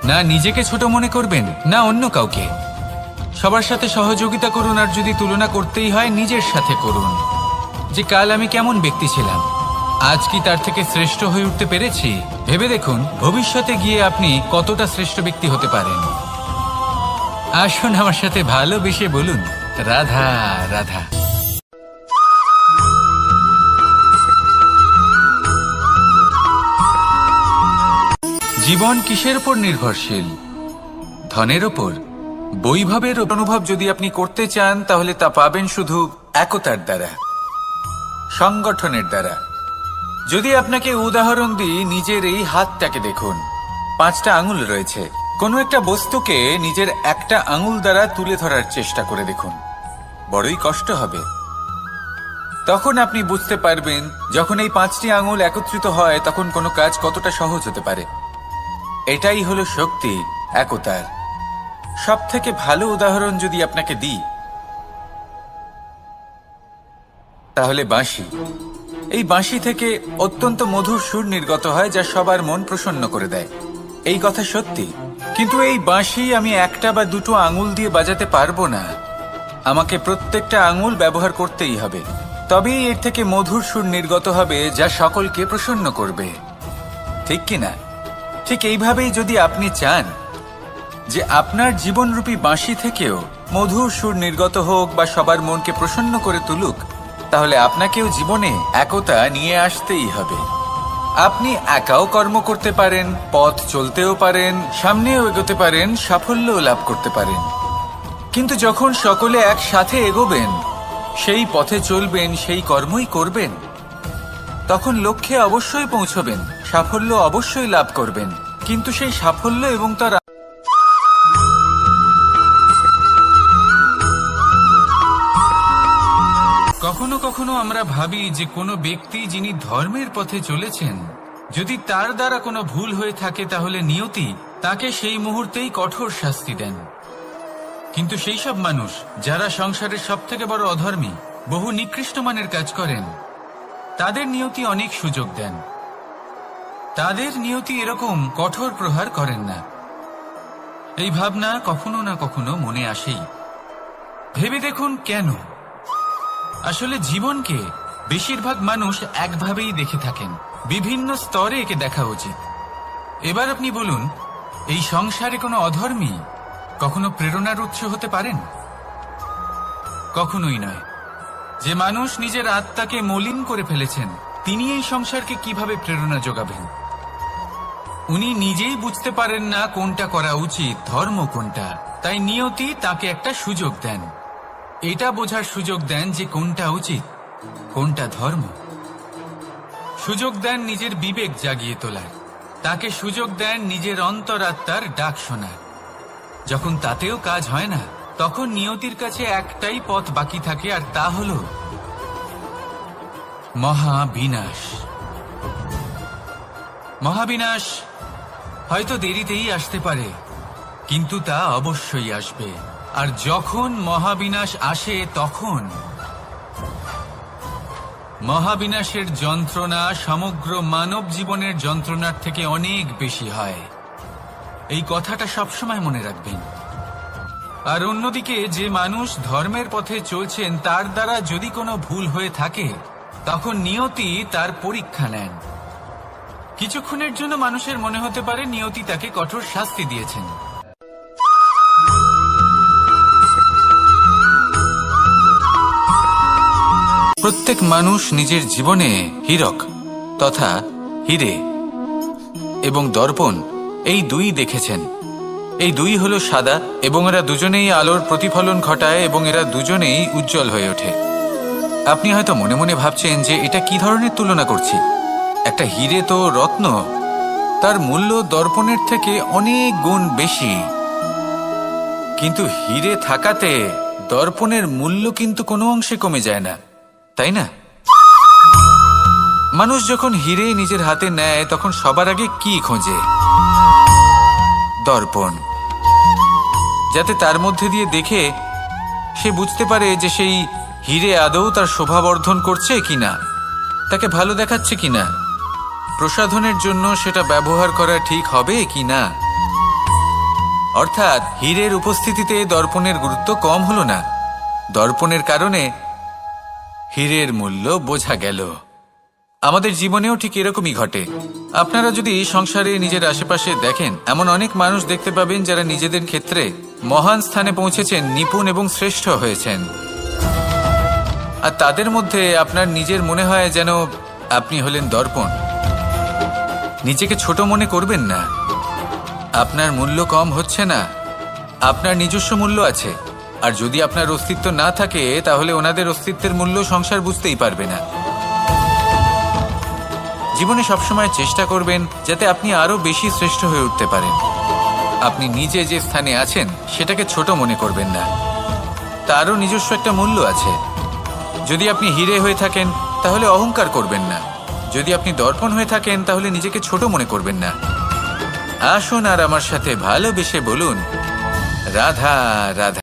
না নিজেকে ছোট মনে করবেন, না অন্য কাউকে। সবার সাথে সহযোগিতা করুন, আর যদি তুলনা করতেই হয় নিজের সাথে করুন, যে কাল আমি কেমন ব্যক্তি ছিলাম, আজ কি তার থেকে শ্রেষ্ঠ হয়ে উঠতে পেরেছি। ভেবে দেখুন ভবিষ্যতে গিয়ে আপনি কতটা শ্রেষ্ঠ ব্যক্তি হতে পারেন। আসুন আমার সাথে ভালোবেসে বলুন, রাধা রাধা। জীবন কিসের উপর নির্ভরশীল? ধনের ওপর, বৈভবের অনুভব যদি আপনি করতে চান তাহলে তা পাবেন শুধু একতার দ্বারা, সংগঠনের দ্বারা। যদি আপনাকে উদাহরণ দিই, নিজের এই হাতটাকে দেখুন, 5টা আঙুল রয়েছে। কোনো একটা বস্তুকে নিজের একটা আঙুল দ্বারা তুলে ধরার চেষ্টা করে দেখুন, বড়ই কষ্ট হবে। তখন আপনি বুঝতে পারবেন যখন এই 5টি আঙুল একত্রিত হয় তখন কোনো কাজ কতটা সহজ হতে পারে। এটাই হলো শক্তি, একতার। সব থেকে ভালো উদাহরণ যদি আপনাকে দিই তাহলে বাঁশি। এই বাঁশি থেকে অত্যন্ত মধুর সুর নির্গত হয় যা সবার মন প্রসন্ন করে দেয়। এই কথা সত্যি, কিন্তু এই বাঁশি আমি একটা বা দুটো আঙুল দিয়ে বাজাতে পারবো না। আমাকে প্রত্যেকটা আঙুল ব্যবহার করতেই হবে, তবেই এর থেকে মধুর সুর নির্গত হবে যা সকলকে প্রসন্ন করবে, ঠিক কিনা? ঠিক এইভাবেই যদি আপনি চান যে আপনার জীবনরূপী বাঁশি থেকেও মধুর সুর নির্গত হোক বা সবার মনকে প্রসন্ন করে তুলুক, তাহলে আপনাকেও জীবনে একতা নিয়ে আসতেই হবে। আপনি একাও কর্ম করতে পারেন, পথ চলতেও পারেন, সামনেও এগোতে পারেন, সাফল্যও লাভ করতে পারেন। কিন্তু যখন সকলে একসাথে এগোবেন, সেই পথে চলবেন, সেই কর্মই করবেন, তখন লক্ষ্যে অবশ্যই পৌঁছবেন, সাফল্য অবশ্যই লাভ করবেন। কিন্তু সেই সাফল্য এবং তার কখনো কখনো আমরা ভাবি যে কোনো ব্যক্তি যিনি ধর্মের পথে চলেছেন, যদি তার দ্বারা কোনো ভুল হয়ে থাকে তাহলে নিয়তি তাকে সেই মুহূর্তেই কঠোর শাস্তি দেন। কিন্তু সেই সব মানুষ যারা সংসারের সবথেকে বড় অধর্মী, বহু নিকৃষ্ট মানের কাজ করেন, তাদের নিয়তি অনেক সুযোগ দেন। তাদের নিয়তি এরকম কঠোর প্রহার করেন না। এই ভাবনা কখনো না কখনো মনে আসেই। ভেবে দেখুন কেন? আসলে জীবনকে বেশিরভাগ মানুষ একভাবেই দেখে থাকেন, বিভিন্ন স্তরে একে দেখা উচিত। এবার আপনি বলুন, এই সংসারে কোনো অধর্মী কখনো প্রেরণার উৎস হতে পারেন? কখনোই নয়। যে মানুষ নিজের আত্মাকে মলিন করে ফেলেছেন, তিনি এই সংসারকে কিভাবে প্রেরণা যোগাবেন? উনি নিজেই বুঝতে পারেন না কোনটা করা উচিত, ধর্ম কোনটা। তাই নিয়তি তাকে একটা সুযোগ দেন, এটা বোঝার সুযোগ দেন যে কোনটা উচিত, কোনটা ধর্ম। সুযোগ দেন নিজের বিবেক জাগিয়ে তোলার, তাকে সুযোগ দেন নিজের অন্তরাত্মার ডাক শোনার। যখন তাতেও কাজ হয় না, তখন নিয়তির কাছে একটাই পথ বাকি থাকে, আর তা হল মহাবিনাশ। মহাবিনাশ হয়তো দেরিতেই আসতে পারে, কিন্তু তা অবশ্যই আসবে। আর যখন মহাবিনাশ আসে, তখন মহাবিনাশের যন্ত্রণা সমগ্র মানব জীবনের যন্ত্রণার থেকে অনেক বেশি হয়। এই কথাটা সবসময় মনে রাখবেন। আর অন্যদিকে যে মানুষ ধর্মের পথে চলছেন, তার দ্বারা যদি কোনো ভুল হয়ে থাকে, তখন নিয়তি তার পরীক্ষা নেন। কিছুক্ষণের জন্য মানুষের মনে হতে পারে নিয়তি তাকে কঠোর শাস্তি দিয়েছেন। প্রত্যেক মানুষ নিজের জীবনে হীরক তথা হিরে এবং দর্পণ এই দুই দেখেছেন। এই দুই হলো সাদা, এবং এরা দুজনেই আলোর প্রতিফলন ঘটায় এবং এরা দুজনেই উজ্জ্বল হয়ে ওঠে। আপনি হয়তো মনে মনে ভাবছেন যে এটা কি ধরনের তুলনা করছি। একটা হিরে তো রত্ন, তার মূল্য দর্পণের থেকে অনেক গুণ বেশি। কিন্তু হিরে থাকাতে দর্পণের মূল্য কিন্তু কোনো অংশে কমে যায় না, তাই না? মানুষ যখন হিরে নিজের হাতে নেয়, তখন সবার আগে কি খোঁজে? দর্পণ, যাতে তার মধ্যে দিয়ে দেখে সে বুঝতে পারে যে সেই হিরে আদৌ তার শোভাবর্ধন করছে কিনা, তাকে ভালো দেখাচ্ছে কিনা, প্রসাধনের জন্য সেটা ব্যবহার করা ঠিক হবে কিনা। অর্থাৎ হীরের উপস্থিতিতে দর্পণের গুরুত্ব কম হলো না, দর্পণের কারণে হীরের মূল্য বোঝা গেল। আমাদের জীবনেও ঠিক এরকমই ঘটে। আপনারা যদি সংসারে নিজের আশেপাশে দেখেন, এমন অনেক মানুষ দেখতে পাবেন যারা নিজেদের ক্ষেত্রে মহান স্থানে পৌঁছেছেন, নিপুণ এবং শ্রেষ্ঠ হয়েছেন। আর তাদের মধ্যে আপনার নিজের মনে হয় যেন আপনি হলেন দর্পণ। নিজেকে ছোট মনে করবেন না। আপনার মূল্য কম হচ্ছে না, আপনার নিজস্ব মূল্য আছে। আর যদি আপনার অস্তিত্ব না থাকে, তাহলে ওনাদের অস্তিত্বের মূল্য সংসার বুঝতেই পারবে না। জীবনে সবসময় চেষ্টা করবেন যাতে আপনি আরো বেশি শ্রেষ্ঠ হয়ে উঠতে পারেন। আপনি নিজে যে স্থানে আছেন সেটাকে ছোট মনে করবেন না, তারও নিজস্ব একটা মূল্য আছে। যদি আপনি হিরে হয়ে থাকেন, তাহলে অহংকার করবেন না। যদি আপনি দর্পণ হয়ে থাকেন, তাহলে নিজেকে ছোট মনে করবেন না। আসুন আর আমার সাথে ভালোবেসে বলুন, রাধা রাধা।